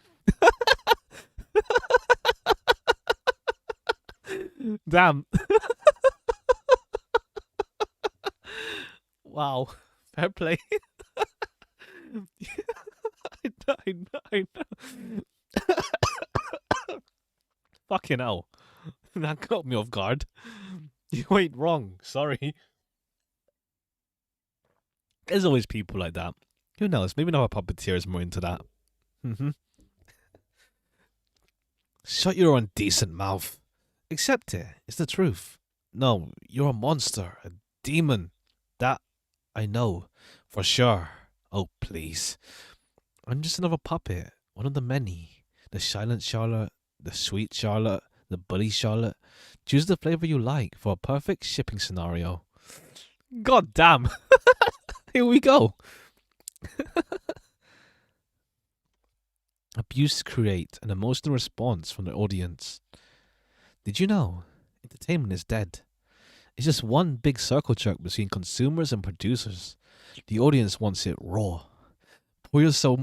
Damn. Wow. Fair play. I know. Fucking hell. That caught me off guard. You ain't wrong. Sorry. There's always people like that. Who knows? Maybe now a puppeteer is more into that. Shut your undecent mouth. Accept it. It's the truth. No, you're a monster. A demon. That I know. For sure. Oh, please. I'm just another puppet. One of the many. The silent Charlotte. The sweet Charlotte. The bully Charlotte. Choose the flavor you like for a perfect shipping scenario. God damn. Here we go. Abuse create an emotional response from the audience. Did you know? Entertainment is dead. It's just one big circle jerk between consumers and producers. The audience wants it raw. Pour yourself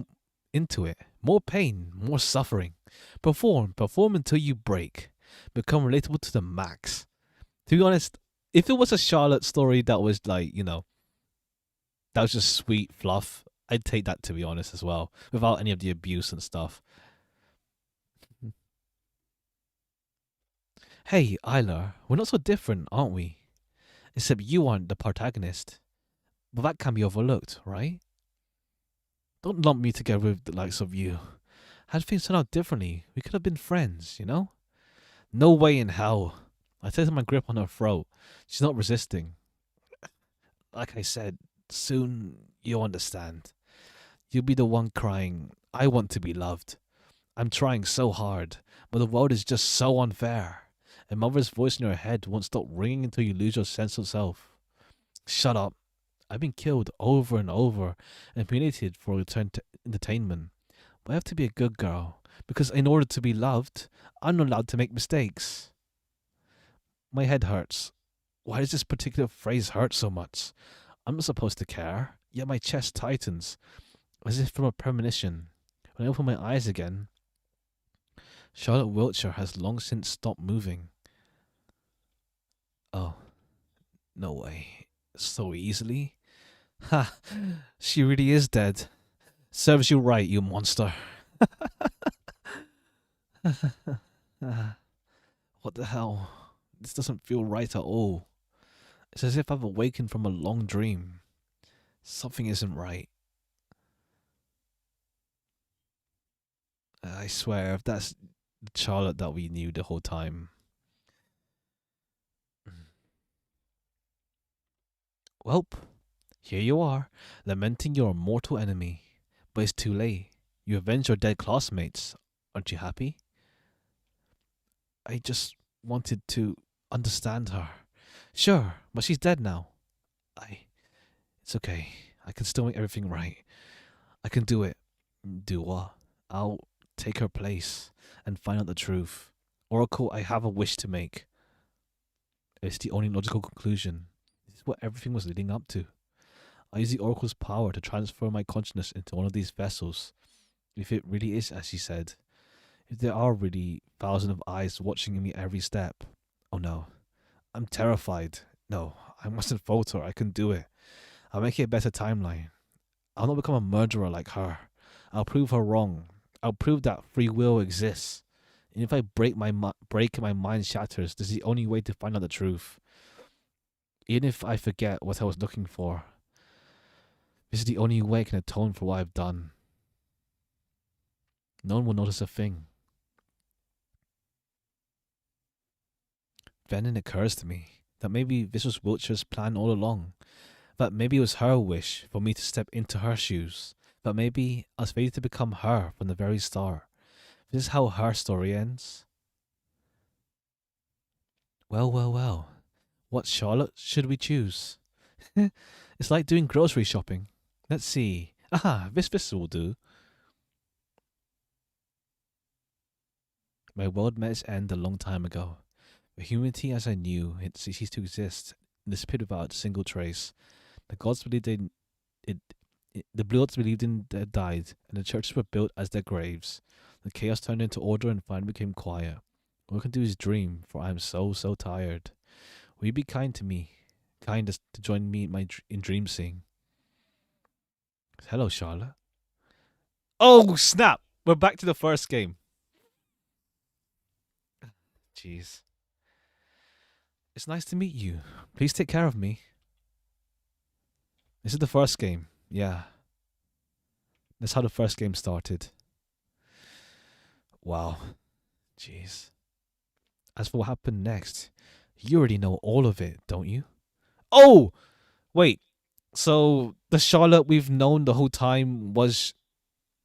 into it. More pain, more suffering. Perform until you break. Become relatable to the max. To be honest, if it was a Charlotte story that was like, that was just sweet fluff, I'd take that, to be honest, as well, without any of the abuse and stuff. Hey, Isla, we're not so different, aren't we? Except you aren't the protagonist. But that can be overlooked, right? Don't lump me together with the likes of you. Had things turned out differently, we could have been friends, No way in hell. I tightened my grip on her throat. She's not resisting. Like I said, soon you'll understand. You'll be the one crying, I want to be loved. I'm trying so hard, but the world is just so unfair. A mother's voice in your head won't stop ringing until you lose your sense of self. Shut up. I've been killed over and over and humiliated for return to entertainment. But I have to be a good girl, because in order to be loved, I'm not allowed to make mistakes. My head hurts. Why does this particular phrase hurt so much? I'm not supposed to care, yet my chest tightens, as if from a premonition. When I open my eyes again, Charlotte Wiltshire has long since stopped moving. Oh, no way. So easily? Ha! She really is dead. Serves you right, you monster. What the hell? This doesn't feel right at all. It's as if I've awakened from a long dream. Something isn't right. I swear, if that's the Charlotte that we knew the whole time. Welp, here you are, lamenting your mortal enemy. But it's too late. You avenged your dead classmates. Aren't you happy? I just wanted to understand her. Sure, but she's dead now. It's okay. I can still make everything right. I can do it. Do what? I'll take her place and find out the truth. Oracle, I have a wish to make. It's the only logical conclusion. This is what everything was leading up to. I use the Oracle's power to transfer my consciousness into one of these vessels. If it really is as she said. If there are really thousands of eyes watching me every step. Oh no. I'm terrified. No, I mustn't falter. I can do it. I'll make it a better timeline. I'll not become a murderer like her. I'll prove her wrong. I'll prove that free will exists. And if I break my mind shatters, this is the only way to find out the truth. Even if I forget what I was looking for, this is the only way I can atone for what I've done. No one will notice a thing. Then it occurs to me that maybe this was Wiltshire's plan all along. That maybe it was her wish for me to step into her shoes. That maybe I was fated to become her from the very start. This is how her story ends. Well, well, well. What Charlotte should we choose? It's like doing grocery shopping. Let's see. Aha, this will do. My world met its end a long time ago. The humanity as I knew it ceased to exist and disappeared without a single trace. The gods believed it, the gods believed in had died, and the churches were built as their graves. The chaos turned into order and finally became quiet. All I can do is dream, for I am so tired. Will you be kind to me? Kind as to join me in dream seeing. Hello, Charlotte. Oh, snap! We're back to the first game. Jeez. It's nice to meet you. Please take care of me. This is the first game. Yeah. That's how the first game started. Wow. Jeez. As for what happened next, you already know all of it, don't you? Oh! Wait. So the Charlotte we've known the whole time was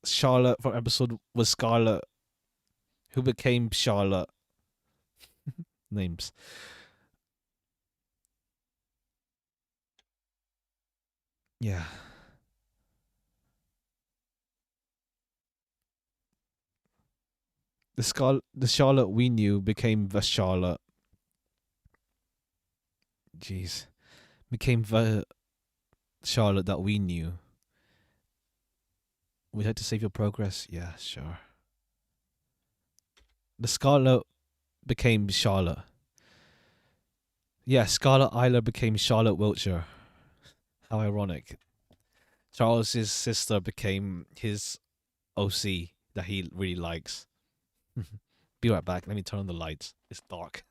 Charlotte from episode was Scarlet, who became Charlotte. Names. Yeah. The Charlotte we knew became the Charlotte. Jeez. Became the Charlotte that we knew. Would you like to save your progress? Yeah, sure. The Scarlet became Charlotte. Yeah, Scarlet Isla became Charlotte Wiltshire. How ironic. Charles's sister became his OC that he really likes. Be right back. Let me turn on the lights. It's dark.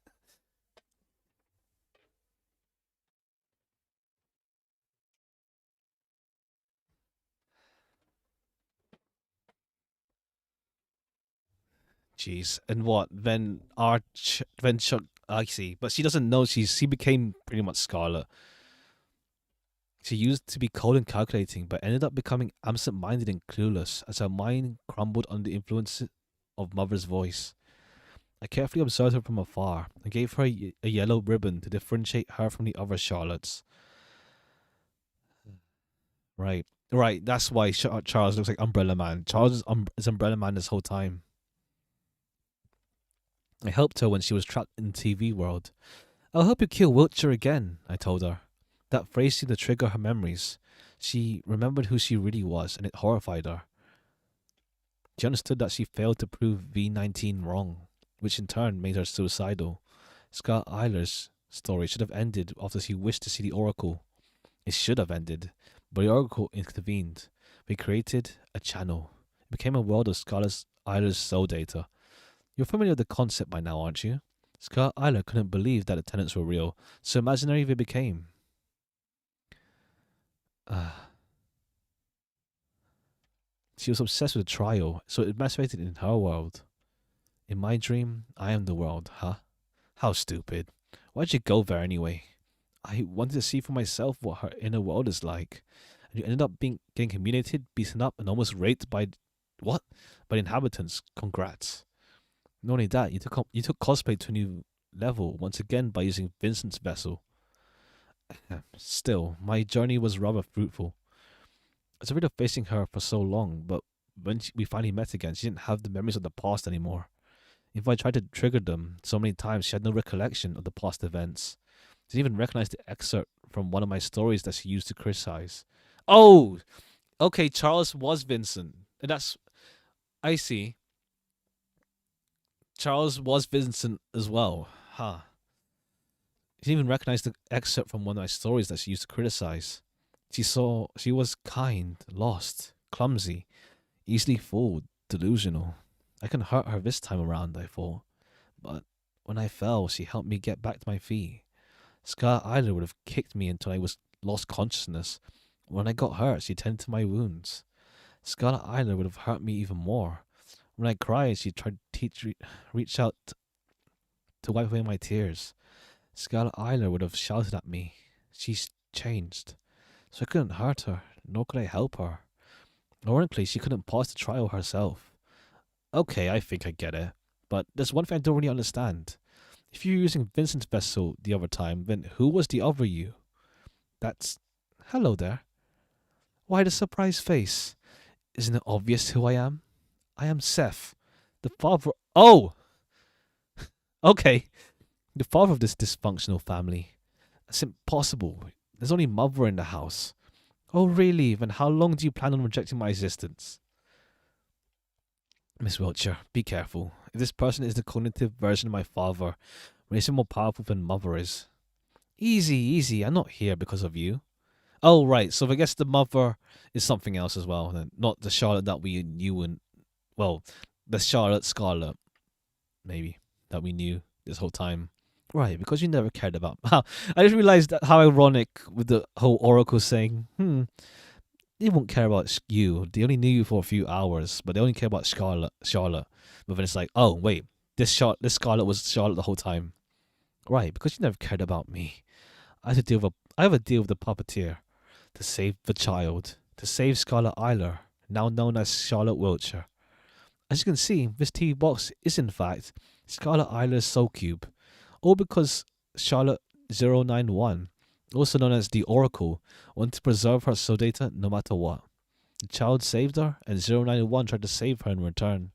Jeez. And what? Then Chuck, I see. But she doesn't know she became pretty much Scarlet. She used to be cold and calculating, but ended up becoming absent-minded and clueless as her mind crumbled under the influence of Mother's voice. I carefully observed her from afar and gave her a yellow ribbon to differentiate her from the other Charlottes. Right. Right, that's why Charles looks like Umbrella Man. Charles is Umbrella Man this whole time. I helped her when she was trapped in the TV world. I'll help you kill Wiltshire again, I told her. That phrase seemed to trigger her memories. She remembered who she really was, and it horrified her. She understood that she failed to prove V19 wrong, which in turn made her suicidal. Scott Eiler's story should have ended after she wished to see the Oracle. It should have ended, but the Oracle intervened. We created a channel. It became a world of Scarlet Eiler's soul data. You're familiar with the concept by now, aren't you? Scott Eiler couldn't believe that the tenants were real, so imaginary they became. She was obsessed with the trial, so it masturbated in her world. In my dream, I am the world, huh? How stupid. Why'd you go there anyway? I wanted to see for myself what her inner world is like. And you ended up getting humiliated, beaten up, and almost raped by... What? By the inhabitants. Congrats. Not only that, you took cosplay to a new level, once again by using Vincent's vessel. Still, my journey was rather fruitful. I was afraid of facing her for so long, but when we finally met again, she didn't have the memories of the past anymore. If I tried to trigger them so many times, she had no recollection of the past events. She didn't even recognize the excerpt from one of my stories that she used to criticize. Oh! Okay, Charles was Vincent. And that's... I see. Charles was Vincent as well. Huh. She didn't even recognize the excerpt from one of my stories that she used to criticize. She was kind, lost, clumsy, easily fooled, delusional. I can hurt her this time around, I thought. But when I fell, she helped me get back to my feet. Scarlet Isla would have kicked me until I was lost consciousness. When I got hurt, she tended to my wounds. Scarlet Isla would have hurt me even more. When I cried, she tried to reach out to wipe away my tears. Scarlet Isla would have shouted at me. She's changed. So I couldn't hurt her, nor could I help her. Ironically, she couldn't pause the trial herself. Okay, I think I get it. But there's one thing I don't really understand. If you were using Vincent's vessel the other time, then who was the other you? That's... Hello there. Why the surprised face? Isn't it obvious who I am? I am Seth, the father... Oh! Okay. The father of this dysfunctional family. That's impossible. There's only mother in the house. Oh, really? Then how long do you plan on rejecting my existence? Miss Wiltshire, be careful. If this person is the cognitive version of my father, when he's more powerful than mother is. Easy, easy. I'm not here because of you. Oh, right. So I guess the mother is something else as well. Then. Not the Charlotte that we knew and... Well, the Charlotte Scarlet, maybe, that we knew this whole time. Right, because you never cared about... I just realized that how ironic with the whole Oracle saying, they won't care about you. They only knew you for a few hours, but they only care about Charlotte. But then it's like, oh, wait, this Scarlet was Charlotte the whole time. Right, because you never cared about me. I have a deal with the puppeteer to save the child, to save Scarlet Isla, now known as Charlotte Wiltshire. As you can see, this TV box is in fact Scarlet Isla's soul cube, all because Charlotte 091, also known as the Oracle, wanted to preserve her soul data no matter what. The child saved her, and 091 tried to save her in return.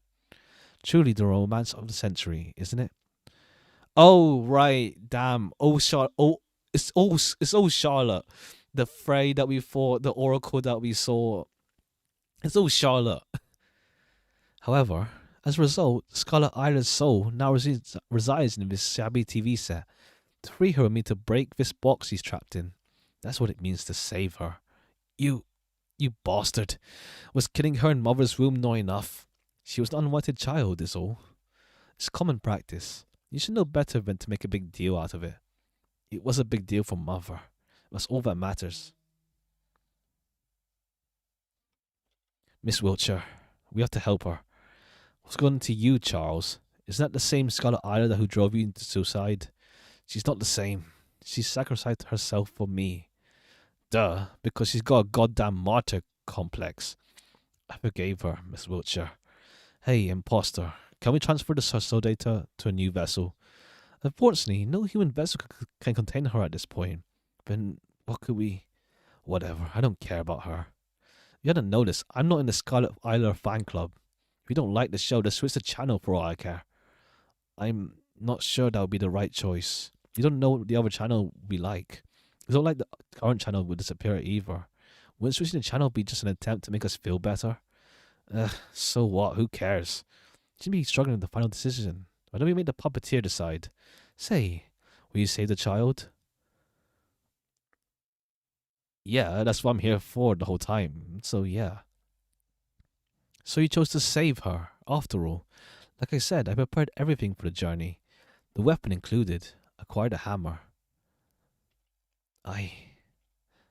Truly the romance of the century, isn't it? Oh, right, damn. Oh, Charlotte. Oh, it's all Charlotte. The Frey that we fought, the Oracle that we saw. It's all Charlotte. However, as a result, Scarlet Isla's soul now resides in this shabby TV set. To free her and me to break this box he's trapped in. That's what it means to save her. You bastard. Was killing her in mother's womb not enough? She was an unwanted child, is all. It's common practice. You should know better than to make a big deal out of it. It was a big deal for mother. That's all that matters. Miss Wiltshire, we have to help her. What's going on to you, Charles? Isn't that the same Scarlet Isla who drove you into suicide? She's not the same. She sacrificed herself for me. Duh, because she's got a goddamn martyr complex. I forgave her, Miss Wiltshire. Hey, imposter, can we transfer the soul data to a new vessel? Unfortunately, no human vessel can contain her at this point. Then what could we... Whatever, I don't care about her. You hadn't noticed, I'm not in the Scarlet Isla fan club. If you don't like the show, just switch the channel for all I care. I'm not sure that would be the right choice. You don't know what the other channel would be like. You don't like the current channel would disappear either. Wouldn't switching the channel be just an attempt to make us feel better? So what? Who cares? You shouldn't be struggling with the final decision. Why don't we make the puppeteer decide? Say, will you save the child? Yeah, that's what I'm here for the whole time. So yeah. So you chose to save her, after all. Like I said, I prepared everything for the journey. The weapon included. Acquired a hammer.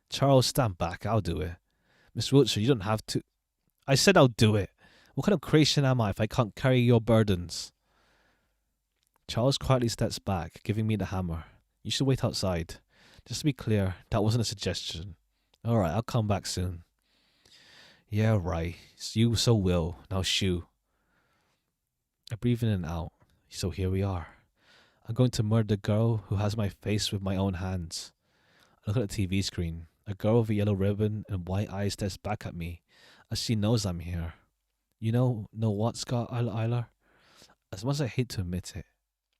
Charles, stand back. I'll do it. Miss Wiltshire, you don't have to... I said I'll do it. What kind of creation am I if I can't carry your burdens? Charles quietly steps back, giving me the hammer. You should wait outside. Just to be clear, that wasn't a suggestion. Alright, I'll come back soon. Yeah, right. You so will. Now shoo. I breathe in and out. So here we are. I'm going to murder the girl who has my face with my own hands. I look at the TV screen. A girl with a yellow ribbon and white eyes stares back at me as she knows I'm here. You know what, Scott Isla? As much as I hate to admit it,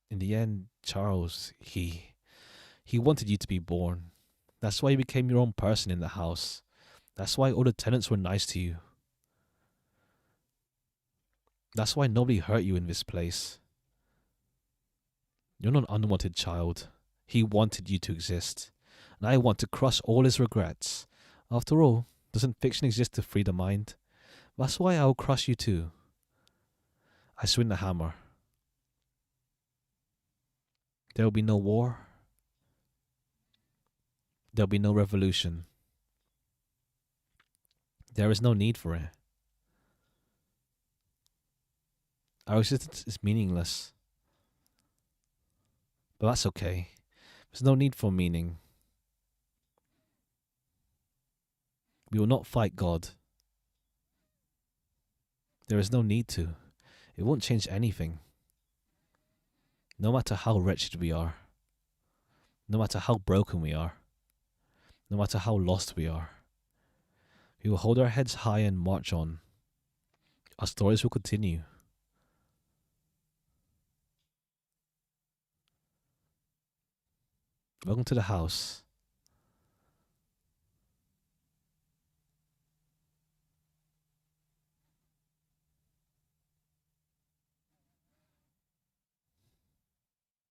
in the end, Charles, he wanted you to be born. That's why you became your own person in the house. That's why all the tenants were nice to you. That's why nobody hurt you in this place. You're not an unwanted child. He wanted you to exist. And I want to crush all his regrets. After all, doesn't fiction exist to free the mind? That's why I will crush you too. I swing the hammer. There will be no war. There'll be no revolution. There is no need for it. Our existence is meaningless. But that's okay. There's no need for meaning. We will not fight God. There is no need to. It won't change anything. No matter how wretched we are, no matter how broken we are, no matter how lost we are, we will hold our heads high and march on. Our stories will continue. Welcome to the house.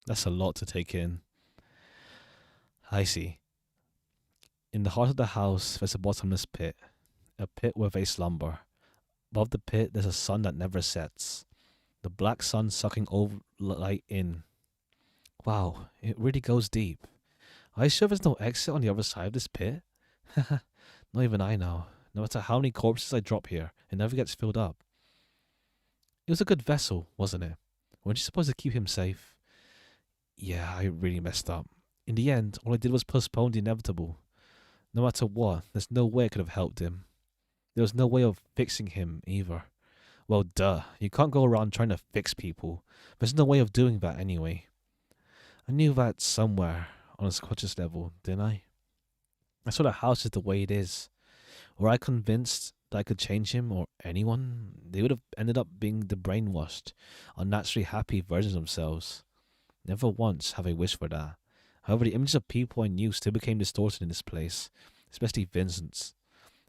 That's a lot to take in. I see. In the heart of the house, there's a bottomless pit. A pit where they slumber. Above the pit, there's a sun that never sets. The black sun sucking all light in. Wow, it really goes deep. Are you sure there's no exit on the other side of this pit? Not even I know. No matter how many corpses I drop here, it never gets filled up. It was a good vessel, wasn't it? Weren't you supposed to keep him safe? Yeah, I really messed up. In the end, all I did was postpone the inevitable. No matter what, there's no way I could have helped him. There was no way of fixing him either. Well, duh. You can't go around trying to fix people. There's no way of doing that anyway. I knew that somewhere on a subconscious level, didn't I? I saw the house is the way it is. Were I convinced that I could change him or anyone, they would have ended up being the brainwashed, unnaturally happy versions of themselves. Never once have I wished for that. However, the images of people I knew still became distorted in this place, especially Vincent's.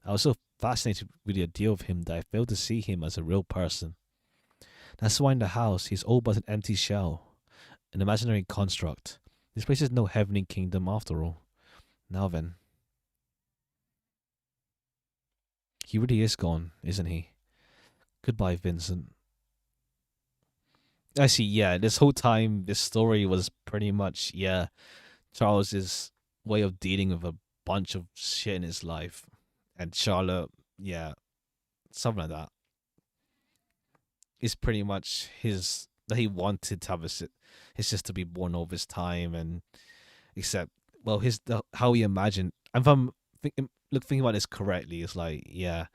I was so fascinated with the idea of him that I failed to see him as a real person. That's why in the house he's all but an empty shell, an imaginary construct. This place is no heavenly kingdom after all. Now then. He really is gone, isn't he? Goodbye, Vincent. I see, yeah, this whole time, this story was pretty much, yeah, Charles's way of dealing with a bunch of shit in his life. And Charlotte, yeah, something like that. Is pretty much his, that he wanted to have his sister be born over his time, and except, well, how he imagined, and if I'm thinking about this correctly, it's like, yeah,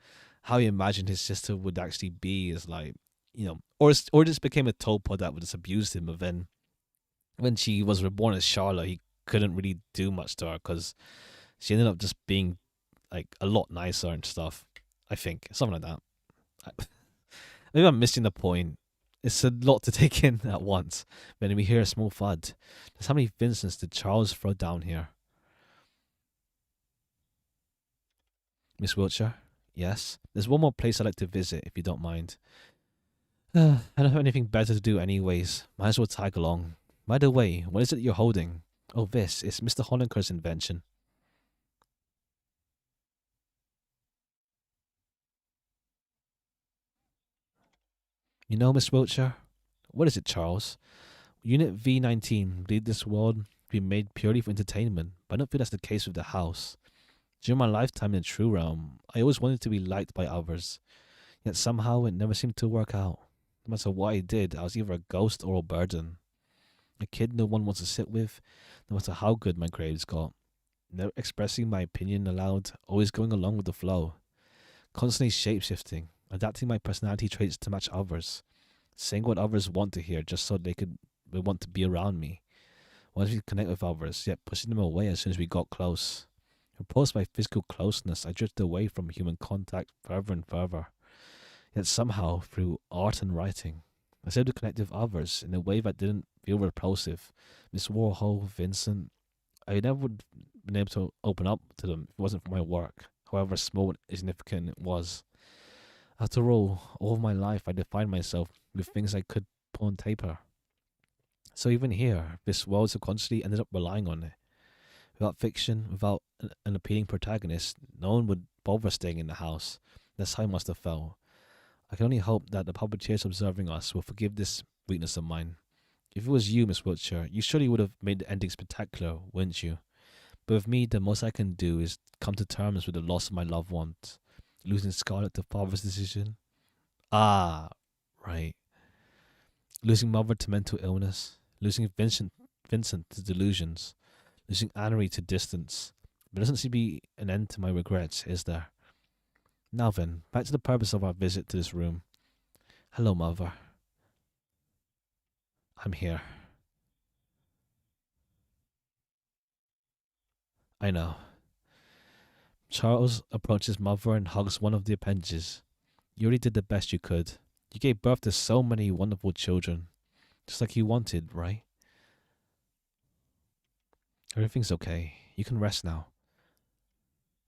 how he imagined his sister would actually be is like, or just became a tulpa that would just abuse him. But then when she was reborn as Charlotte, he couldn't really do much to her because she ended up just being like a lot nicer and stuff. I think something like that. Maybe I'm missing the point. It's a lot to take in at once. When we hear a small thud, just how many Vincents did Charles throw down here? Miss Wiltshire? Yes. There's one more place I'd like to visit, if you don't mind. I don't have anything better to do anyways. Might as well tag along. By the way, what is it you're holding? Oh, this is Mr. Honecker's invention. You know, Miss Wiltshire? What is it, Charles? Unit V19 believe this world be made purely for entertainment, but I don't feel that's the case with the house. During my lifetime in the true realm, I always wanted to be liked by others, yet somehow it never seemed to work out. No matter what I did, I was either a ghost or a burden. A kid no one wants to sit with, no matter how good my grades got. Never expressing my opinion aloud, always going along with the flow. Constantly shape-shifting, adapting my personality traits to match others. Saying what others want to hear just so they want to be around me. Wanting to connect with others, yet pushing them away as soon as we got close. Repulsed by physical closeness, I drifted away from human contact further and further. Yet somehow, through art and writing, I was able to connect with others in a way that didn't feel repulsive. Miss Warhol, Vincent, I never would have been able to open up to them if it wasn't for my work, however small and insignificant it was. After all of my life I defined myself with things I could put on paper. So even here, this world subconsciously ended up relying on it. Without fiction, without an appealing protagonist, no one would bother staying in the house. That's how I must have felt. I can only hope that the puppeteers observing us will forgive this weakness of mine. If it was you, Miss Wiltshire, you surely would have made the ending spectacular, wouldn't you? But with me, the most I can do is come to terms with the loss of my loved ones, losing Scarlett to father's decision. Ah, right. Losing mother to mental illness, losing Vincent to delusions, losing Annery to distance. There doesn't seem to be an end to my regrets, is there? Now then, back to the purpose of our visit to this room. Hello, mother. I'm here. I know. Charles approaches mother and hugs one of the appendages. You already did the best you could. You gave birth to so many wonderful children. Just like you wanted, right? Everything's okay. You can rest now.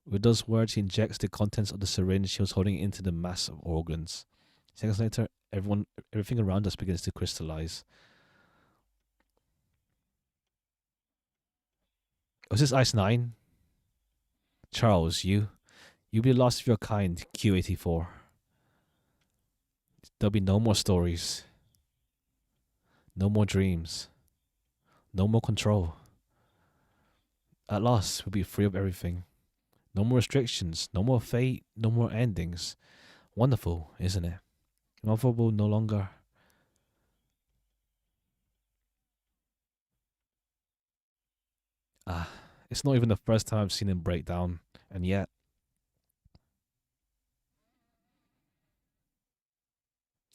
With those words, he injects the contents of the syringe he was holding into the mass of organs. Seconds later, everything around us begins to crystallize. Was this Ice 9? Charles, you'll be the last of your kind, Q84. There'll be no more stories. No more dreams. No more control. At last, we'll be free of everything. No more restrictions, no more fate, no more endings. Wonderful, isn't it? Mother will no longer... it's not even the first time I've seen him break down, and yet...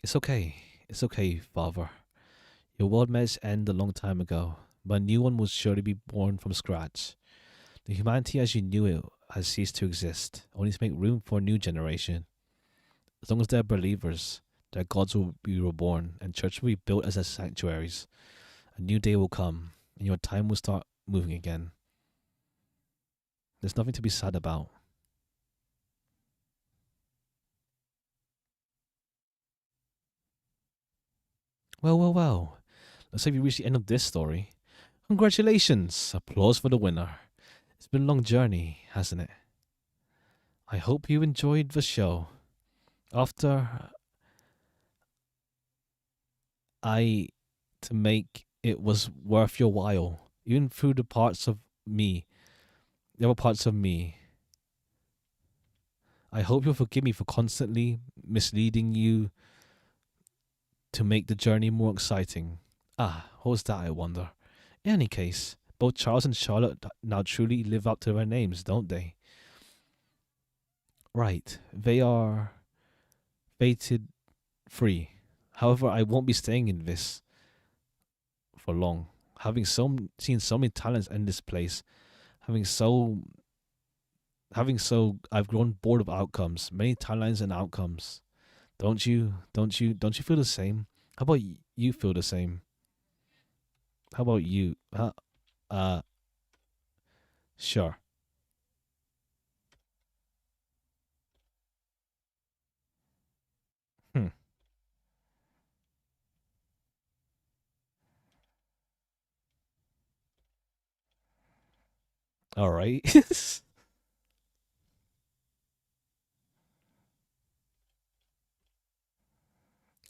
It's okay, father. Your world may end a long time ago, but a new one will surely be born from scratch. The humanity as you knew it has ceased to exist, only to make room for a new generation. As long as there are believers, their gods will be reborn, and churches will be built as their sanctuaries. A new day will come, and your time will start moving again. There's nothing to be sad about. Well. Looks like we reached the end of this story. Congratulations! Applause for the winner. It's been a long journey, hasn't it? I hope you enjoyed the show. After to make it was worth your while, even through the other parts of me. I hope you'll forgive me for constantly misleading you to make the journey more exciting. What was that, I wonder? In any case, both Charles and Charlotte now truly live up to their names, don't they? Right, they are fated free. However, I won't be staying in this for long. Having seen so many talents in this place, having so I've grown bored of outcomes, many timelines and outcomes. Don't you feel the same? How about you feel the same? How about you? Sure. Hmm. All right.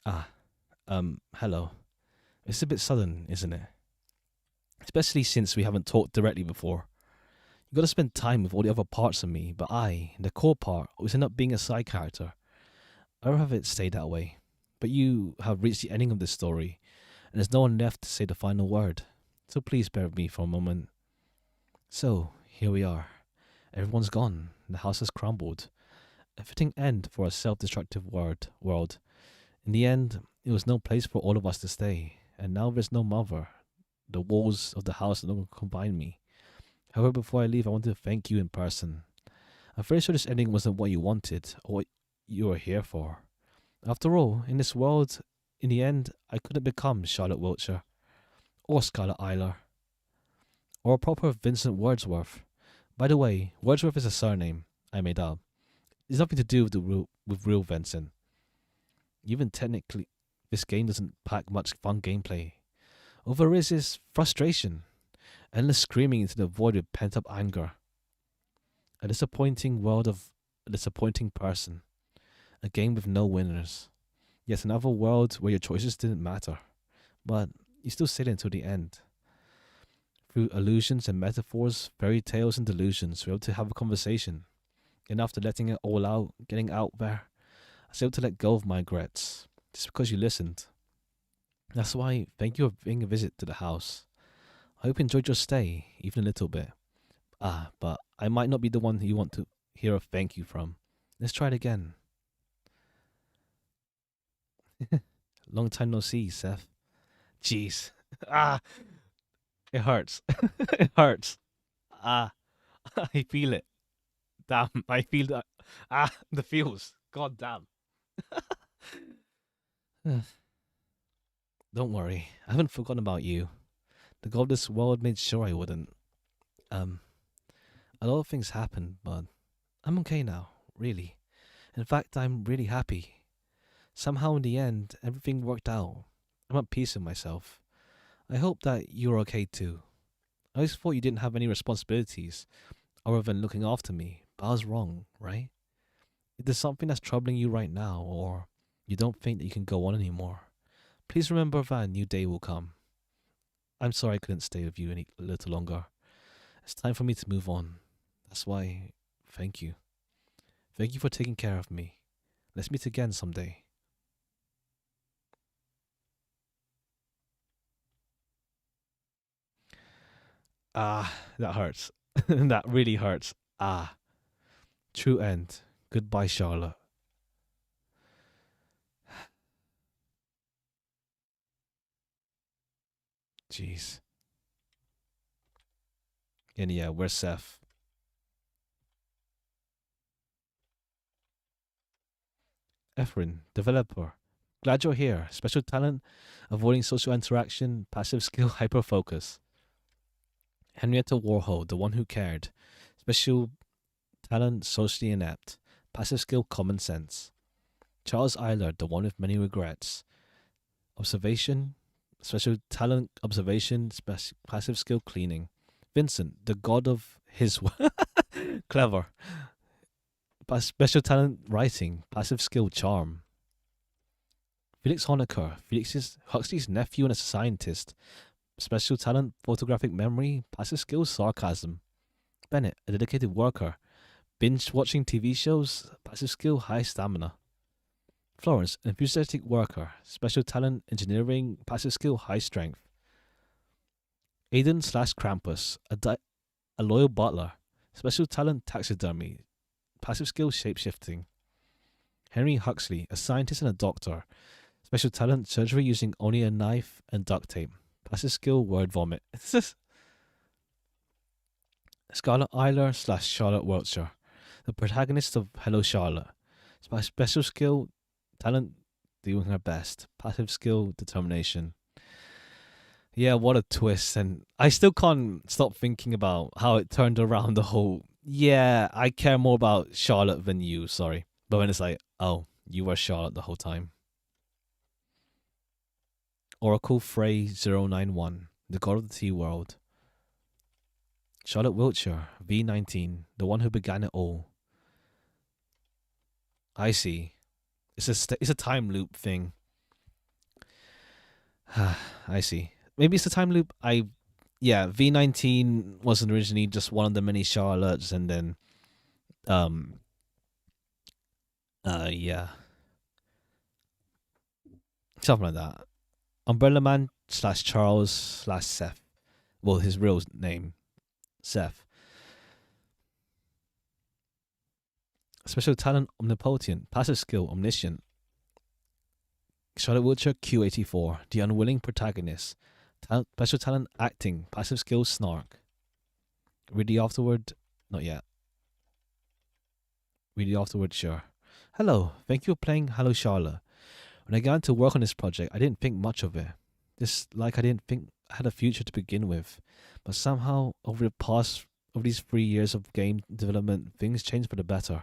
ah, hello. It's a bit sudden, isn't it? Especially since we haven't talked directly before. You gotta spend time with all the other parts of me, but the core part, always end up being a side character. I'd rather have it stay that way. But you have reached the ending of this story, and there's no one left to say the final word. So please bear with me for a moment. So, here we are. Everyone's gone. The house has crumbled. A fitting end for a self-destructive world. In the end, it was no place for all of us to stay, and now there's no mother. The walls of the house no longer combine me. However, before I leave, I want to thank you in person. I'm very sure this ending wasn't what you wanted, or what you were here for. After all, in this world, in the end, I couldn't become Charlotte Wiltshire, or Scarlett Eiler, or a proper Vincent Wordsworth. By the way, Wordsworth is a surname I made up. It's nothing to do with real Vincent. Even technically, this game doesn't pack much fun gameplay. All there is frustration, endless screaming into the void with pent-up anger. A disappointing world of a disappointing person. A game with no winners. Yet another world where your choices didn't matter. But you still stayed until the end. Through allusions and metaphors, fairy tales and delusions, we're able to have a conversation. And after letting it all out, getting out there, I was able to let go of my regrets. Just because you listened. That's why, thank you for paying a visit to the house. I hope you enjoyed your stay, even a little bit. But I might not be the one you want to hear a thank you from. Let's try it again. Long time no see, Seth. Jeez. Ah, it hurts. It hurts. Ah, I feel it. Damn, I feel that. The feels. God damn. Don't worry, I haven't forgotten about you. The God of this world made sure I wouldn't. A lot of things happened, but I'm okay now, really. In fact, I'm really happy. Somehow in the end, everything worked out. I'm at peace with myself. I hope that you're okay too. I always thought you didn't have any responsibilities other than looking after me, but I was wrong, right? If there's something that's troubling you right now, or you don't think that you can go on anymore, please remember that a new day will come. I'm sorry I couldn't stay with you any a little longer. It's time for me to move on. That's why, thank you. Thank you for taking care of me. Let's meet again someday. That hurts. That really hurts. True end. Goodbye, Charlotte. Jeez. And yeah, where's Seth? Efren, developer. Glad you're here. Special talent, avoiding social interaction, passive skill, hyper focus. Henrietta Warhol, the one who cared. Special talent, socially inept. Passive skill, common sense. Charles Eilert, the one with many regrets. Observation, special talent, observation, passive skill, cleaning. Vincent, the god of his clever. Special talent, writing. Passive skill, charm. Felix Honecker, Felix Huxley's nephew and a scientist. Special talent, photographic memory. Passive skill, sarcasm. Bennett, a dedicated worker. Binge watching TV shows. Passive skill, high stamina. Florence, an enthusiastic worker. Special talent, engineering. Passive skill, high strength. Aiden slash Krampus, a loyal butler. Special talent, taxidermy. Passive skill, shapeshifting. Henry Huxley, a scientist and a doctor. Special talent, surgery using only a knife and duct tape. Passive skill, word vomit. Scarlett Eiler slash Charlotte Wiltshire, the protagonist of Hello Charlotte. Special skill, talent, doing her best. Passive skill, determination. Yeah, what a twist. And I still can't stop thinking about how it turned around the whole, yeah, I care more about Charlotte than you, sorry. But when it's like, oh, you were Charlotte the whole time. Oracle Frey 091, the god of the tea world. Charlotte Wiltshire, V19, the one who began it all. I see. It's a time loop thing. I see. Maybe it's a time loop. V19 wasn't originally just one of the many Charlottes, and then, yeah, something like that. Umbrella Man slash Charles slash Seth. Well, his real name, Seth. Special talent, omnipotent. Passive skill, omniscient. Charlotte Wiltshire, Q84, the unwilling protagonist. Special talent, acting. Passive skill, snark. Read the afterword? Not yet. Read the afterword? Sure. Hello, thank you for playing Hello Charlotte. When I got to work on this project, I didn't think much of it. Just like I didn't think I had a future to begin with. But somehow, over these 3 years of game development, things changed for the better.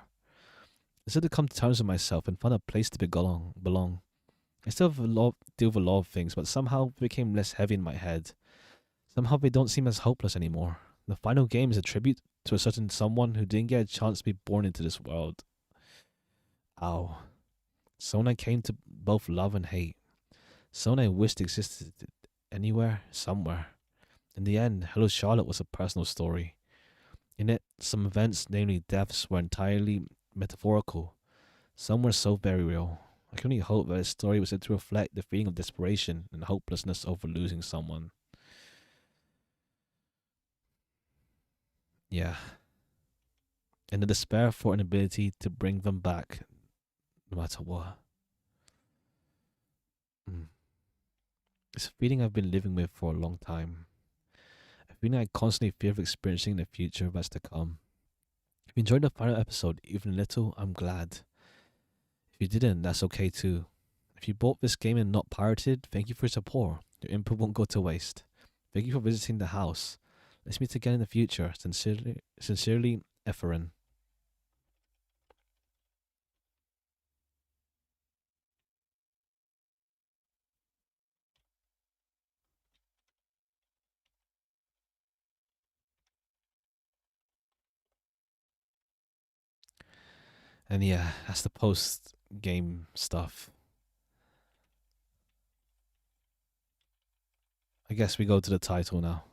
I started to come to terms with myself and find a place to belong. I still deal with a lot of things, but somehow they became less heavy in my head. Somehow they don't seem as hopeless anymore. The final game is a tribute to a certain someone who didn't get a chance to be born into this world. Ow. Someone I came to both love and hate. Someone I wished existed anywhere, somewhere. In the end, Hello Charlotte was a personal story. In it, some events, namely deaths, were entirely metaphorical. Some were so very real. I can only hope that his story was meant to reflect the feeling of desperation and hopelessness over losing someone. Yeah. And the despair for inability to bring them back, no matter what. Mm. It's a feeling I've been living with for a long time. A feeling I constantly fear of experiencing in the future that's to come. If you enjoyed the final episode even a little, I'm glad. If you didn't, that's okay too. If you bought this game and not pirated, thank you for your support. Your input won't go to waste. Thank you for visiting the house. Let's meet again in the future. Sincerely, Efferin. And yeah, that's the post game stuff. I guess we go to the title now.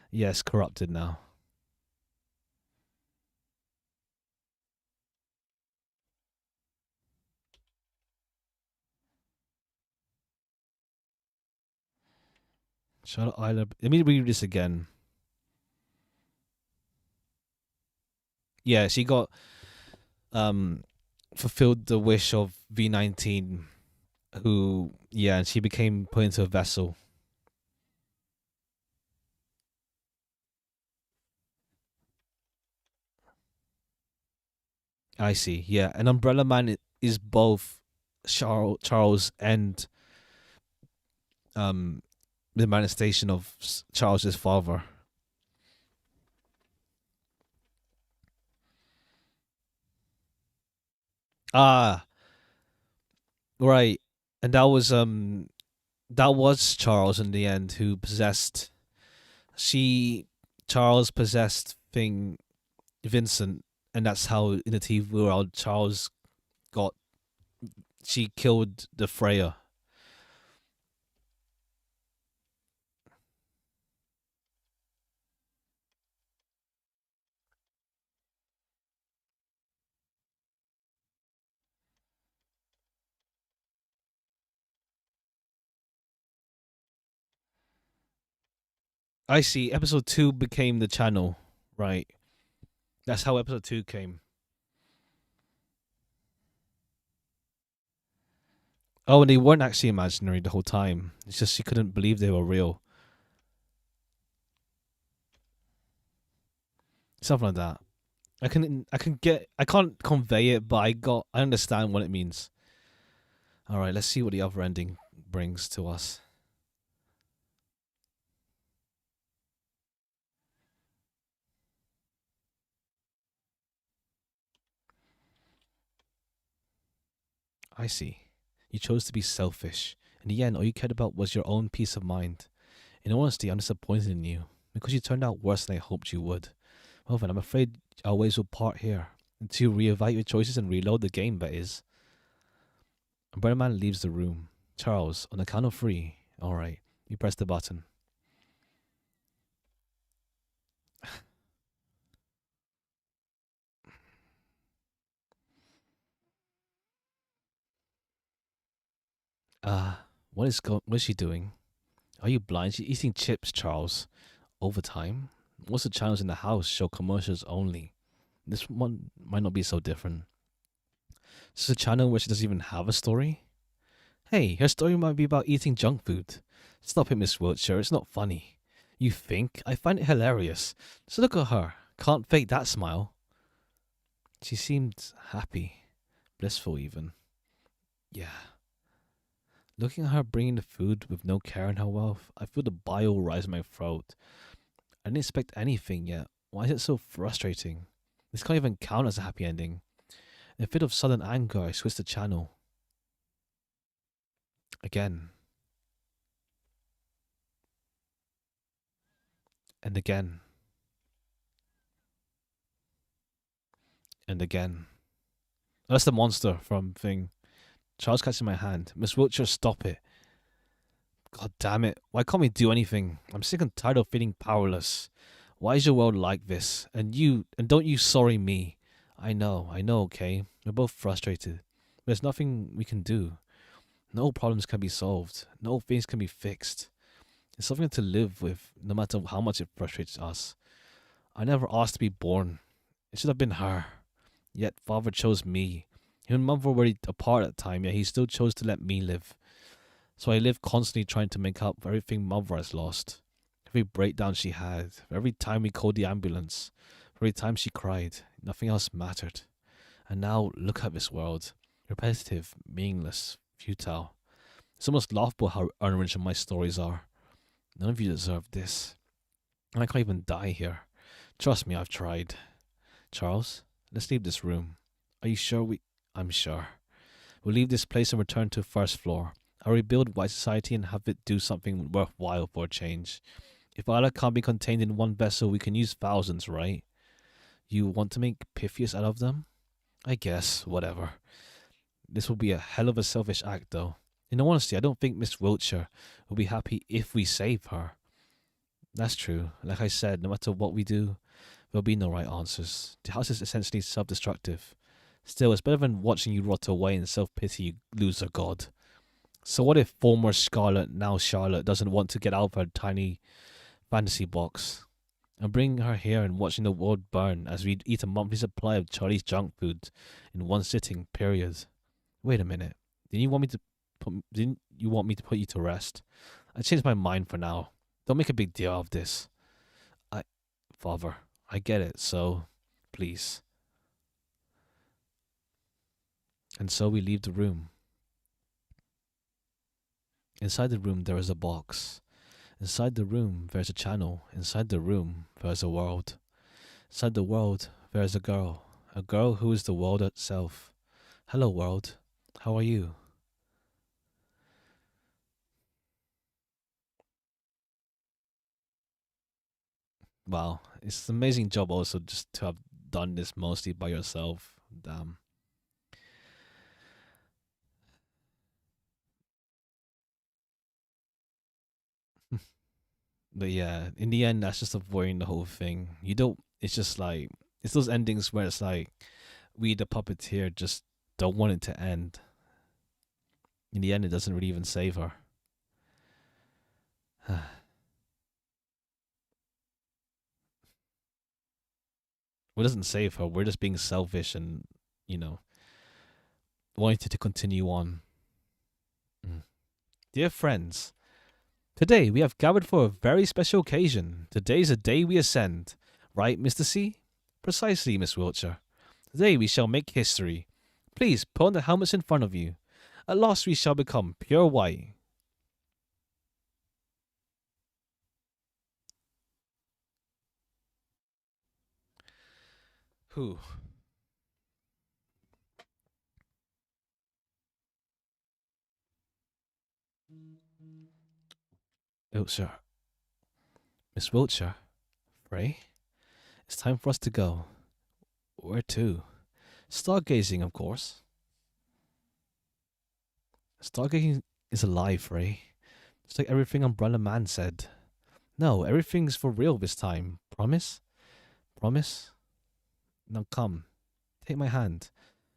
Yes, corrupted now. Charlotte Island. Let me read this again. Yeah, she got um fulfilled the wish of V19, who and she became put into a vessel. I see. Yeah, and Umbrella Man is both Charles and um the manifestation of Charles's father. Ah, right. And that was Charles in the end who possessed she Charles possessed thing Vincent, and that's how in the TV world Charles got she killed the Freya. I see. Episode 2 became the channel, right? That's how episode 2 came. Oh, and they weren't actually imaginary the whole time. It's just she couldn't believe they were real. Something like that. I can't convey it, but I understand what it means. All right, let's see what the other ending brings to us. I see. You chose to be selfish. In the end, all you cared about was your own peace of mind. In honesty, I'm disappointed in you because you turned out worse than I hoped you would. Well, then, I'm afraid our ways will part here until you reevaluate your choices and reload the game, that is. Umbrella Man leaves the room. Charles, on the count of three. All right, you press the button. What is she doing? Are you blind? She's eating chips, Charles. Overtime? Most of the channels in the house show commercials only. This one might not be so different. This is a channel where she doesn't even have a story? Hey, her story might be about eating junk food. Stop it, Miss Wiltshire. It's not funny. You think? I find it hilarious. Just look at her. Can't fake that smile. She seemed happy. Blissful, even. Yeah. Looking at her bringing the food with no care in her wealth, I feel the bile rise in my throat. I didn't expect anything yet. Why is it so frustrating? This can't even count as a happy ending. In a fit of sudden anger, I switched the channel. Again. And again. And again. Oh, that's the monster from Thing. Charles catching my hand. Miss Wiltshire, stop it. God damn it. Why can't we do anything? I'm sick and tired of feeling powerless. Why is your world like this? And don't you sorry me. I know, okay? We're both frustrated. There's nothing we can do. No problems can be solved. No things can be fixed. It's something to live with, no matter how much it frustrates us. I never asked to be born. It should have been her. Yet father chose me. Him and mother were already apart at the time, yet he still chose to let me live. So I live constantly trying to make up for everything mother has lost. Every breakdown she had, every time we called the ambulance, every time she cried, nothing else mattered. And now look at this world. Repetitive, meaningless, futile. It's almost laughable how unoriginal my stories are. None of you deserve this. And I can't even die here. Trust me, I've tried. Charles, let's leave this room. Are you sure I'm sure. We'll leave this place and return to first floor. I'll rebuild white society and have it do something worthwhile for a change. If Allah can't be contained in one vessel, we can use thousands, right? You want to make Pythias out of them? I guess, whatever. This will be a hell of a selfish act, though. In all honesty, I don't think Miss Wiltshire will be happy if we save her. That's true. Like I said, no matter what we do, there'll be no right answers. The house is essentially self-destructive. Still, it's better than watching you rot away in self-pity, you loser god. So what if former Scarlet, now Charlotte, doesn't want to get out of her tiny fantasy box? And bring her here and watching the world burn as we eat a monthly supply of Charlie's junk food in one sitting, period. Wait a minute. Didn't you want me to put you to rest? I changed my mind for now. Don't make a big deal of this. Father, I get it, so please. And so we leave the room. Inside the room there is a box. Inside the room there's a channel. Inside the room there's a world. Inside the world there is a girl. A girl who is the world itself. Hello world. How are you? Wow. It's an amazing job also just to have done this mostly by yourself. Damn. But yeah, in the end that's just avoiding the whole thing. You don't it's just like it's those endings where it's like we the puppeteer just don't want it to end. In the end it doesn't really even save her. It doesn't save her. We're just being selfish and, you know, wanting to continue on. Mm. Dear friends, today we have gathered for a very special occasion. Today's a day we ascend. Right, Mr. C? Precisely, Miss Wiltshire. Today we shall make history. Please put on the helmets in front of you. At last we shall become pure white. Who? Wiltshire. Miss Wiltshire. Frey? It's time for us to go. Where to? Stargazing, of course. Stargazing is a lie, Frey. Just like everything Umbrella Man said. No, everything's for real this time. Promise? Promise? Now come. Take my hand.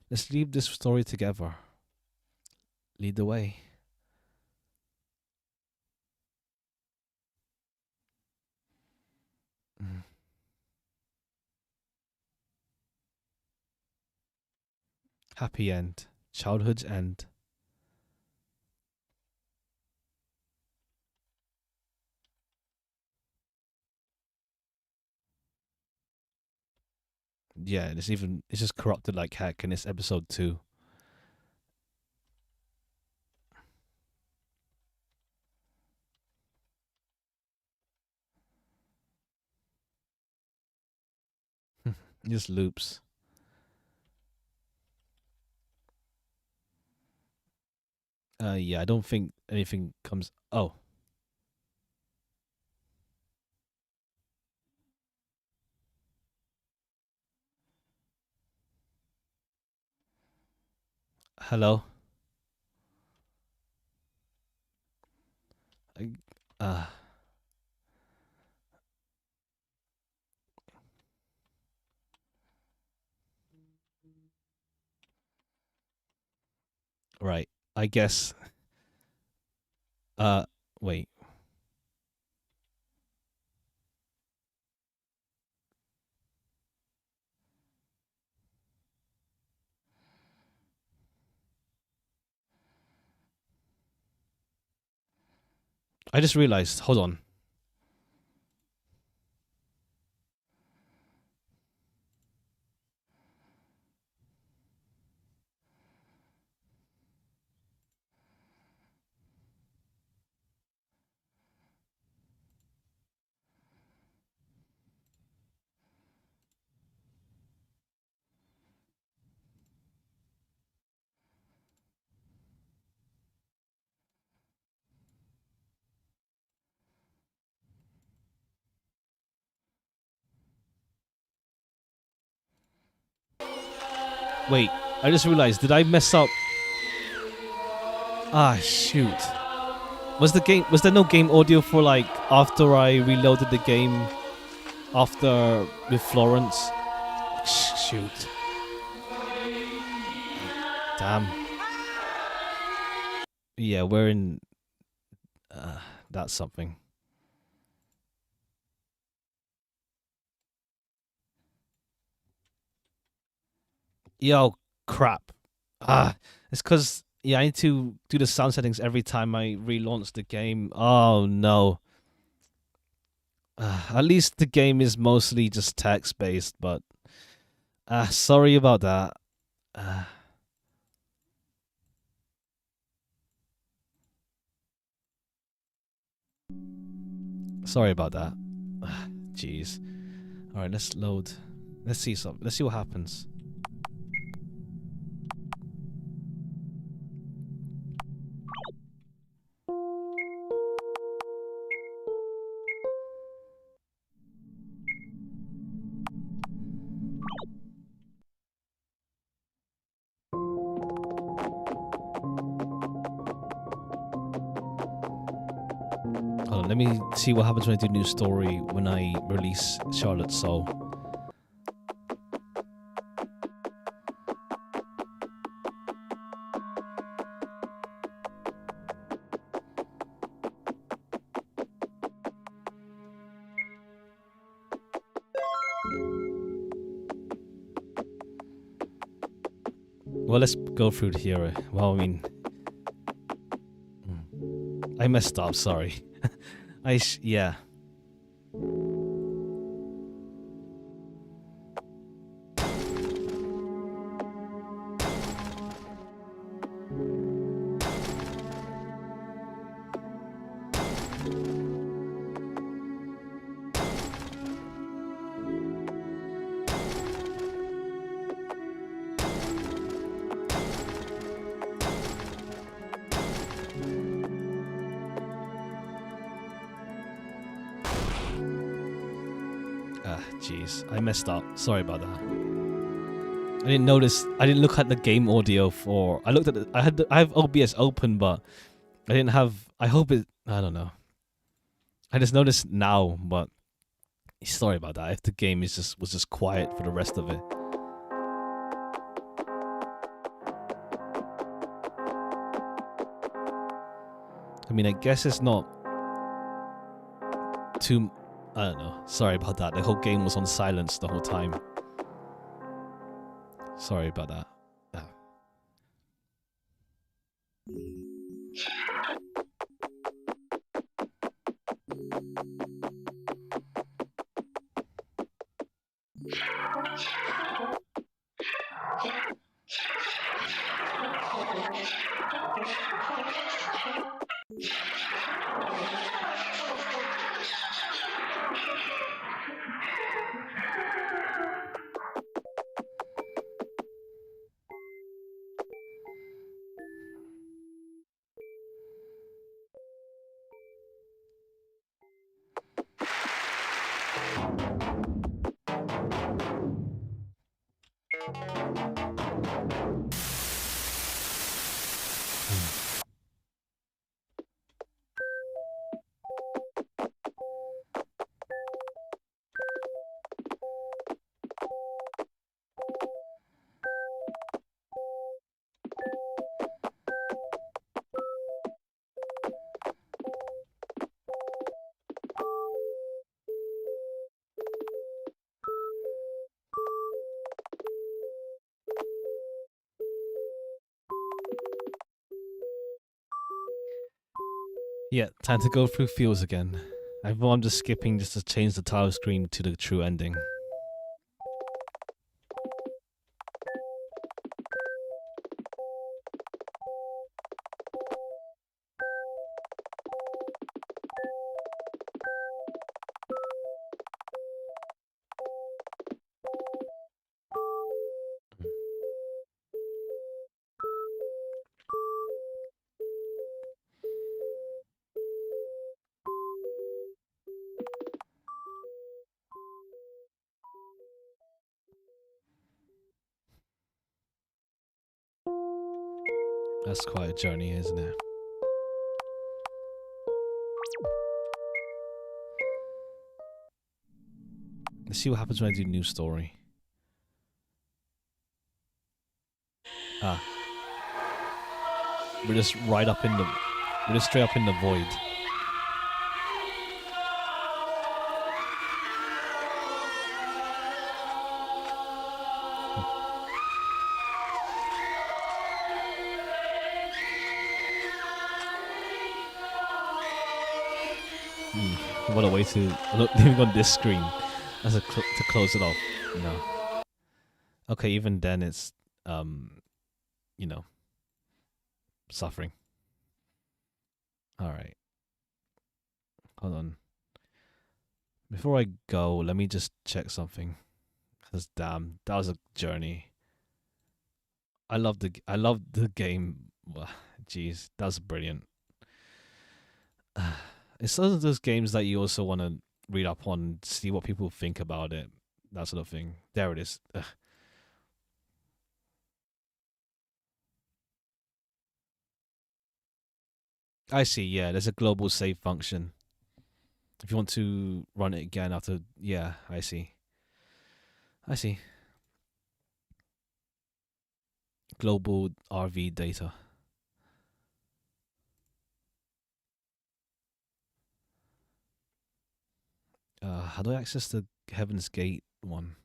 Let's leave this story together. Lead the way. Mm. Happy end. Childhood's end. Yeah, it's just corrupted like heck in this episode too. It just loops. Yeah, I don't think anything comes. Oh, hello. I, uh, right. I guess. Uh, Wait. I just realized. Hold on. Wait. I just realized. Did I mess up? Ah, shoot. Was there no game audio for like after I reloaded the game after with Florence? Shoot. Damn. Yeah, we're in. That's something. Yo, crap. It's because yeah, I need to do the sound settings every time I relaunch the game. Oh no. At least the game is mostly just text based, but sorry about that. Sorry about that. Jeez. All right, let's load. Let's see something. Let's see what happens. Hold on, let me see what happens when I do new story when I release Charlotte Soul. Well, let's go through here. Well, I mean, I messed up. Sorry. Yeah. Jeez, I messed up. Sorry about that. I didn't notice. I didn't look at the game audio for. I looked at. I have OBS open, but I didn't have. I hope it. I don't know. I just noticed now, but sorry about that. If the game was just quiet for the rest of it. I mean, I guess it's not too. I don't know. Sorry about that. The whole game was on silence the whole time. Sorry about that. Yeah, time to go through fields again. I'm just skipping just to change the title screen to the true ending. That's quite a journey, isn't it? Let's see what happens when I do new story. Ah. We're just straight up in the void. What a way to look living on this screen as to close it off. No. Okay, even then it's you know, suffering. All right. Hold on. Before I go, let me just check something. Cause damn, that was a journey. I love the game. Jeez, that was brilliant. It's one of those games that you also want to read up on, see what people think about it, that sort of thing. There it is. Ugh. I see. Yeah, there's a global save function. If you want to run it again after, yeah, I see. I see. Global RV data. How do I access the Heaven's Gate one?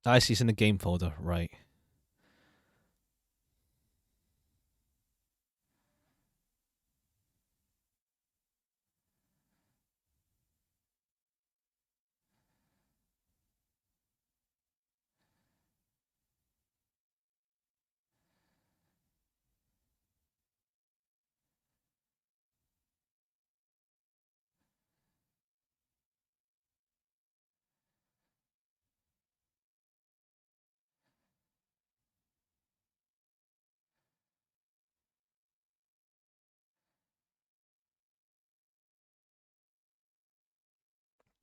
I see. It's in the game folder, right?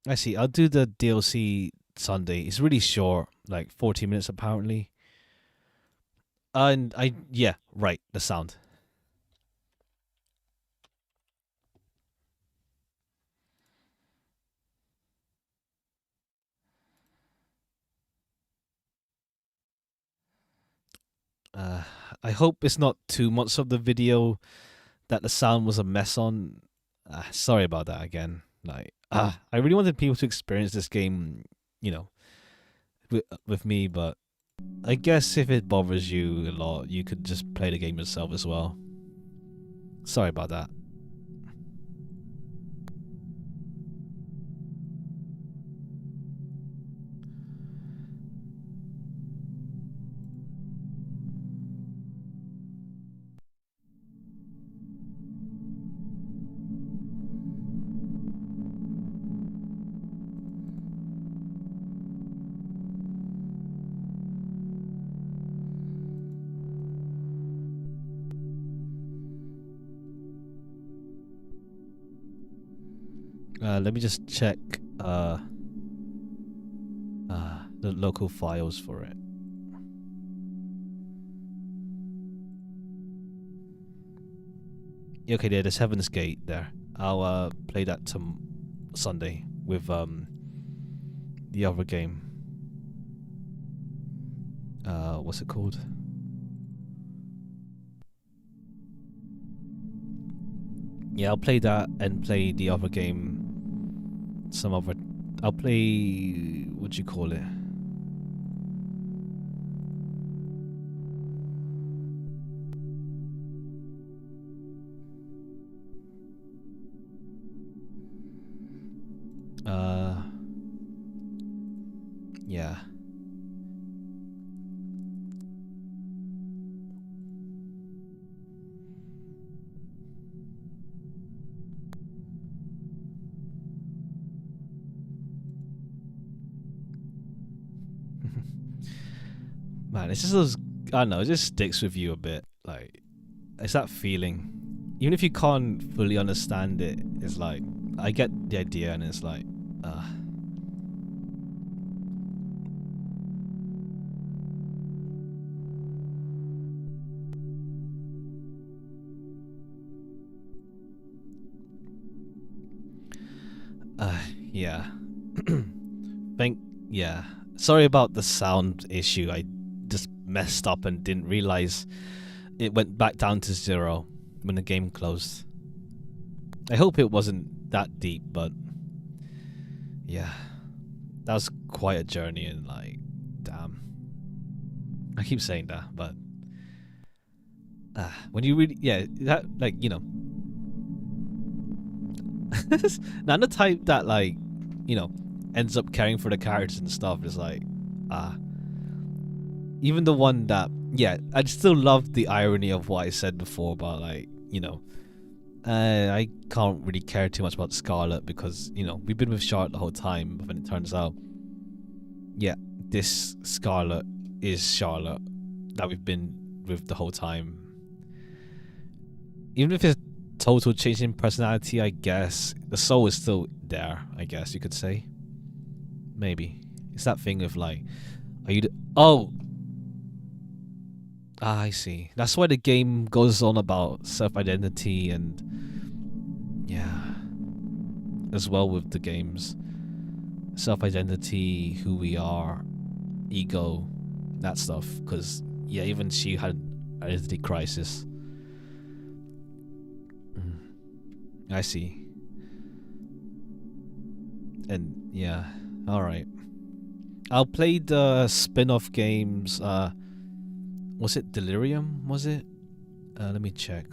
I see. I'll do the DLC Sunday. It's really short, like 40 minutes apparently. And yeah, right, the sound. Uh, I hope it's not too much of the video that the sound was a mess on. Sorry about that again. I really wanted people to experience this game, you know, with me, but I guess if it bothers you a lot, you could just play the game yourself as well. Sorry about that. Let me just check the local files for it. Okay, there's Heaven's Gate there. I'll play that Sunday with the other game. What's it called? Yeah, I'll play that and play the other game. I'll play, what do you call it? Yeah. Man, it's just those, I don't know, it just sticks with you a bit. Like, it's that feeling. Even if you can't fully understand it, it's like, I get the idea and it's like, yeah. Yeah. Sorry about the sound issue. I just messed up and didn't realize it went back down to 0 when the game closed. I hope it wasn't that deep, but yeah, that was quite a journey, and like, damn, I keep saying that, but when you really, yeah, that, like, you know, not the type that, like, you know, ends up caring for the characters and stuff. Is like, even the one that, yeah, I still love the irony of what I said before about, like, you know, I can't really care too much about Charlotte because, you know, we've been with Charlotte the whole time, but then it turns out, yeah, this Charlotte is Charlotte that we've been with the whole time. Even if it's total change in personality, I guess the soul is still there, I guess you could say. Maybe. It's that thing of like, are you I see. That's why the game goes on about self-identity and, yeah, as well with the games. Self-identity, who we are, ego, that stuff. Because, yeah, even she had an identity crisis. I see. And, yeah, alright. I'll play the spin-off games, was it Delirium? Was it? Let me check.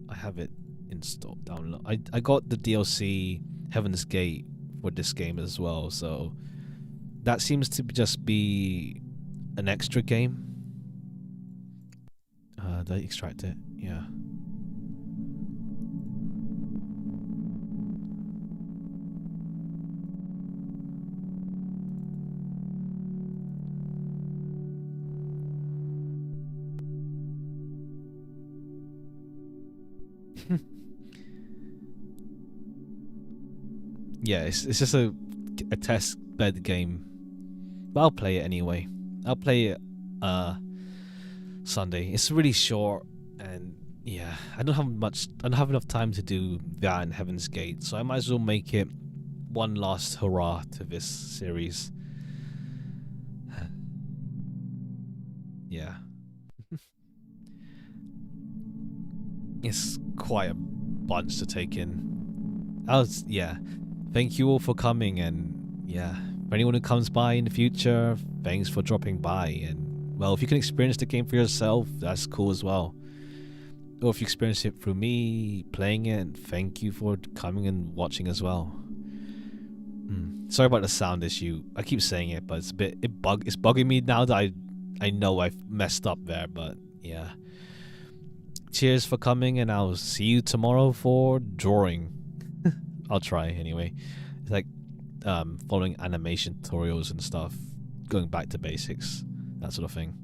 I have it installed, download. I got the DLC Heaven's Gate for this game as well, so that seems to just be an extra game. Did I extract it? Yeah. Yeah, it's just a test bed game, but I'll play it anyway. I'll play it Sunday. It's really short, and yeah, I don't have enough time to do that in Heaven's Gate, so I might as well make it one last hurrah to this series. Yeah. It's quite a bunch to take in. Yeah. Thank you all for coming, and yeah, for anyone who comes by in the future, thanks for dropping by. And well, if you can experience the game for yourself, that's cool as well. Or if you experience it through me playing it, thank you for coming and watching as well. Sorry about the sound issue. I keep saying it, but it's bugging me now that I know I've messed up there, but yeah. Cheers for coming, and I'll see you tomorrow for drawing. I'll try anyway. It's like following animation tutorials and stuff, going back to basics, that sort of thing.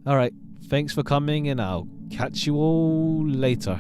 Alright, thanks for coming, and I'll catch you all later.